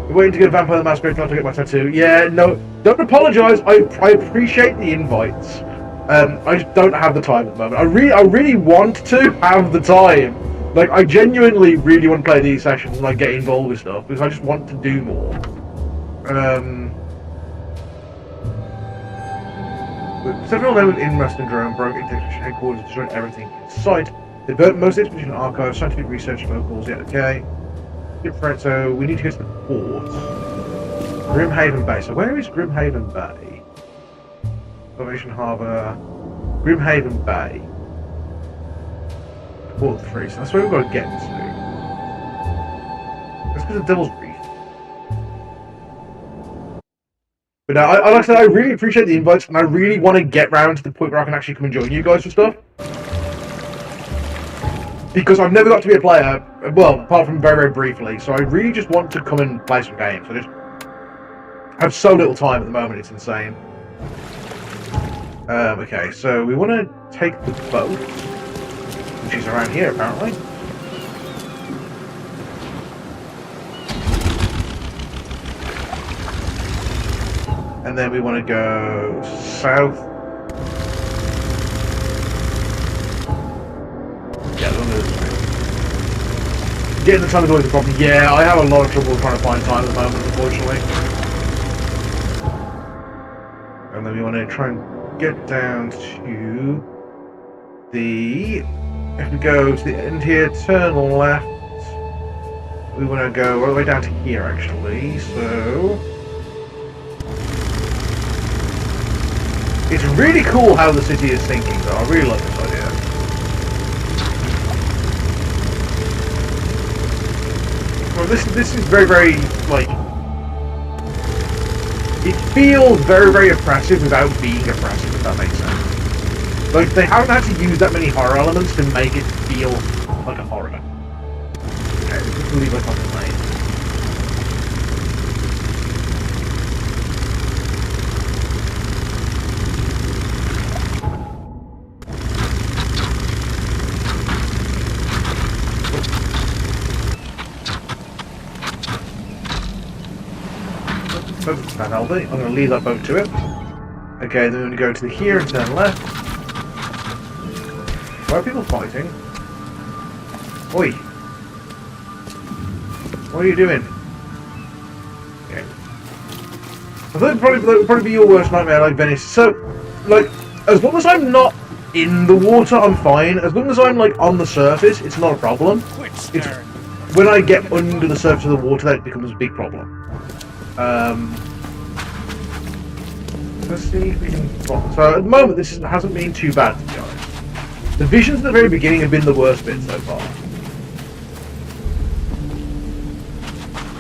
S1: We're waiting to get Vampire the Masquerade not to get my tattoo. Yeah, no, don't apologise. I appreciate the invites. I just don't have the time at the moment. I really want to have the time. Like, I genuinely really want to play these sessions and like get involved with stuff because I just want to do more. Several elements in Western Drone broke into headquarters, destroyed everything in sight. They burnt most of the expedition archives, scientific research locals. Yeah, okay. Right, so we need to go to the port. Grimhaven Bay. So where is Grimhaven Bay? Salvation Harbour. Grimhaven Bay. Port 3. So that's where we've got to get to. Let's go to Devil's Reef. But now, like I said, I really appreciate the invites, and I really want to get round to the point where I can actually come and join you guys for stuff. Because I've never got to be a player, well, apart from very, very briefly, so I really just want to come and play some games. I just have so little time at the moment, it's insane. Okay, so we want to take the boat, which is around here, apparently. And then we want to go south. Yeah, getting the time is always a problem. Yeah, I have a lot of trouble trying to find time at the moment, unfortunately. And then we want to try and get down to the... If we go to the end here, turn left. We want to go all the way down to here, actually, so... It's really cool how the city is thinking, though. I really like this idea. Well, this is very, very, like... It feels very, very oppressive without being oppressive, if that makes sense. Like, they haven't had to use that many horror elements to make it feel like a horror. Okay, let's leave it on the lane. I'm going to leave that boat to it. Okay, then we're going to go to here and turn left. Why are people fighting? Oi! What are you doing? Okay. I thought that would probably be your worst nightmare, like Venice. So, like, as long as I'm not in the water, I'm fine. As long as I'm, like, on the surface, it's not a problem. It's when I get under the surface of the water that it becomes a big problem. Let's see if we can... So at the moment this hasn't been too bad, to be honest. The visions at the very beginning have been the worst bit so far.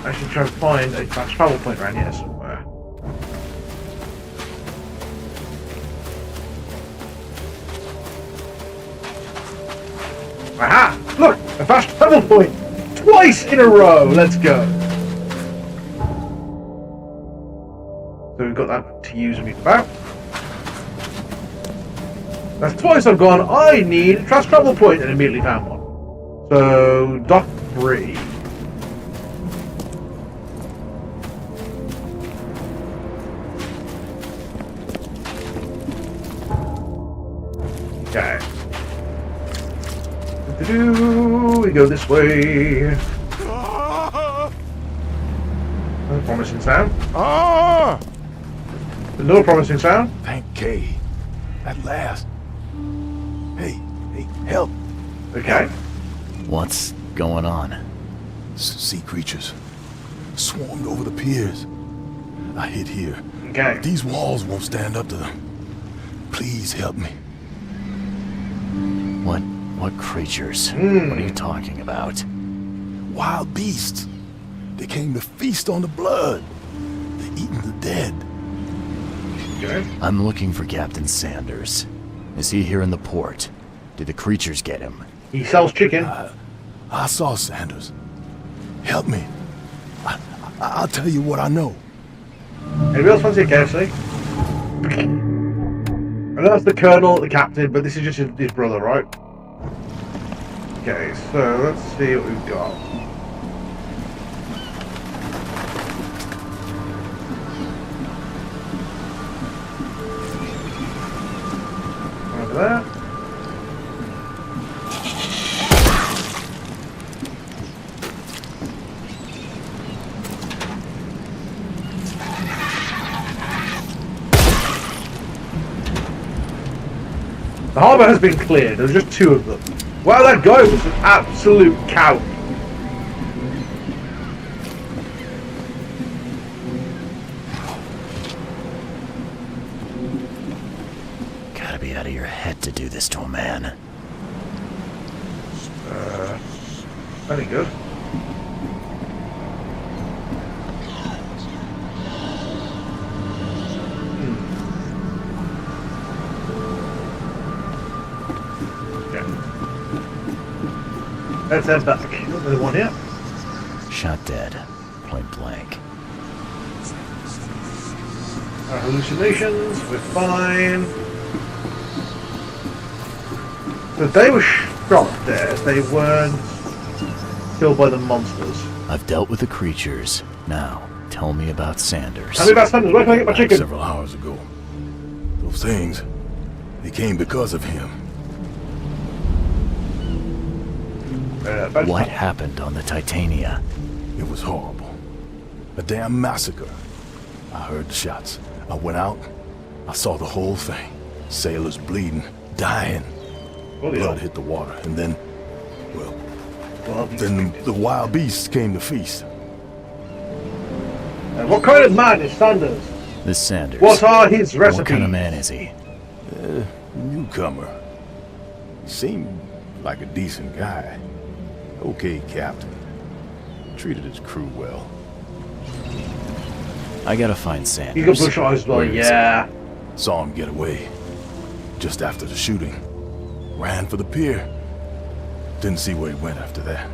S1: I should try and find a fast travel point around here somewhere. Aha! Look! A fast travel point! Twice in a row! Let's go! So we've got that to use when we go out. That's twice I've gone, I need a fast travel point, and immediately found one. So, dock 3. Okay. We go this way. No promising sound. No promising sound.
S5: Thank Kay. At last. Hey, help.
S1: Okay.
S2: What's going on?
S5: Sea creatures. Swarmed over the piers. I hid here.
S1: Okay.
S5: These walls won't stand up to them. Please help me.
S2: What creatures? What are you talking about?
S5: Wild beasts. They came to feast on the blood. They're eating the dead.
S1: Okay.
S2: I'm looking for Captain Sanders. Is he here in the port? Did the creatures get him?
S1: He sells chicken.
S5: I saw Sanders. Help me. I'll tell you what I know.
S1: Anybody else fancy a KFC? I know that's the colonel, the captain, but this is just his brother, right? Okay, so let's see what we've got. The harbour has been cleared. There's just 2 of them. Wow, that guy was an absolute coward.
S2: Gotta be out of your head to do this to a man.
S1: Very good. Let's head back. Another one here.
S2: Shot dead. Point blank.
S1: Our hallucinations, we're fine. So they were shot there. They weren't killed by the monsters.
S2: I've dealt with the creatures. Now, tell me about Sanders.
S1: Tell me about Sanders. Where can I get my chicken?
S12: Several hours ago. Those things, they came because of him.
S2: What happened on the Titania?
S12: It was horrible. A damn massacre. I heard the shots. I went out. I saw the whole thing. Sailors bleeding, dying. Blood hit the water, and then, well, then the wild beasts came to feast.
S1: And what kind of man is Sanders?
S2: This Sanders.
S1: What are his recipes?
S2: What kind of man is he?
S12: Newcomer. Seemed like a decent guy. Okay, Captain. Treated his crew well.
S2: I gotta find Sanders.
S1: You got bushfire as well, yeah.
S12: Saw him get away. Just after the shooting. Ran for the pier. Didn't see where he went after that.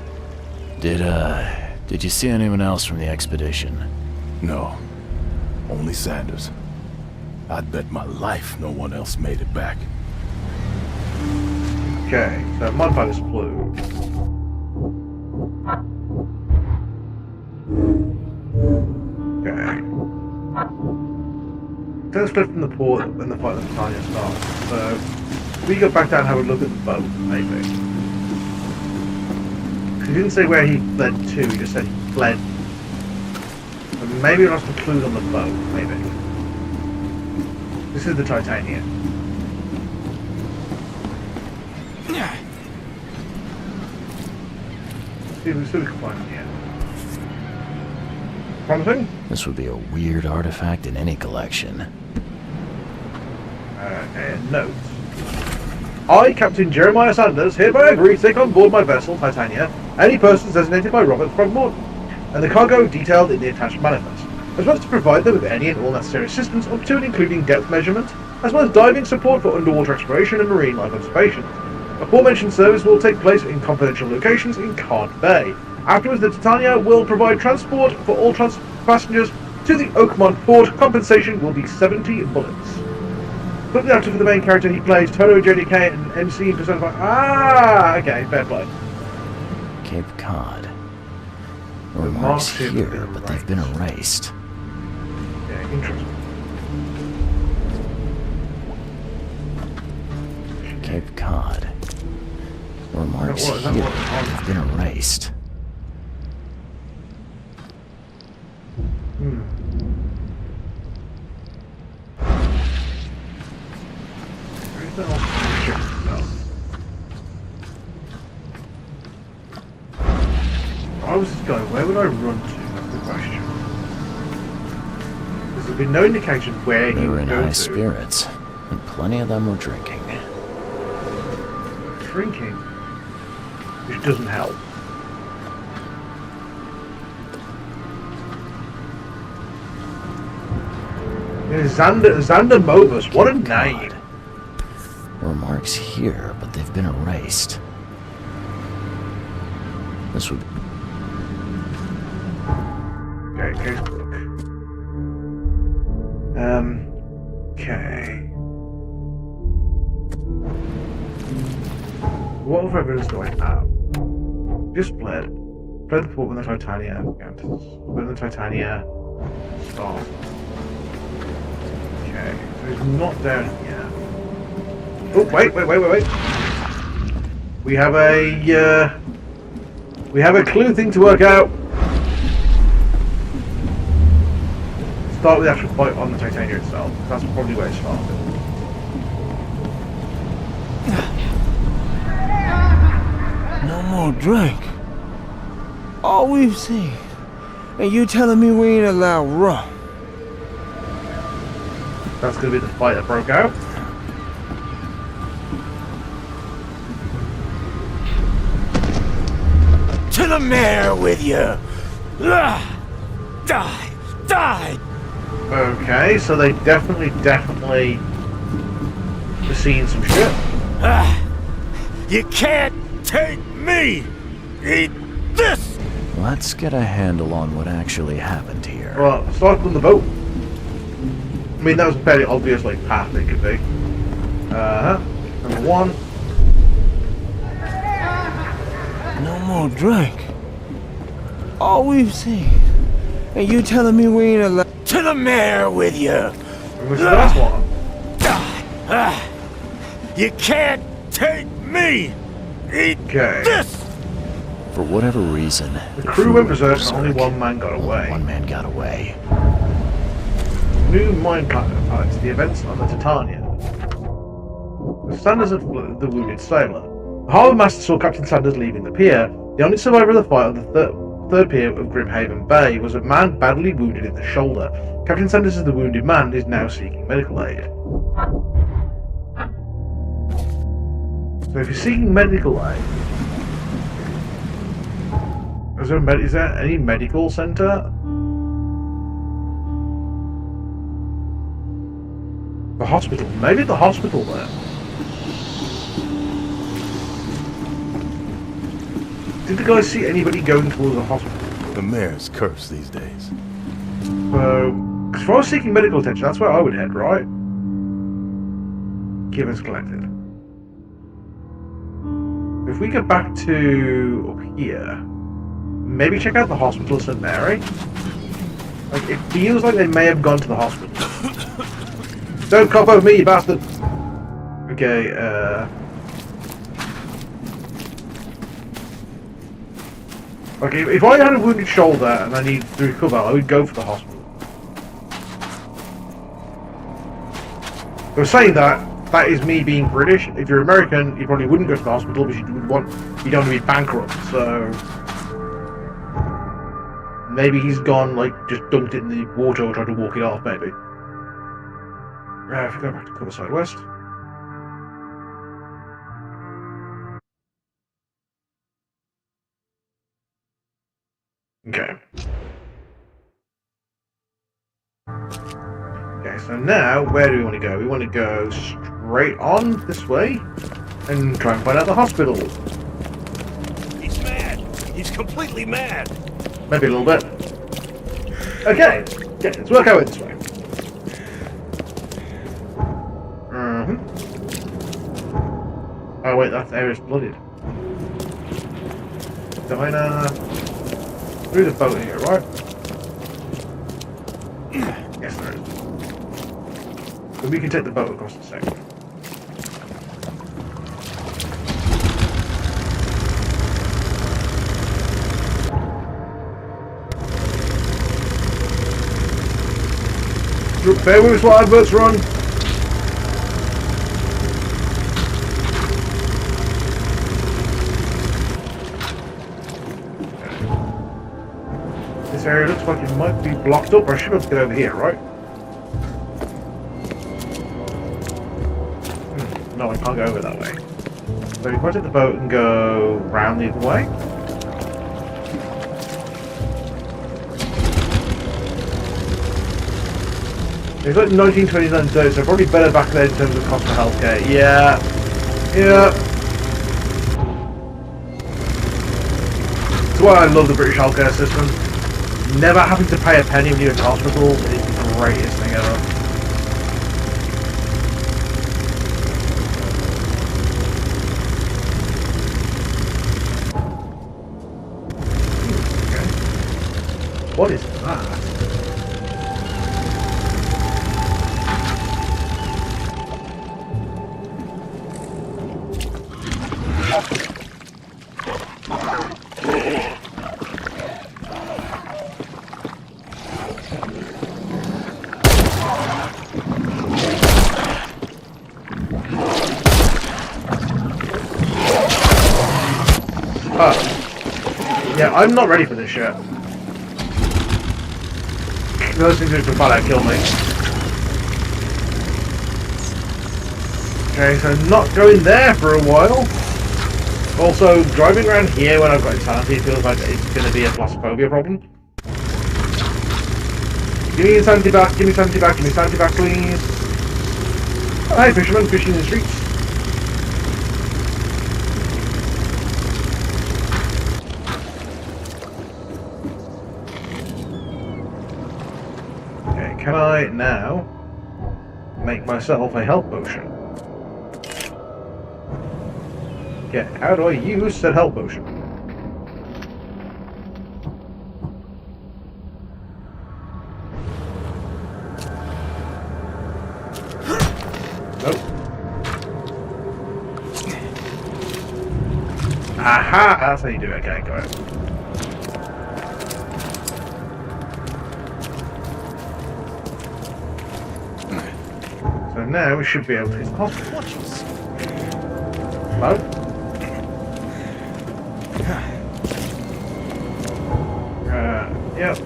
S2: Did you see anyone else from the expedition?
S12: No. Only Sanders. I'd bet my life no one else made it back.
S1: Okay, so modify this clue. Okay. Don't split from the port when the fight with Tanya starts. So we go back down and have a look at the boat, maybe. He didn't say where he fled to, he just said he fled. But maybe it lost a clue on the boat, maybe. This is the Titania. See if we can find it here. Promising?
S2: This would be a weird artifact in any collection.
S1: And notes. I, Captain Jeremiah Sanders, hereby agree to take on board my vessel, Titania, any persons designated by Robert Throgmorton, and the cargo detailed in the attached manifest, as well as to provide them with any and all necessary assistance up to and including depth measurement, as well as diving support for underwater exploration and marine life observation. Aforementioned service will take place in confidential locations in Card Bay. Afterwards, the Titania will provide transport for all passengers to the Oakmont port. Compensation will be 70 bullets. Put the actor for the main character he plays, Toto, JDK, and MC in Persona 5. Ah, okay, fair play.
S2: Cape Cod. Remarks here, but they've been erased.
S1: Yeah, interesting.
S2: Cape Cod. Remarks here, but they've been erased.
S1: I was just going, where would I run to? That's the question. There's been no indication where he
S2: They were
S1: would
S2: in
S1: go
S2: high
S1: to.
S2: spirits, and plenty of them were drinking.
S1: Drinking? Which doesn't help. Yeah, Xander Mobus, what a name!
S2: Remarks here, but they've been erased. This would...
S1: Okay, casebook. Okay. What other evidence do I have? Just fled. Fled the port when the Titania. When the Titania started. Okay, so he's not down here. Oh, wait. We have a clue thing to work out. Start with the actual fight on the Titania itself. That's probably where it started.
S6: more drink. All we've seen. And you telling me we ain't allowed rum?
S1: That's gonna be the fight that broke out.
S7: To the mayor with you! Die! Die!
S1: Okay, so they definitely have seen some shit.
S7: You can't take me! Eat this!
S2: Let's get a handle on what actually happened here.
S1: Well, start on the boat. I mean, that was a fairly obvious, like, path they could be. Number one.
S6: No more drink. All we've seen. And you telling me we ain't allowed...
S7: To the mayor with you!
S1: Which is the last one.
S7: You can't take me! Eat
S1: Okay.
S7: this!
S2: For whatever reason,
S1: The crew went berserk and only one man got away.
S2: One man got away.
S1: New mine highlights the events on the Titania. The Sanders had the wounded sailor. The harbour master saw Captain Sanders leaving the pier. The only survivor of the fight on the third pier of Grimhaven Bay was a man badly wounded in the shoulder. Captain Sanders is the wounded man and is now seeking medical aid. So if you're seeking medical aid, is there any medical centre? The hospital. Maybe the hospital there. Did the guys see anybody going towards the hospital?
S12: The mayor's cursed these days.
S1: So, because if I was seeking medical attention, that's where I would head, right? Givens collected. If we go back to up here, maybe check out the hospital of St. Mary. Like, it feels like they may have gone to the hospital. Don't cop over me, you bastard! Okay, okay, if I had a wounded shoulder and I needed to recover, I would go for the hospital. But saying that, that is me being British. If you're American, you probably wouldn't go to the hospital because you don't want to be bankrupt, so... Maybe he's gone, like, just dumped it in the water or tried to walk it off, maybe. Right, if we go back to Coverside West. Okay. Okay, so now, where do we want to go? We want to go straight on this way and try and find out the hospital.
S7: He's mad! He's completely mad!
S1: Maybe a little bit. Okay, let's work out this way. Oh wait, that area's flooded. Diner... Through the boat here, right? Yes, there is. So we can take the boat across the section. Bear with us while adverts run. This area looks like it might be blocked up. I should be able to get over here, right? No, I can't go over that way. So if I take the boat and go round the other way. It's like 1929 30, so probably better back then in terms of cost for healthcare. Yeah. That's why I love the British healthcare system. Never having to pay a penny when you're in hospital is the greatest thing ever. Okay. What is that? Ah. I'm not ready for this yet. Those things are going to flat out kill me. Okay, so not going there for a while. Also, driving around here when I've got insanity feels like it's going to be a Thalassophobic problem. Give me insanity back, give me sanity back, give me sanity back, please. Oh, hey, fisherman, fishing in the streets. Okay, can I now make myself a health potion? Okay, how do I use said health potion? Nope. Aha! That's how you do it. Okay, got it. So now we should be able to hit the hospital. Hello? Yep.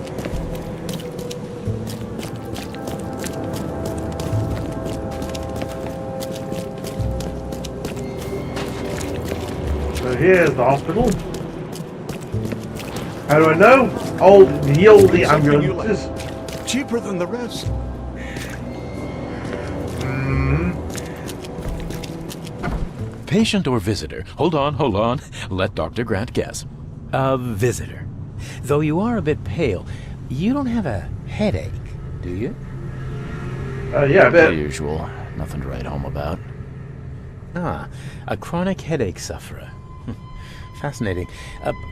S1: So here's the hospital. How do I know? I'll heal the ambulances.
S12: Cheaper than the rest.
S13: Patient or visitor? Hold on. Let Dr. Grant guess. A visitor. Though you are a bit pale, you don't have a headache, do you?
S1: Yeah, a bit.
S2: The usual. Nothing to write home about.
S13: Ah, a chronic headache sufferer. Fascinating.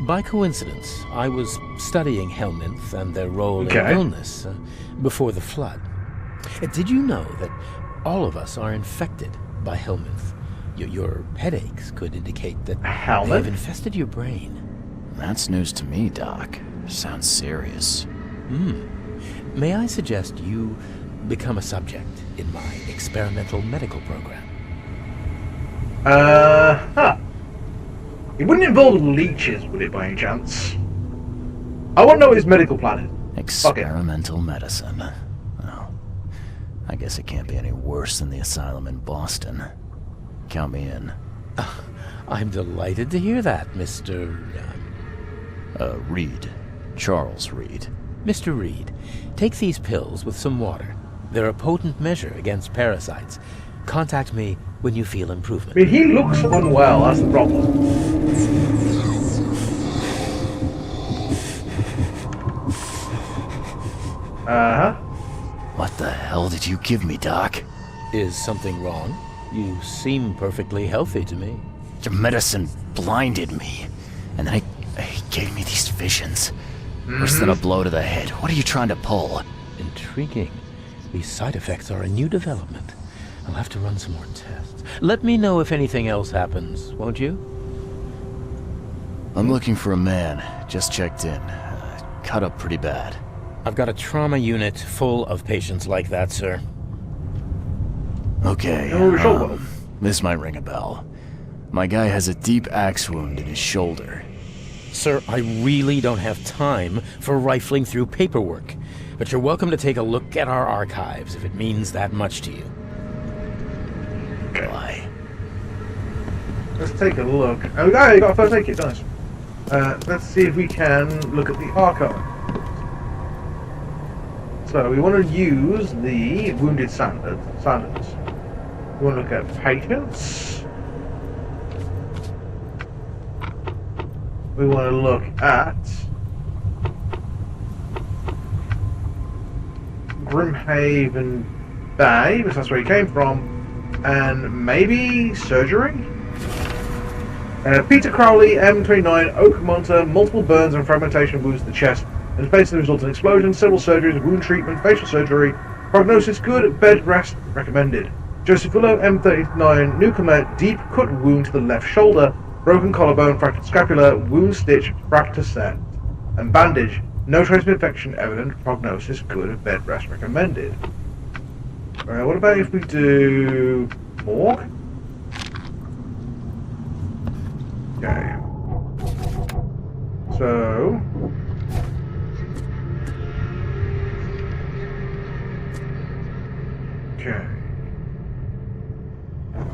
S13: By coincidence, I was studying helminths and their role in illness before the flood. Did you know that all of us are infected by helminths? Your headaches could indicate that they have infested your brain.
S2: That's news to me, Doc. Sounds serious.
S13: May I suggest you become a subject in my experimental medical program?
S1: It wouldn't involve leeches, would it, by any chance? I want to know what his medical plan is.
S2: Experimental medicine. Well, I guess it can't be any worse than the asylum in Boston. Count me in.
S13: I'm delighted to hear that, Mr.
S2: Reed. Charles Reed.
S13: Mr. Reed, take these pills with some water. They're a potent measure against parasites. Contact me when you feel improvement.
S1: I mean, he looks unwell, that's the problem.
S2: What the hell did you give me, Doc?
S13: Is something wrong? You seem perfectly healthy to me.
S2: Your medicine blinded me, and then it gave me these visions. Worse than a blow to the head. What are you trying to pull?
S13: Intriguing. These side effects are a new development. I'll have to run some more tests. Let me know if anything else happens, won't you?
S2: I'm looking for a man. Just checked in. Cut up pretty bad.
S13: I've got a trauma unit full of patients like that, sir.
S2: Okay, this might ring a bell. My guy has a deep axe wound in his shoulder.
S13: Sir, I really don't have time for rifling through paperwork, but you're welcome to take a look at our archives if it means that much to you.
S2: Why?
S1: Let's take a look. Oh, you got a first aid kit, nice. Let's see if we can look at the archive. So we want to use the wounded standards. We want to look at patients. We want to look at Grimhaven Bay, because that's where he came from, and maybe surgery? Peter Crowley, M29, Oakmonter, multiple burns and fragmentation wounds to the chest, and face the result of an explosion, several surgeries, wound treatment, facial surgery, prognosis good, bed rest recommended. Joseph Willow, M39, newcomer, deep cut wound to the left shoulder, broken collarbone, fractured scapula, wound stitch, fracture set, and bandage. No trace of infection evident, prognosis good, bed rest recommended. Alright, what about if we do morgue? Okay. So... Okay.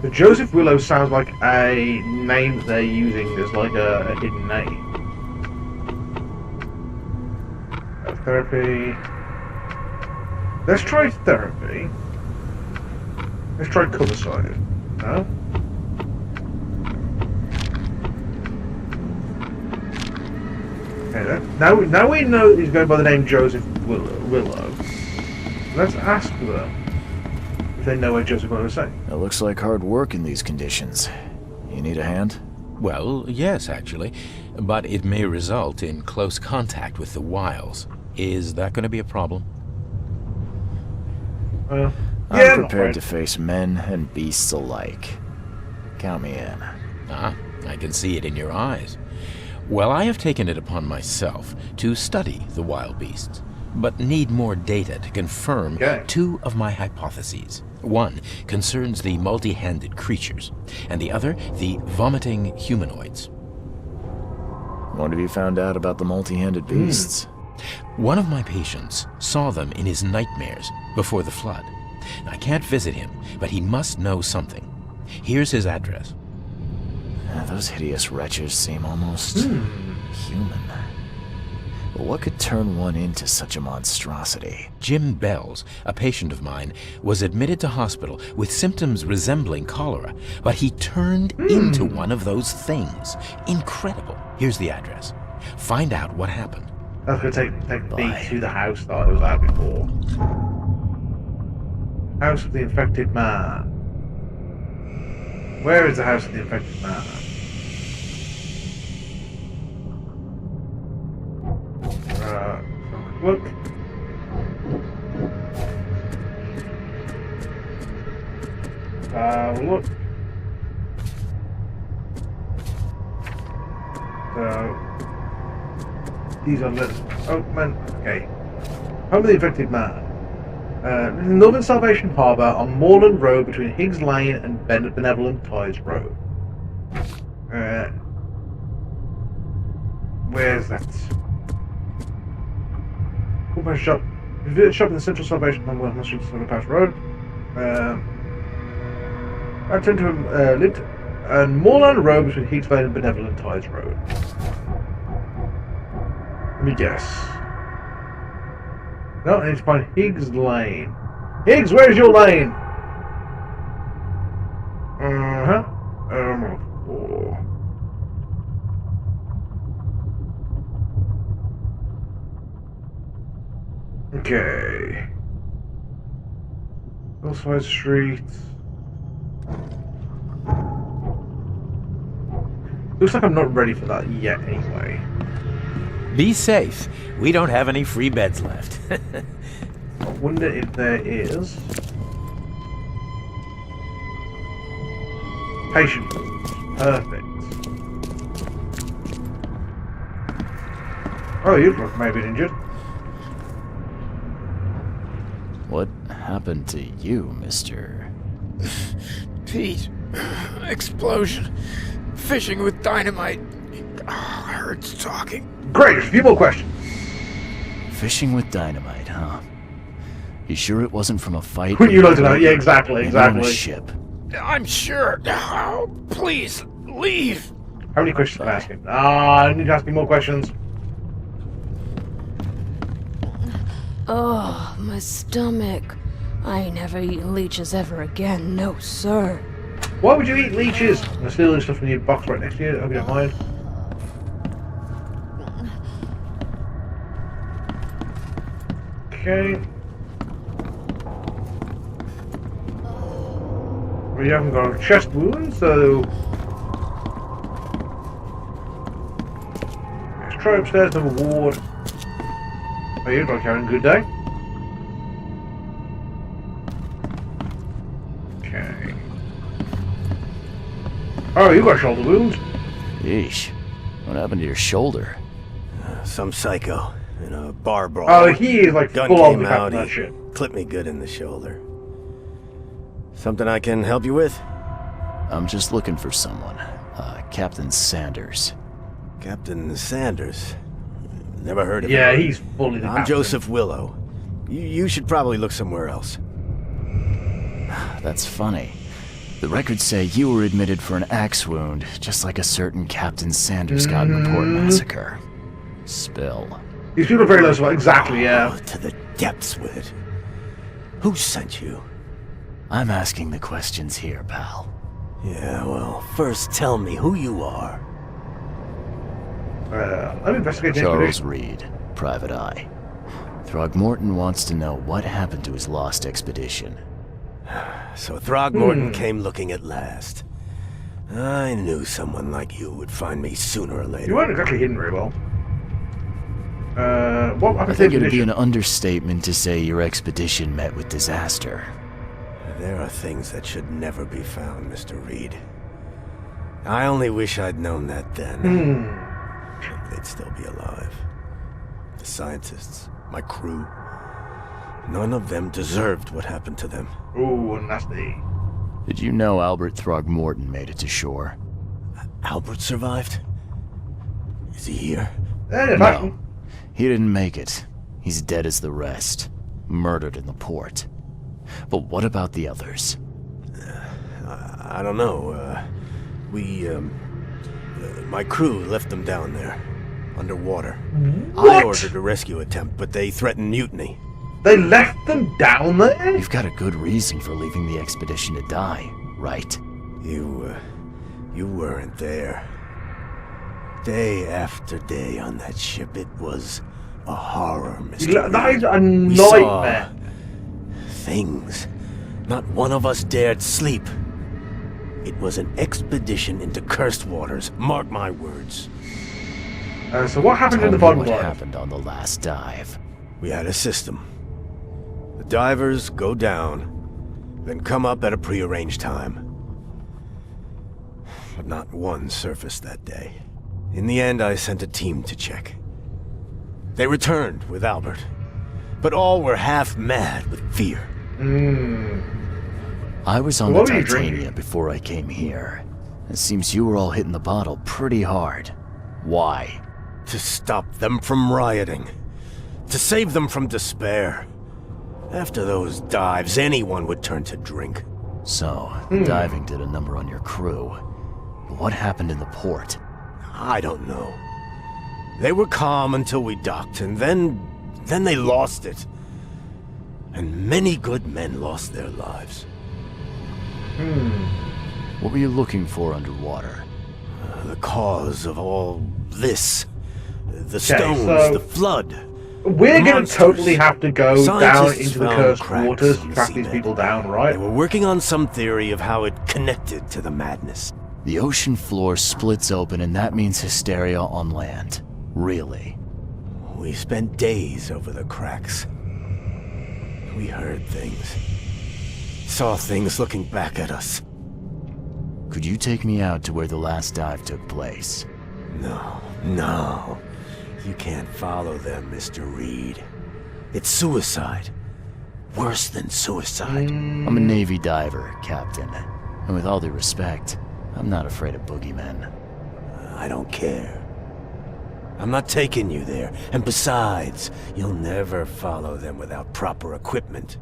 S1: The Joseph Willow sounds like a name that they're using as like a hidden name. Therapy. Let's try therapy. Let's try cover side. No? Okay, now we know he's going by the name Joseph Willow. Let's ask them if they know what Joseph Willow is saying.
S2: It looks like hard work in these conditions. You need a hand?
S13: Well, yes, actually. But it may result in close contact with the wiles. Is that going to be a problem?
S2: I'm prepared to face men and beasts alike. Count me in.
S13: Ah, I can see it in your eyes. Well, I have taken it upon myself to study the wild beasts, but need more data to confirm two of my hypotheses. One concerns the multi-handed creatures, and the other the vomiting humanoids.
S2: What have you found out about the multi-handed beasts?
S13: One of my patients saw them in his nightmares before the flood. I can't visit him, but he must know something. Here's his address.
S2: Those hideous wretches seem almost human. But what could turn one into such a monstrosity?
S13: Jim Bells, a patient of mine, was admitted to hospital with symptoms resembling cholera, but he turned into one of those things. Incredible. Here's the address. Find out what happened.
S1: That's going to take me to the house that I was at before. House of the Infected Man. Where is the House of the Infected Man? Look. Look. So these are letters. Oh man. Okay. Home of the Infected Man. Northern Salvation Harbour on Moorland Road between Higgs Lane and Benevolent Tides Road. Where's that? Full shop. Visit a shop in the Central Salvation on West Street, Pass Road. I tend to lived on Moorland Road between Higgs Lane and Benevolent Tides Road. Let me guess. No, I need to find Higgs Lane. Higgs, where's your lane? Okay. Hillside Street. Looks like I'm not ready for that yet anyway.
S13: Be safe. We don't have any free beds left.
S1: I wonder if there is. Patient rooms. Perfect. Oh, you look maybe injured.
S2: What happened to you, mister?
S6: Pete. Explosion. Fishing with dynamite. Hurts talking.
S1: Great, a few more questions.
S2: Fishing with dynamite, huh? You sure it wasn't from a fight?
S1: You like to know? Yeah, exactly.
S2: On a ship.
S6: I'm sure. Oh, please, leave.
S1: How many questions am I asking? I need to ask you more questions.
S11: Oh, my stomach. I ain't never eaten leeches ever again, no sir.
S1: Why would you eat leeches? I'm stealing stuff from your box right next to you, I hope you don't mind. Okay. We haven't got a chest wound, so let's try upstairs and have a ward. Oh, you look like you're having a good day. Okay. Oh, you got a shoulder wound.
S2: Yeesh. What happened to your shoulder?
S9: Some psycho in a bar brawl.
S1: Oh, he is like
S9: Gun
S1: full on
S9: came out,
S1: that
S9: he
S1: shit.
S9: clipped me good in the shoulder. Something I can help you with?
S2: I'm just looking for someone. Captain Sanders.
S14: Captain Sanders. Never heard of him.
S1: Yeah, he's fully the
S14: I'm
S1: captain.
S14: Joseph Willow. You should probably look somewhere else.
S2: That's funny. The records say you were admitted for an axe wound, just like a certain Captain Sanders got in the Port Massacre. Spill.
S1: These people are very low survival. Exactly, yeah.
S14: Oh, to the depths with it. Who sent you?
S2: I'm asking the questions here, pal.
S14: Yeah, well, first tell me who you are.
S1: I'm investigating.
S2: Charles Reed, Private Eye. Throgmorton wants to know what happened to his lost expedition.
S14: So Throgmorton came looking at last. I knew someone like you would find me sooner or later.
S1: You weren't exactly hidden very well. What
S2: I think it would be an understatement to say your expedition met with disaster.
S14: There are things that should never be found, Mr. Reed. I only wish I'd known that then. They'd still be alive. The scientists, my crew. None of them deserved what happened to them.
S1: Ooh, nasty.
S2: Did you know Albert Throgmorton made it to shore?
S14: Albert survived? Is he here?
S2: No. He didn't make it. He's dead as the rest. Murdered in the port. But what about the others?
S14: I don't know. My crew left them down there, underwater.
S1: What?
S14: I ordered a rescue attempt, but they threatened mutiny.
S1: They left them down there?
S2: You've got a good reason for leaving the expedition to die, right?
S14: You weren't there. Day after day on that ship, it was a horror, Mr.
S1: That is a
S14: We saw
S1: nightmare.
S14: things. Not one of us dared sleep. It was an expedition into cursed waters. Mark my words.
S1: So what happened
S2: Tell
S1: in the
S2: me
S1: bottom
S2: what
S1: line?
S2: happened on the last dive?
S14: We had a system. The divers go down, then come up at a prearranged time. But not one surfaced that day. In the end, I sent a team to check. They returned with Albert, but all were half mad with fear.
S2: I was on
S1: What
S2: the
S1: were you
S2: Titania
S1: drinking?
S2: before I came here. It seems you were all hitting the bottle pretty hard. Why?
S14: To stop them from rioting. To save them from despair. After those dives, anyone would turn to drink.
S2: So, diving did a number on your crew. But what happened in the port?
S14: I don't know. They were calm until we docked, and then they lost it. And many good men lost their lives.
S2: What were you looking for underwater?
S14: The cause of all this. The
S1: Okay,
S14: stones,
S1: so
S14: the flood.
S1: We're going to
S14: monsters.
S1: totally have to go down
S14: Scientists
S1: into the
S14: found
S1: cursed
S14: cracks
S1: waters
S14: in
S1: to
S14: the
S1: track these
S14: seabed.
S1: people down,
S14: They
S1: right?
S14: were working on some theory of how it connected to the madness.
S2: The ocean floor splits open and that means hysteria on land. Really?
S14: We spent days over the cracks. We heard things. Saw things looking back at us.
S2: Could you take me out to where the last dive took place?
S14: No. You can't follow them, Mr. Reed. It's suicide. Worse than suicide.
S2: I'm a Navy diver, Captain. And with all due respect, I'm not afraid of boogeymen.
S14: I don't care. I'm not taking you there. And besides, you'll never follow them without proper equipment.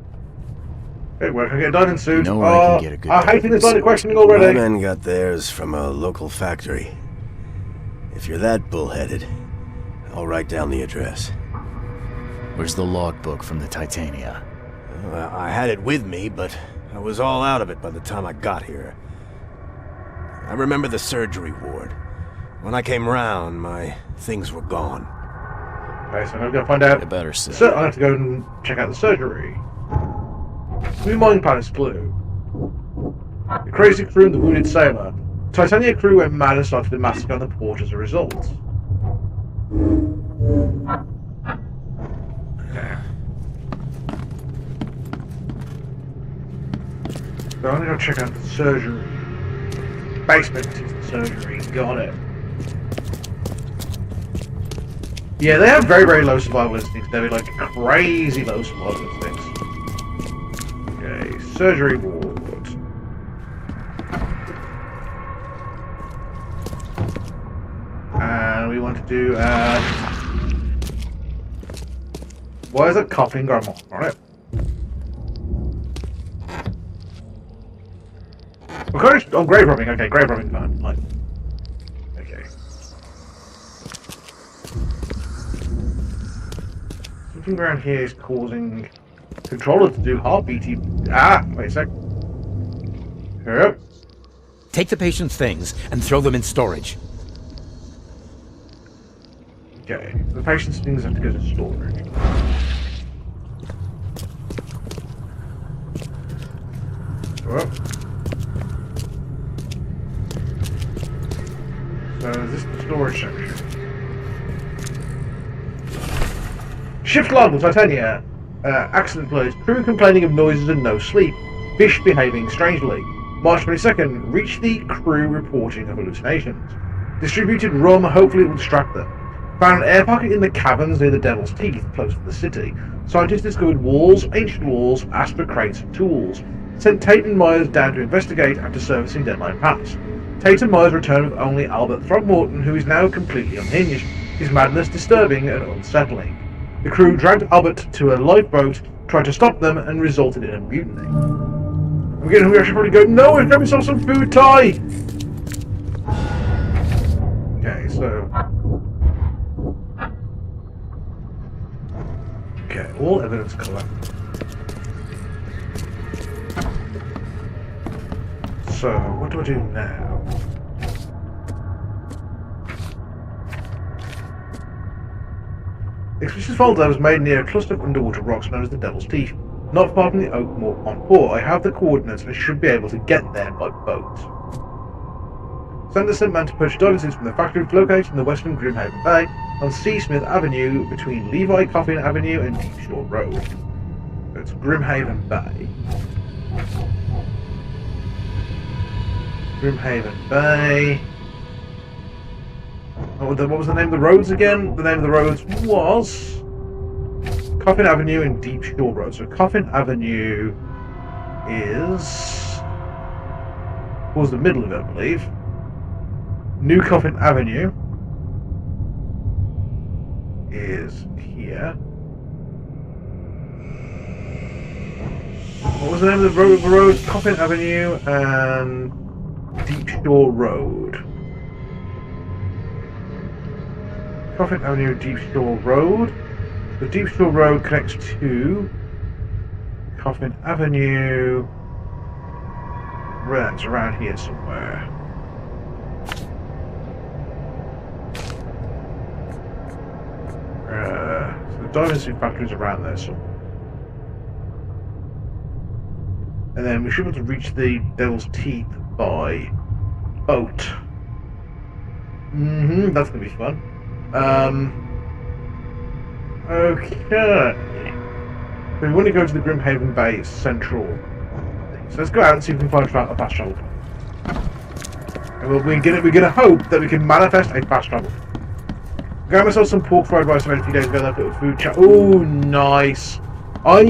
S1: Hey, where can I get a diving suit?
S2: You know where I can get a good
S1: I hate this line of
S2: suit.
S1: questioning
S14: My
S1: already.
S14: men got theirs from a local factory. If you're that bullheaded, I'll write down the address.
S2: Where's the logbook from the Titania?
S14: I had it with me, but I was all out of it by the time I got here. I remember the surgery ward. When I came round, my things were gone.
S1: Okay, so I'm going to find out.
S2: You better say.
S1: So I have to go and check out the surgery. New mining plan is blue. The crazy crew and the wounded sailor. Titania crew went mad and started a massacre on the port as a result. Okay. So I'm gonna go check out the surgery. Basement is the surgery. Got it. Yeah, they have very, very low survival instincts. They're like crazy low survival instincts. Okay, surgery ward. And we do. Why is that coughing going on it? Oh, grave robbing. Okay, grave robbing fine. Like, okay. Something around here is causing controller to do heartbeaty. Ah, wait a sec. Hurry up.
S15: Take the patient's things and throw them in storage.
S1: Okay, the patient's things have to go to storage. Well. So is this the storage section? Shift log, Titania. Accident place. Crew complaining of noises and no sleep. Fish behaving strangely. March 22nd. Reach the crew reporting of hallucinations. Distributed rum, hopefully it will distract them. Found an air pocket in the caverns near the Devil's Teeth, close to the city. Scientists discovered walls, ancient walls, asked for crates and tools. Sent Tate and Myers down to investigate after servicing Deadline Pass. Tate and Myers returned with only Albert Throgmorton, who is now completely unhinged, his madness disturbing and unsettling. The crew dragged Albert to a lifeboat, tried to stop them, and resulted in a mutiny. I'm getting hungry, I should probably go. No, grab myself some food, Ty! Okay, so. Okay, all evidence collected. So, what do I do now? The expedition's folder was made near a cluster of underwater rocks known as the Devil's Teeth, not far from the Oakmore on port. I have the coordinates and should be able to get there by boat. Send the sent man to purchase diving suits from the factory located in the western Grimhaven Bay on C. Smith Avenue between Levi Coffin Avenue and Deep Shore Road. So it's Grimhaven Bay. Grimhaven Bay. Oh, what was the name of the roads again? The name of the roads was Coffin Avenue and Deep Shore Road. So Coffin Avenue is towards the middle of it, I believe. New Coffin Avenue is here. What was the name of the road? Coffin Avenue and Deep Shore Road. Coffin Avenue, Deep Shore Road. The Deep Shore Road connects to Coffin Avenue. Right, it's around here somewhere. So the diving suit factory is around there somewhere. And then we should be able to reach the Devil's Teeth by boat. That's gonna be fun. Okay. So we want to go to the Grimhaven Bay Central thing. So let's go out and see if we can find a fast travel. And we're gonna hope that we can manifest a fast travel. I got myself some pork fried rice a few days ago. That little food chat. Oh, nice. I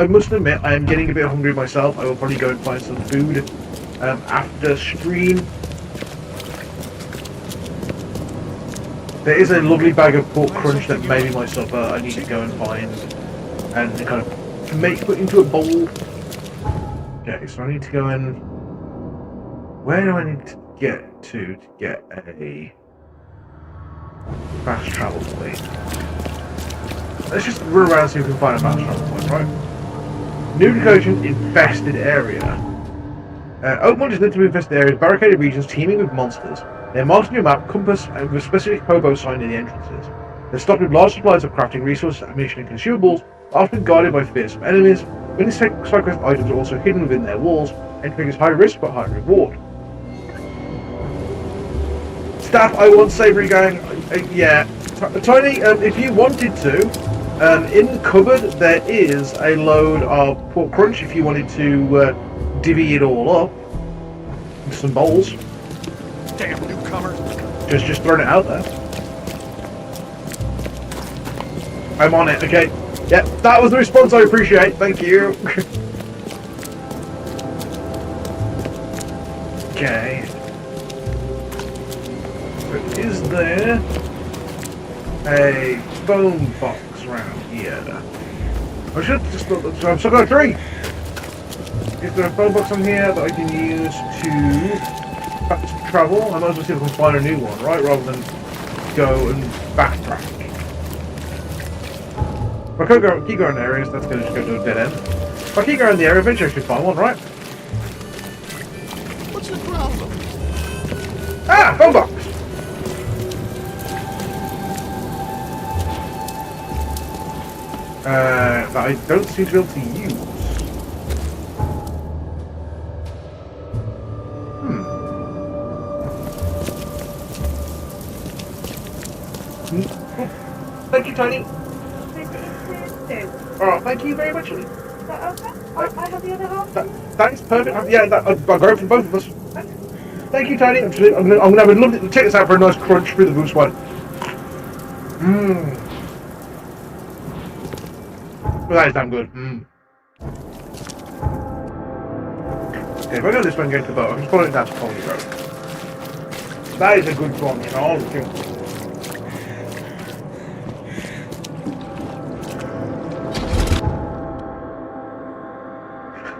S1: must admit I am getting a bit hungry myself. I will probably go and find some food after stream. There is a lovely bag of pork crunch that may be my supper. I need to go and find and kind of put into a bowl. Okay, so I need to go and where do I need to get to get a fast travel point? Let's just run around and see if we can find a fast travel point, right? New location, infested area. Oakmont is linked to infested areas, barricaded regions teeming with monsters. They're marked on your map, compass, and with a specific hobo sign near the entrances. They're stocked with large supplies of crafting resources, ammunition, and consumables, often guarded by fearsome enemies. Many side-quest items are also hidden within their walls, entering is high risk but high reward. Staff, I want savoury going. Yeah. Tiny, if you wanted to, in the cupboard there is a load of pork crunch if you wanted to divvy it all up into some bowls.
S10: Damn newcomer.
S1: Just throwing it out there. I'm on it, okay. Yeah, that was the response I appreciate, thank you. Okay. So is there a phone box around here? I should just look. So I've still got a tree. Is there a phone box on here that I can use to travel? I might as well see if I can find a new one, right? Rather than go and backtrack. If I can't keep going in areas, that's going to just go to a dead end. If I keep going in the area, eventually I should find one, right?
S3: What's the problem?
S1: Ah! Phone box! That I don't seem to be able to use. Oh, thank you, Tony. Oh, thank you very much.
S16: Okay. I have the other half.
S1: Thanks, perfect. Yeah, I'll go from both of us. Thank you, Tony. I'm gonna have a lovely. Check this out for a nice crunch through the goose one. Mmm. Well, that is damn good. Okay, if I go this way and go to the boat, I'm just following it down to Pony Road. That is a good one, you know.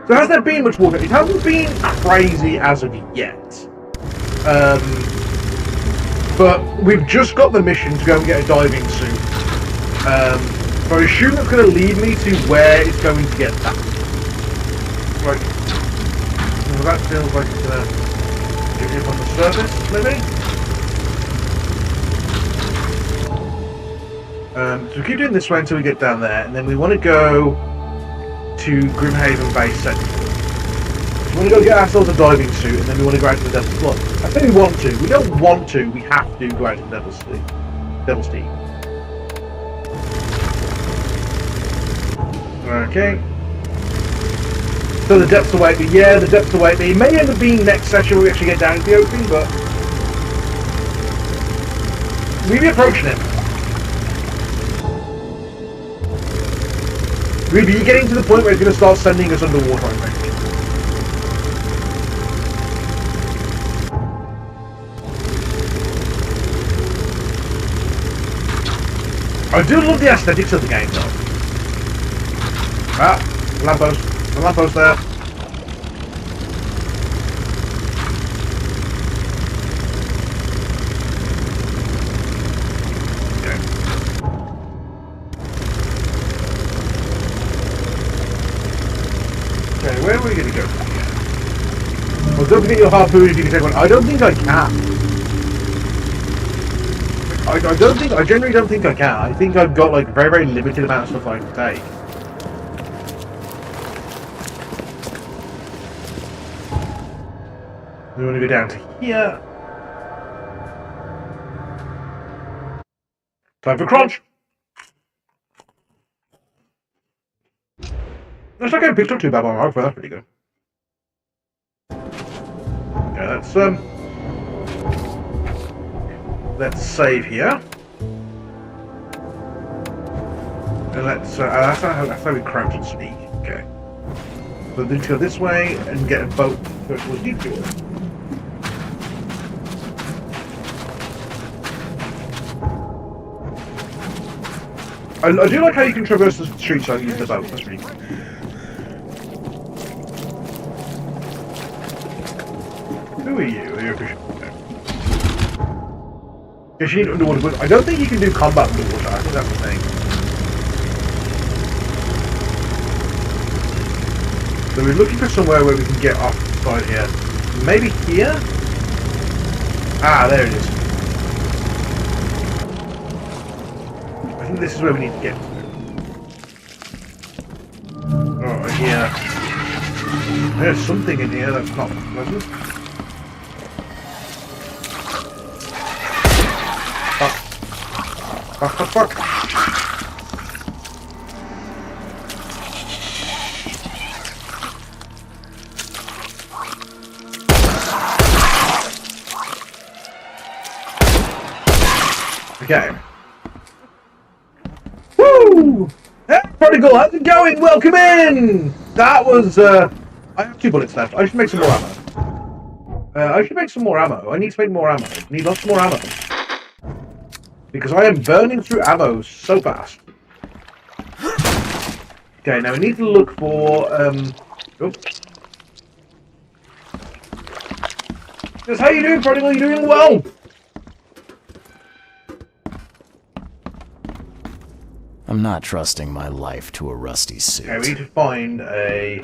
S1: So has there been much water? It hasn't been crazy as of yet. But we've just got the mission to go and get a diving suit. So I assume that's going to lead me to where it's going to get that. Right. Well, that feels like it's going to get me up on the surface, maybe? So we keep doing this way until we get down there, and then we want to go to Grimhaven Base Central. We want to go get ourselves a diving suit, and then we want to go out to the Devil's Flood. I say we want to. We don't want to. We have to go out to the Devil's Team. Okay. So the depths await me. Yeah, the depths await me. It may end up being next session when we actually get down to the opening, but we'll be approaching it. We'll be getting to the point where it's going to start sending us underwater, I think. I do love the aesthetics of the game, though. Ah, lamppost. The lamppost there. Okay, where are we going to go from here? Well, don't forget your harpoon if you can take one. I don't think I can. I generally don't think I can. I think I've got like very, very limited amount of stuff I can take. We want to go down to here. Time for crunch. Looks like I picked up 2 bad armor, but that's pretty good. Yeah, let's save here. And that's how we crouch and sneak. Okay. So let's go this way and get a boat that will deep fuel. I do like how you can traverse the streets without using the boat. That's really cool. Who are you? Are you a fish? Yes, you need underwater boots. I don't think you can do combat underwater. I think that's the thing. So we're looking for somewhere where we can get off the side here. Maybe here? Ah, there it is. I think this is where we need to get to. Oh, right here. There's something in here that's not pleasant. Fuck. Okay. Woo! Hey, Prodigal, how's it going? Welcome in! That was, I have 2 bullets left. I should make some more ammo. I need to make more ammo. I need lots more ammo. because I am burning through ammo so fast. Okay, now we need to look for, Just how you doing, Prodigal? You doing well?
S2: I'm not trusting my life to a rusty suit.
S1: Okay, we need to find a...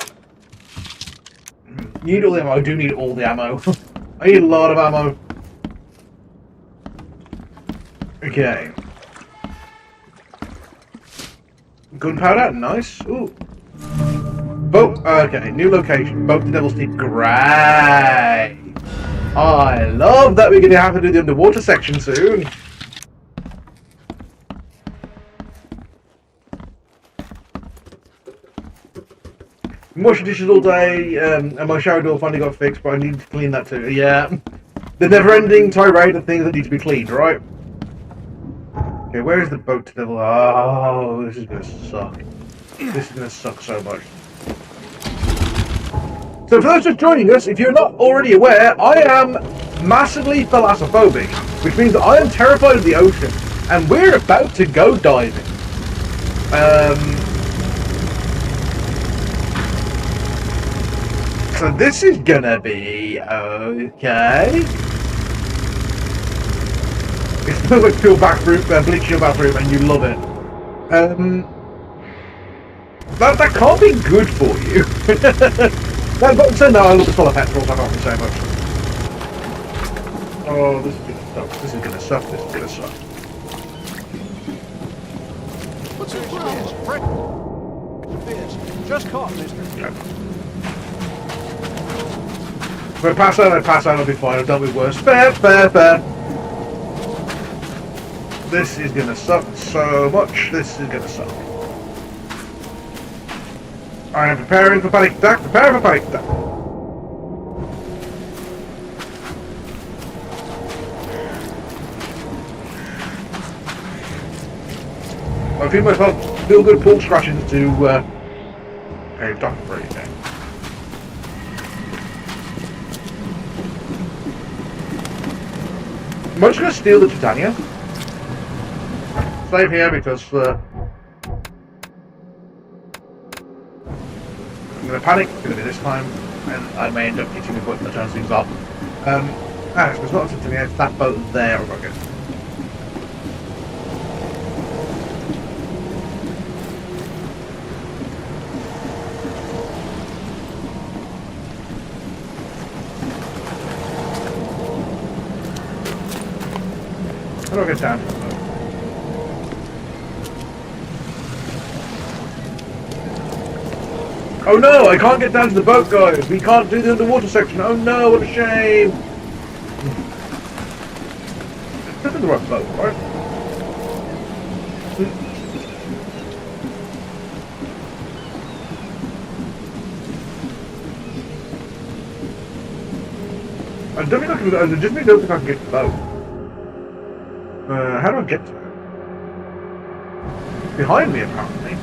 S1: You need all the ammo. I do need all the ammo. I need a lot of ammo. Okay. Gunpowder, nice. Ooh. Boat, okay, new location. Boat to Devil's Teeth, great. I love that we're going to have to do the underwater section soon. I'm washing dishes all day, and my shower door finally got fixed, but I need to clean that too. Yeah. The never-ending tirade of things that need to be cleaned, right? Okay, where is the boat to Devil? Oh, this is going to suck. This is going to suck so much. So for those just joining us, if you're not already aware, I am massively thalassophobic, which means that I am terrified of the ocean, and we're about to go diving. So this is gonna be okay. It smells like pure bathroom, bleach your bathroom, and you love it. That can't be good for you. But so no, I love the smell of petrol, so I can't say much. Oh, this is gonna suck. This is gonna suck. This is gonna suck.
S17: What's your problem? Fish. Just caught, mister.
S1: Okay. If I pass out, I'll be fine. I've dealt with worse. Fair. This is gonna suck so much. This is gonna suck. I am preparing for panic attack. Prepare for panic attack. I feel myself feel good pull scratching to okay, dock break now. I'm just gonna steal the Titania. Save here because I'm gonna panic. It's gonna be this time, and I may end up hitting the button that turns things off. It's not a Titania. It's that boat there. Oh my god. How do I get down to the boat? Oh no, I can't get down to the boat, guys. We can't do the underwater section. Oh no, what a shame. This is the right boat, right? I don't think I can. I just don't think I can get to the boat. How do I get to it? It's behind me, apparently.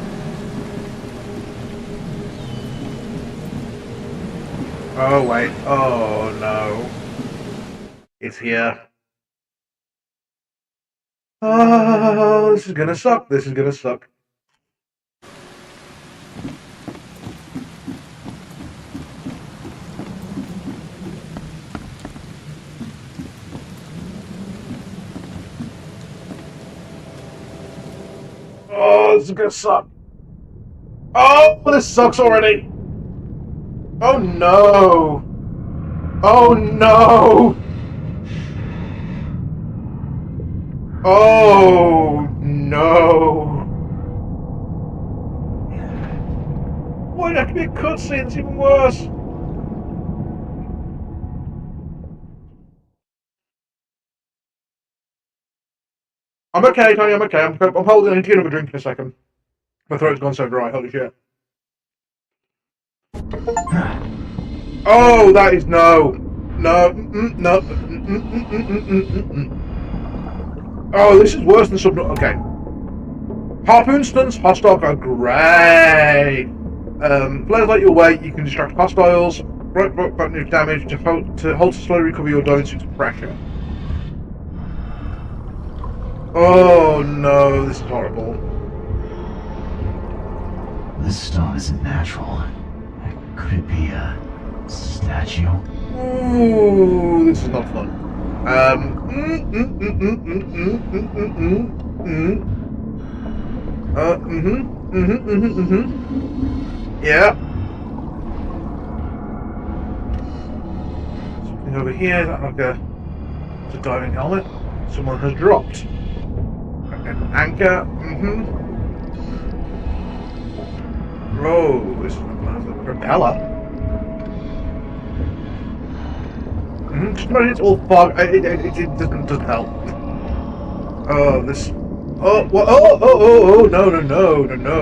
S1: Oh, wait. Oh, no. It's here. Oh, this is gonna suck. This is gonna suck. Oh, this is gonna suck. Oh, this sucks already. Oh no. Oh no. Oh no. Why did it have to be a cutscene? It's even worse. I'm okay, Tony, I'm okay. I'm holding. I need to get another drink in a second. My throat's gone so dry, holy shit. Oh, that is no. No. No. Oh, this is worse than sub. Okay. Harpoon stunts hostile are great. Flares light your way, you can distract hostiles. Right button of damage to hold to slowly recover your dome suit pressure. Oh no, this is horrible.
S2: This stone isn't natural. Could it be a statue?
S1: Ooh, this is not fun. Yeah. Something over here, is that like it's a diving helmet? Someone has dropped. An anchor, Oh, this is a propeller. Just imagine it's all fog. It doesn't help. Oh, this. Oh, what? Oh, no.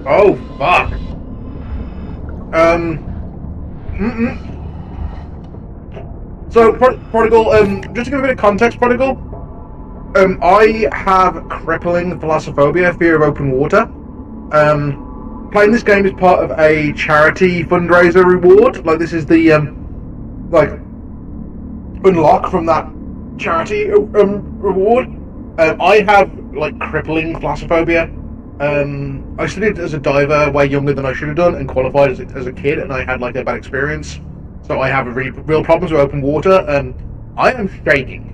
S1: Oh, fuck. So, Prodigal, just to give a bit of context, Prodigal, I have crippling thalassophobia, fear of open water. Playing this game is part of a charity fundraiser reward. Like, this is the, like, unlock from that charity reward. I have, like, crippling thalassophobia. I studied as a diver way younger than I should have done and qualified as a kid, and I had, like, a bad experience. So I have real problems with open water, and I am shaking.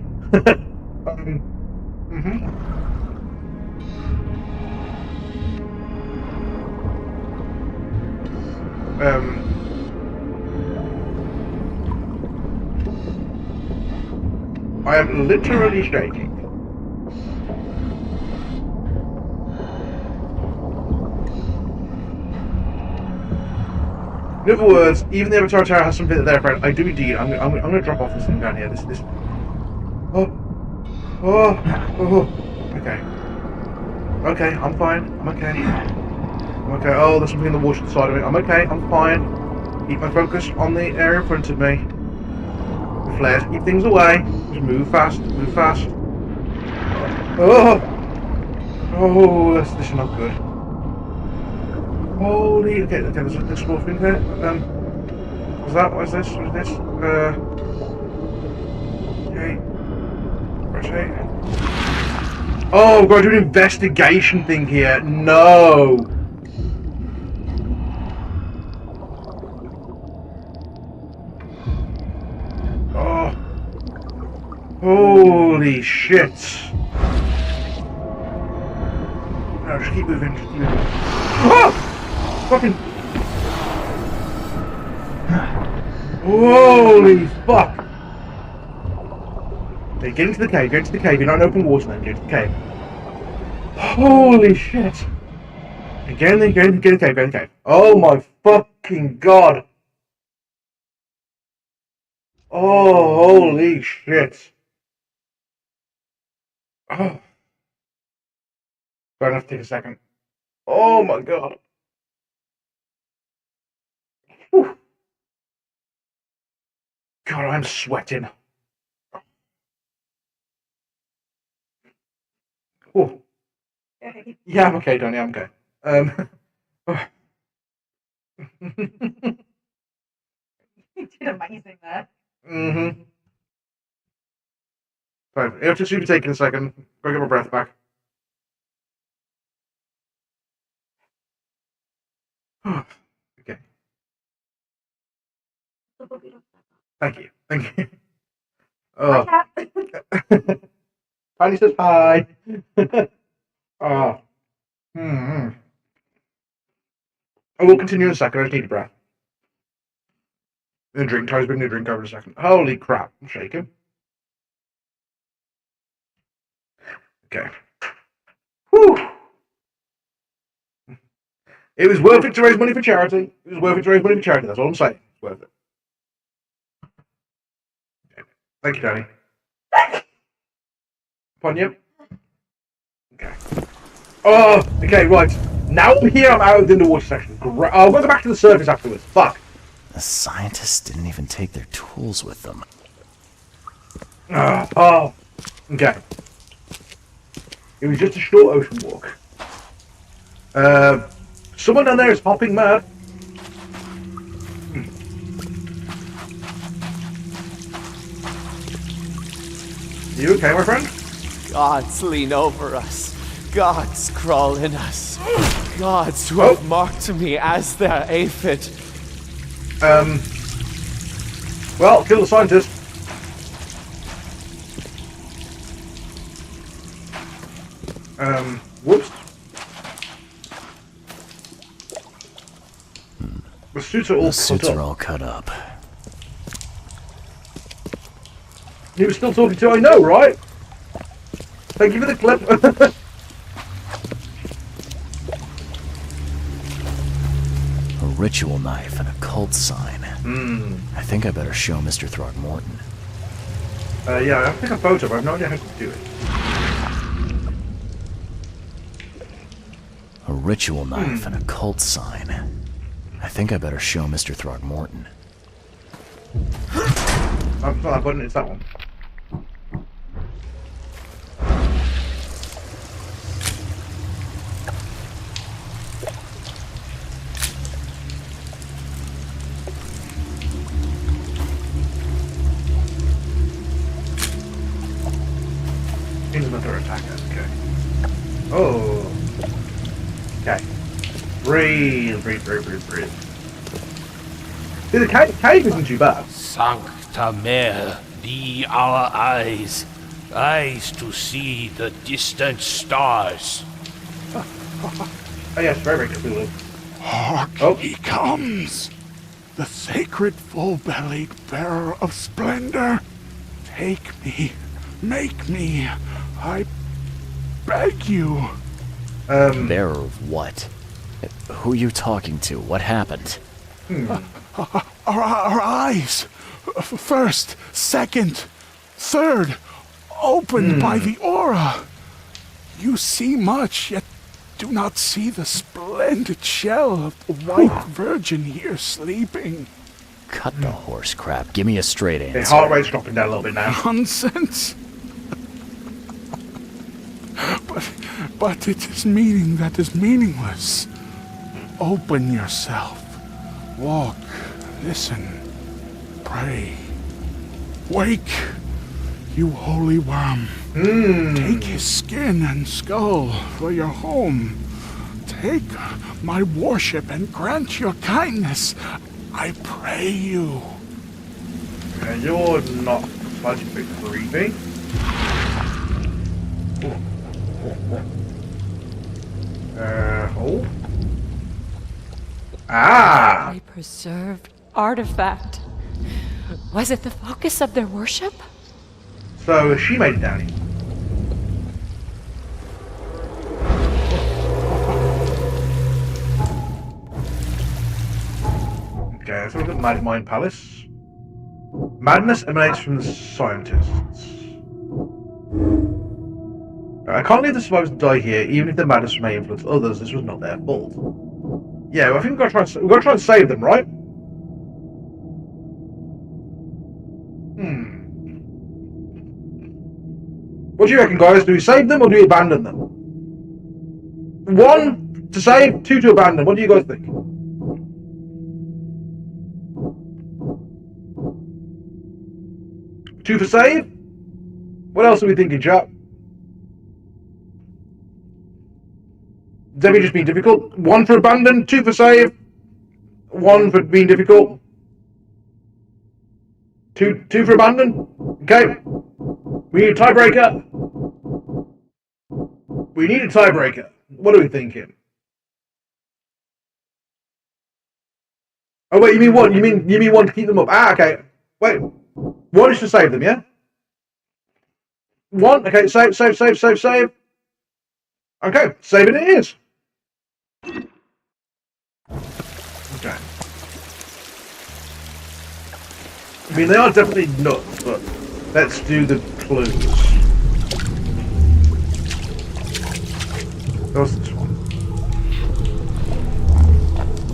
S1: I am literally shaking. In other words, even the Avatar Tower has something that they're afraid. I do indeed. I'm gonna drop off this thing down here. This. Oh. Okay. Okay, I'm fine. I'm okay. Oh, there's something in the water to the side of it. I'm okay. I'm fine. Keep my focus on the area in front of me. The flares keep things away. Just move fast. Move fast. Oh, this is not good. Holy, okay, there's a small thing there. What's that? What is this? What is this? Okay. Rotate. Oh, we've got to do an investigation thing here. No! Oh. Holy shit. No, just keep moving, Oh! Fucking... Holy fuck! Okay, get into the cave, You're not in open water then, get into the cave. Holy shit! Okay, get in the cave, Oh my fucking god! Oh, holy shit! Oh. Gonna have to take a second. Oh my god! Whew. God, I'm sweating. Oh. Yeah, I'm okay, Donnie, I'm okay.
S16: You did amazing there.
S1: Fine, it'll just be taking a second. Go get my breath back. Okay. Thank you. Oh. Tiny says hi. Oh. I will continue in a second. I just need a breath. And drink. Tyler's bringing a drink over in a second. Holy crap. I'm shaking. Okay. Whew. It was worth it to raise money for charity. That's all I'm saying. It's worth it. Okay. Thank you, Danny. Upon you. Okay. Oh, okay, right. Now I'm here, I'm out of the underwater section. I'll go back to the surface afterwards. Fuck.
S2: The scientists didn't even take their tools with them.
S1: Oh. Okay. It was just a short ocean walk. Someone down there is hopping mad. You okay, my friend?
S18: Gods lean over us. Gods crawl in us. Gods who have marked me as their aphid.
S1: Well, kill the scientist. Whoops. The suits are all
S2: cut up.
S1: He was still talking to I know, right? Thank you for the clip.
S2: A ritual knife and a cult sign. I think I better show Mr. Throgmorton.
S1: Yeah, I have to take a photo, but I have no idea how to do it.
S2: A ritual knife and a cult sign. I think I better show Mr. Throgmorton.
S1: It's not that button, it's that one. Another attacker, okay. Oh. Okay. Breathe. See, the cave isn't too bad.
S5: Sancta Mare, be our eyes. Eyes to see the distant stars.
S1: Oh yes, very Cthulhu.
S5: Hark, he comes. The sacred full-bellied bearer of splendor. Take me. Make me. I beg you.
S2: Bearer of what? Who are you talking to? What happened?
S5: Our eyes. First, second, third. Opened by the aura. You see much, yet do not see the splendid shell of the white virgin here sleeping.
S2: Cut the horse crap. Give me a straight answer.
S1: The heart rate's dropping down a little bit now.
S5: Nonsense. But it is meaning that is meaningless. Open yourself. Walk. Listen. Pray. Wake. You holy worm. Take his skin and skull for your home. Take my worship and grant your kindness. I pray you.
S1: You're not such a bit creepy. Hold. Ah!
S19: A preserved artifact. Was it the focus of their worship?
S1: So she made it down here. Okay, so we've got Mad Mind Palace. Madness emanates from the scientists. I can't leave the survivors to die here, even if the madness may influence others. This was not their fault. Yeah, well, I think we've got to try and save them, right? What do you reckon, guys? Do we save them or do we abandon them? 1 to save, 2 to abandon. What do you guys think? Two for save? What else are we thinking, chap? Debbie just being difficult. 1 for abandon, 2 for save, 1 for being difficult. Two for abandon. Okay. We need a tiebreaker. We need a tiebreaker. What are we thinking? Oh wait, you mean 1? You mean 1 to keep them up? Ah, okay. Wait. 1 is to save them, yeah? 1. Okay, save. Okay, saving it is. Okay. I mean, they are definitely nuts, but let's do the clues. What's this one?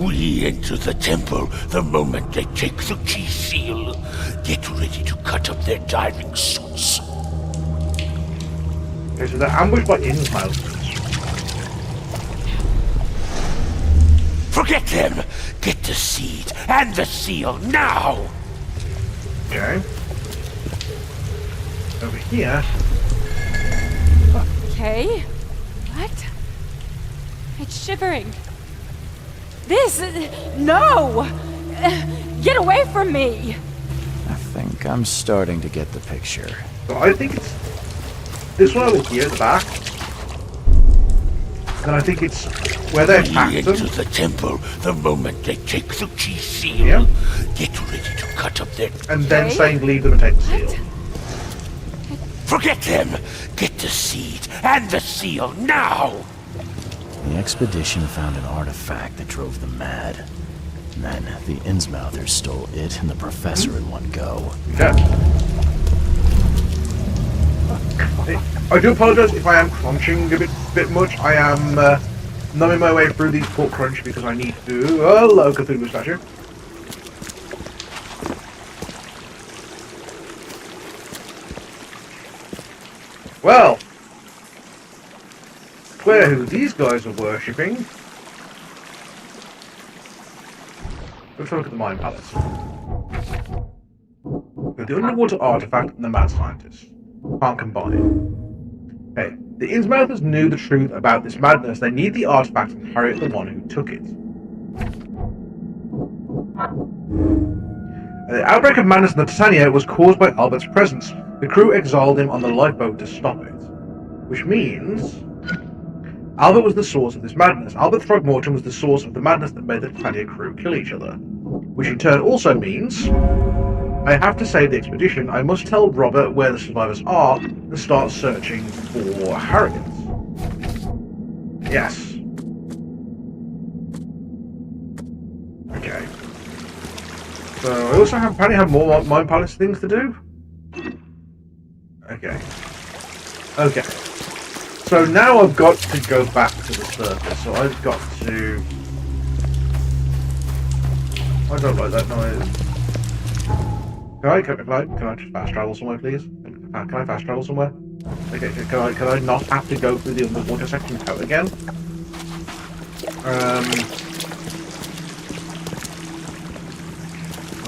S5: We enter the temple the moment they take the key seal. Get ready to cut up their diving suits.
S1: Okay, so they're ambushed by Innsmouth.
S5: Forget them! Get the seed and the seal now!
S1: Okay. over here.
S19: Okay. What? It's shivering. This... No! Get away from me!
S2: I think I'm starting to get the picture.
S1: So I think it's this one over here at the back. Then I think it's where they packed them.
S5: Into the temple the moment they take the key seal. Get ready to cut up their...
S1: And then saying leave them and take the seal.
S5: Forget them! Get the seed and the seal now!
S2: The expedition found an artifact that drove them mad. And then the Innsmouthers stole it and the professor in one go.
S1: Yeah. I do apologise if I am crunching a bit much. I am numbing my way through these pork crunch because I need to... Hello, Cthulhu statue. Well, clear who these guys are worshipping. Let's look at the Mind Palace. With the underwater artifact and the mad scientist. Can't combine. Okay, the Innsmouthers knew the truth about this madness. They need the artifact and Harriet the one who took it. The outbreak of madness in the Titania was caused by Albert's presence. The crew exiled him on the lifeboat to stop it. Which means... Albert was the source of this madness. Albert Throgmorton was the source of the madness that made the Titania crew kill each other. Which in turn also means... I have to save the expedition. I must tell Robert where the survivors are and start searching for Harriet. Yes. Okay. So I also apparently have more Mind Palace things to do. Okay. Okay. So now I've got to go back to the surface. So I've got to... I don't like that noise. Can I just fast travel somewhere, please? Can I fast travel somewhere? Okay, can I not have to go through the underwater section out again?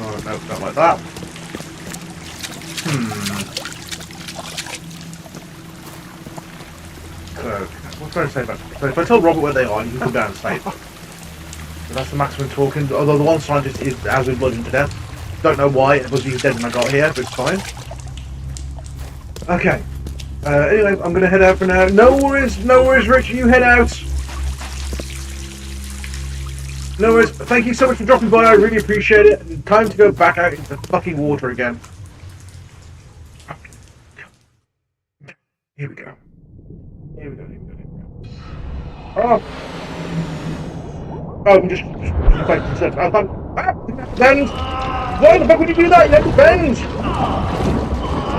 S1: Oh, no, not like that. So, what can I say about it? So if I tell Robert where they are, he can come down and save them. So that's the maximum talking, although the one scientist has been bludgeoned to death. Don't know why, it was even dead when I got here, but it's fine. Okay. Anyway, I'm gonna head out for now. No worries, Rich, you head out. No worries, thank you so much for dropping by, I really appreciate it. Time to go back out into the fucking water again. Here we go. Oh! Oh, I'm just like I can't bend! Why the fuck would you do that? You have to bend!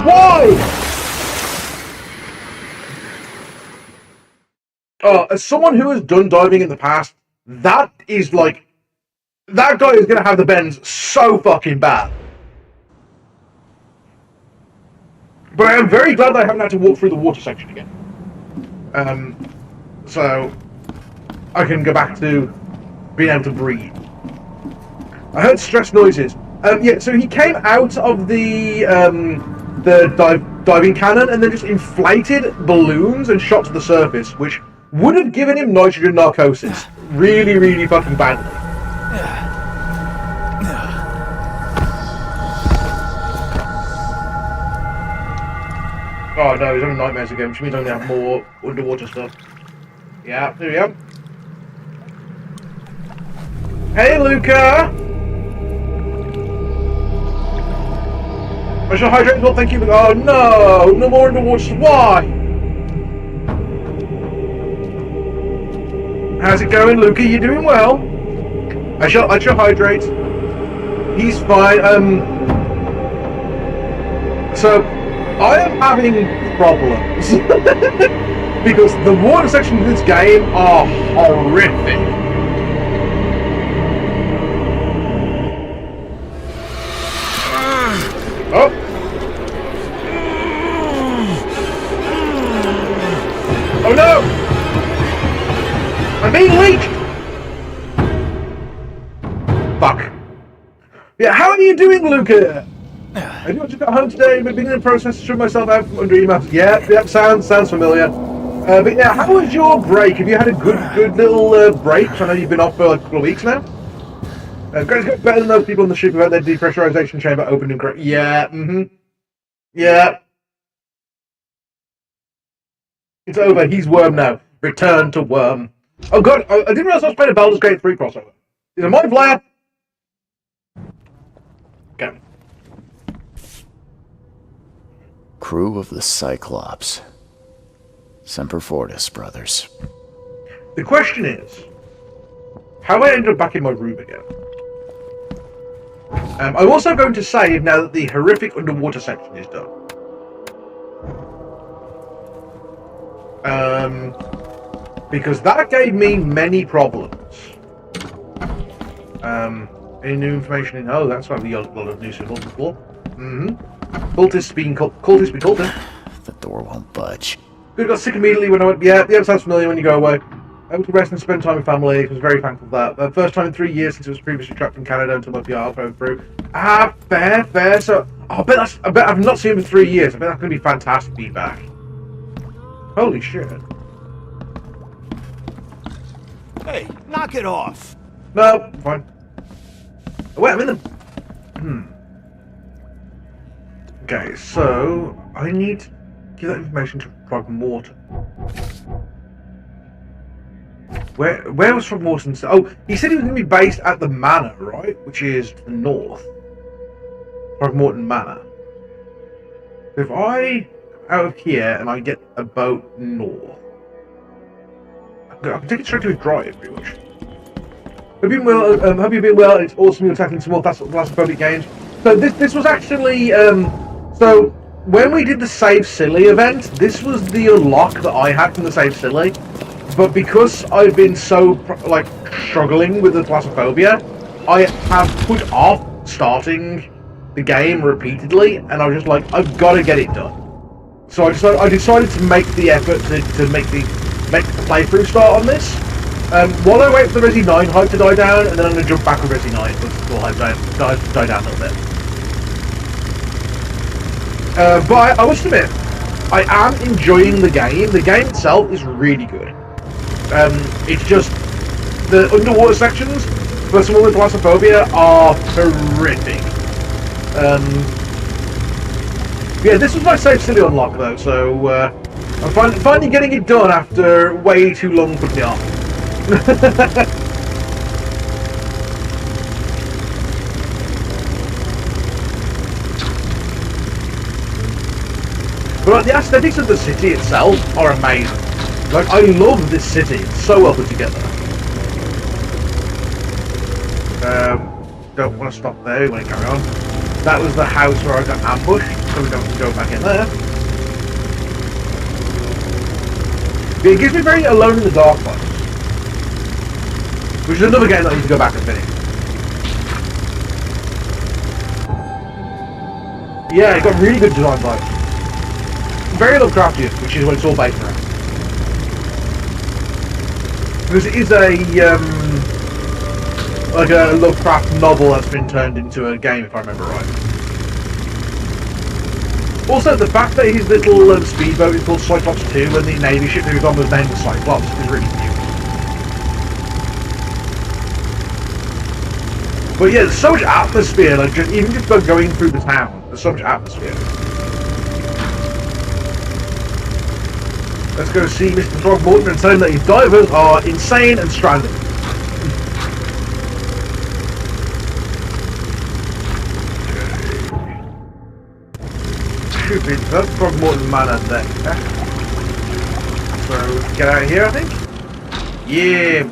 S1: Why? As someone who has done diving in the past, that is like... That guy is going to have the bends so fucking bad. But I am very glad that I haven't had to walk through the water section again. So... I can go back to being able to breathe. I heard stress noises. Yeah, so he came out of the diving cannon and then just inflated balloons and shot to the surface, which would have given him nitrogen narcosis really, really fucking badly. Oh no, he's having nightmares again, which means I'm going to have more underwater stuff. Yeah, here we go. Hey, Luca! I shall hydrate as well, thank you. Oh no! No more underwater. Why? How's it going, Luca? You doing well? I shall hydrate. He's fine. So I am having problems because the water sections of this game are horrific. Oh! Oh no! I'm being leaked! Fuck. Yeah, how are you doing, Luca? I just got home today, but beginning the process to shut myself out from under emails. Yep, sounds familiar. But yeah, how was your break? Have you had a good little break? I know you've been off for like a couple of weeks now. Better than those people in the ship about their depressurization chamber opened and correct. Yeah, yeah. It's over. He's Worm now. Return to Worm. Oh god, I didn't realize I was playing a Baldur's Gate 3 crossover. Is it my flare? Okay.
S2: Crew of the Cyclops. Semper Fortis, brothers.
S1: The question is, how I ended up back in my room again. I'm also going to save now that the horrific underwater section is done. Because that gave me many problems. Any new information in? Oh, that's why we got a lot of new symbols before. Cultists being cultists.
S2: The door won't budge.
S1: Good, got sick immediately when I went. Yeah, the sounds familiar when you go away. Able to rest and spend time with family. I was very thankful for that. First time in 3 years since I was previously trapped in Canada until my PR fell through. Fair. So, I bet I've not seen him in 3 years. I bet that's going to be fantastic feedback. Holy shit.
S14: Hey, knock it off.
S1: No, fine. Oh, wait, I'm in the... Okay, so I need to give that information to Throgmorton. Where was Throgmorton? Oh, he said he was going to be based at the Manor, right? Which is to the north. Throgmorton Manor. So if I out of here and I get a boat north, I can take it straight to his drive, pretty much. Hope you've been well. It's awesome you're tackling some more Thalassophobic games. So this was actually so when we did the Save Silly event, this was the unlock that I had from the Save Silly. But because I've been so like struggling with the Thalassophobia, I have put off starting the game repeatedly, and I was just like, I've got to get it done. So I decided to make the effort to make the playthrough start on this. While I wait for the Resi 9 hype to die down, and then I'm going to jump back with Resi 9 once the hype die down a little bit. But I must admit, I am enjoying the game. The game itself is really good. It's just the underwater sections for someone with Thalassophobia are horrific. Yeah, this was my Save Silly unlock though, so I'm finally getting it done after way too long putting it off. But like, the aesthetics of the city itself are amazing. Like, I love this city. It's so well put together. Don't want to stop there. We want to carry on. That was the house where I got ambushed, so we don't go back in there. But it gives me very Alone in the Dark vibes. Which is another game that I need to go back and finish. Yeah, it got really good design vibes. Very Lovecraftian, which is what it's all based around. Because it is a like a Lovecraft novel that's been turned into a game, if I remember right. Also, the fact that his little speedboat is called Cyclops 2 and the Navy ship that he was on was named the Cyclops is really cute. But yeah, there's so much atmosphere, like even just going through the town, there's so much atmosphere. Let's go see Mr. Throgmorton and tell him that his divers are insane and stranded. Should be the Throgmorton Manor there. So get out of here, I think. Yeah,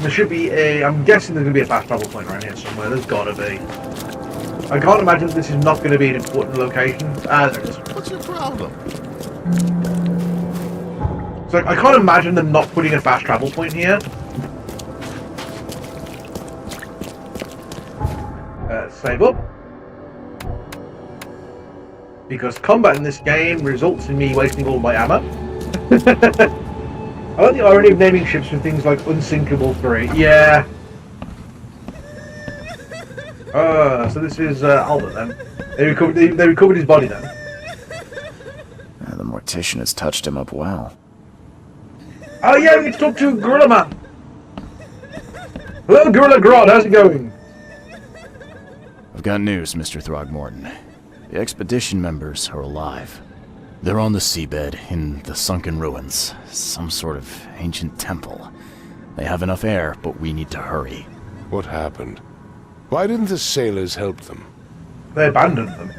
S1: there should be a. I'm guessing there's gonna be a fast travel point around here somewhere. There's gotta be. I can't imagine this is not going to be an important location. There it is.
S3: What's your problem?
S1: So I can't imagine them not putting a fast travel point here. Save up. Because combat in this game results in me wasting all my ammo. I like the irony of naming ships with things like Unsinkable 3. Yeah. So this is Albert then. They recovered his body then.
S2: The mortician has touched him up well.
S1: Oh yeah, we talked to Gorilla Man. Hello, Gorilla Grodd, how's it going?
S2: I've got news, Mr. Throgmorton. The expedition members are alive. They're on the seabed, in the sunken ruins. Some sort of ancient temple. They have enough air, but we need to hurry.
S3: What happened? Why didn't the sailors help them?
S1: They abandoned them.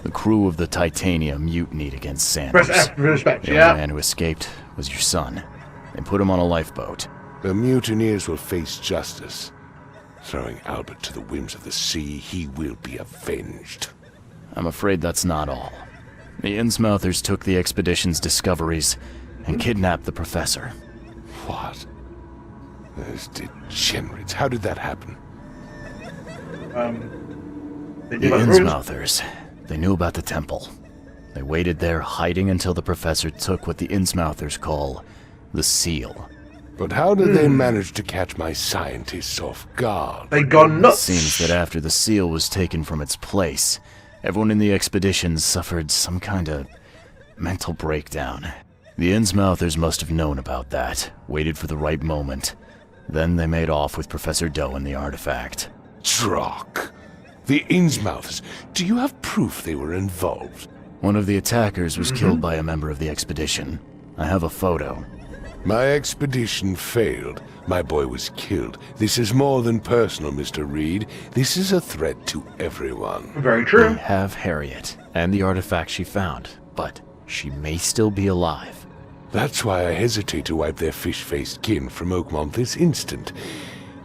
S2: The crew of the Titania mutinied against Sanders.
S1: Press F for respect,
S2: The
S1: yeah.
S2: only man who escaped was your son. They put him on a lifeboat.
S3: The mutineers will face justice. Throwing Albert to the whims of the sea, he will be avenged.
S2: I'm afraid that's not all. The Innsmouthers took the expedition's discoveries and kidnapped the professor.
S3: What? Those degenerates. How did that happen?
S2: The Innsmouthers. They knew about the temple. They waited there, hiding until the professor took what the Innsmouthers call the seal.
S3: But how did they manage to catch my scientists off guard?
S1: They gone nuts.
S2: It seems that after the seal was taken from its place, everyone in the expedition suffered some kind of mental breakdown. The Innsmouthers must have known about that, waited for the right moment. Then they made off with Professor Doe and the artifact.
S3: Drock! The Innsmouthers! Do you have proof they were involved?
S2: One of the attackers was killed by a member of the expedition. I have a photo.
S3: My expedition failed. My boy was killed. This is more than personal, Mr. Reed. This is a threat to everyone.
S1: Very true.
S2: We have Harriet, and the artifact she found, but she may still be alive.
S3: That's why I hesitate to wipe their fish-faced kin from Oakmont this instant.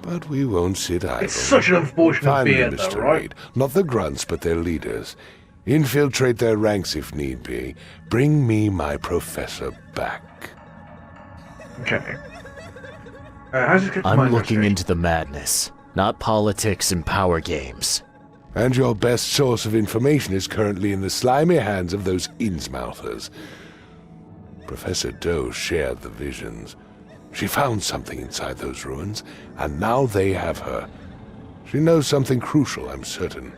S3: But we won't sit idle.
S1: It's such an unfortunate
S3: Find
S1: fear,
S3: them,
S1: though,
S3: Mr.
S1: right?
S3: Reed. Not the grunts, but their leaders. Infiltrate their ranks if need be. Bring me my professor back.
S1: Okay. How's this get to my
S2: I'm looking
S1: mystery?
S2: into the madness, not politics and power games.
S3: And your best source of information is currently in the slimy hands of those Innsmouthers. Professor Doe shared the visions. She found something inside those ruins, and now they have her. She knows something crucial, I'm certain.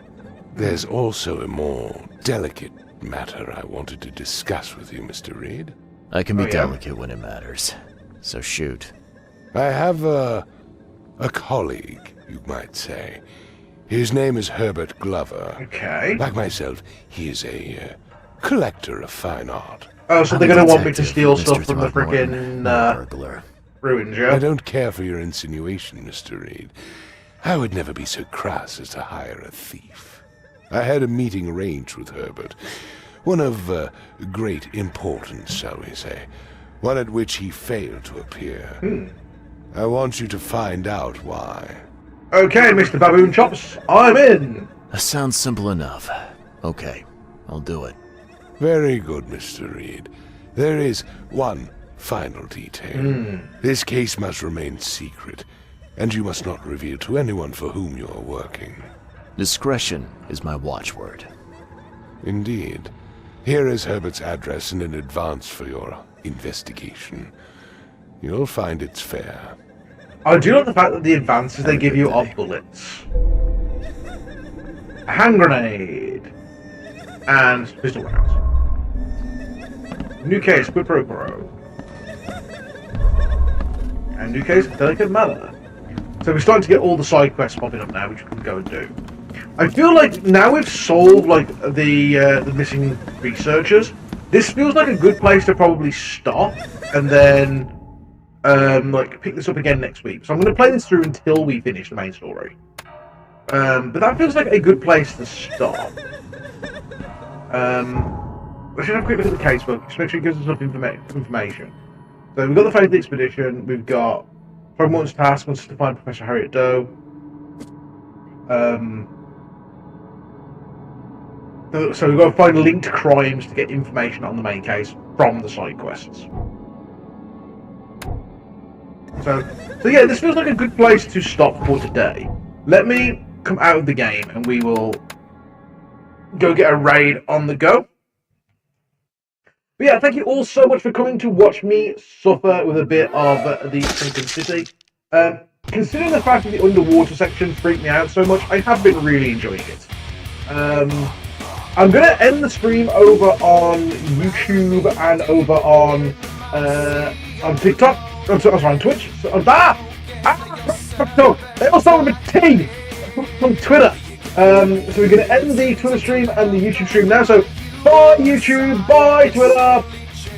S3: There's also a more delicate matter I wanted to discuss with you, Mr. Reed.
S2: I can be delicate when it matters. So shoot.
S3: I have a colleague, you might say. His name is Herbert Glover.
S1: Okay.
S3: Like myself, he is a collector of fine art.
S1: Oh, so
S2: I'm
S1: they're
S2: a
S1: going to want me to
S2: detective,
S1: steal
S2: Mr.
S1: stuff from the
S2: Throckmorton,
S1: freaking
S2: not a burglar.
S1: ruins, yeah?
S3: I don't care for your insinuation, Mr. Reed. I would never be so crass as to hire a thief. I had a meeting arranged with Herbert. One of great importance, shall we say. One at which he failed to appear. I want you to find out why.
S1: Okay, Mr. Baboon Chops, I'm in!
S2: That sounds simple enough. Okay, I'll do it.
S3: Very good, Mr. Reed. There is one final detail. This case must remain secret, and you must not reveal to anyone for whom you are working.
S2: Discretion is my watchword.
S3: Indeed. Here is Herbert's address and an advance for your investigation. You'll find it's fair.
S1: I do like the fact that the advances they give you are bullets. A hand grenade. And pistol rounds. New case, quid pro quo. And new case, delicate matter. So we're starting to get all the side quests popping up now, which we can go and do. I feel like now we've solved like the missing researchers. This feels like a good place to probably stop and then like pick this up again next week. So I'm going to play this through until we finish the main story. But that feels like a good place to stop. We should have a quick look at the casebook, just make sure it gives us enough information. So we've got the Faith Expedition, we've got Frogmorton's task wants us to find Professor Harriet Doe. So we've got to find linked crimes to get information on the main case from the side quests. So yeah, this feels like a good place to stop for today. Let me come out of the game and we will go get a raid on the go. But yeah, thank you all so much for coming to watch me suffer with a bit of the Sunken City. considering the fact that the underwater section freaked me out so much, I have been really enjoying it. I'm going to end the stream over on YouTube and over on TikTok. I'm sorry, on Twitch. They also have a T on Twitter. So we're going to end the Twitter stream and the YouTube stream now. So bye YouTube, bye Twitter.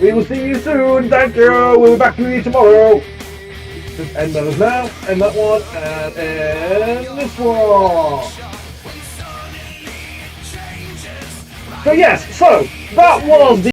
S1: We will see you soon. Thank you. We'll be back with you tomorrow. Just end those now. End that one and end this one. So yes, so that was the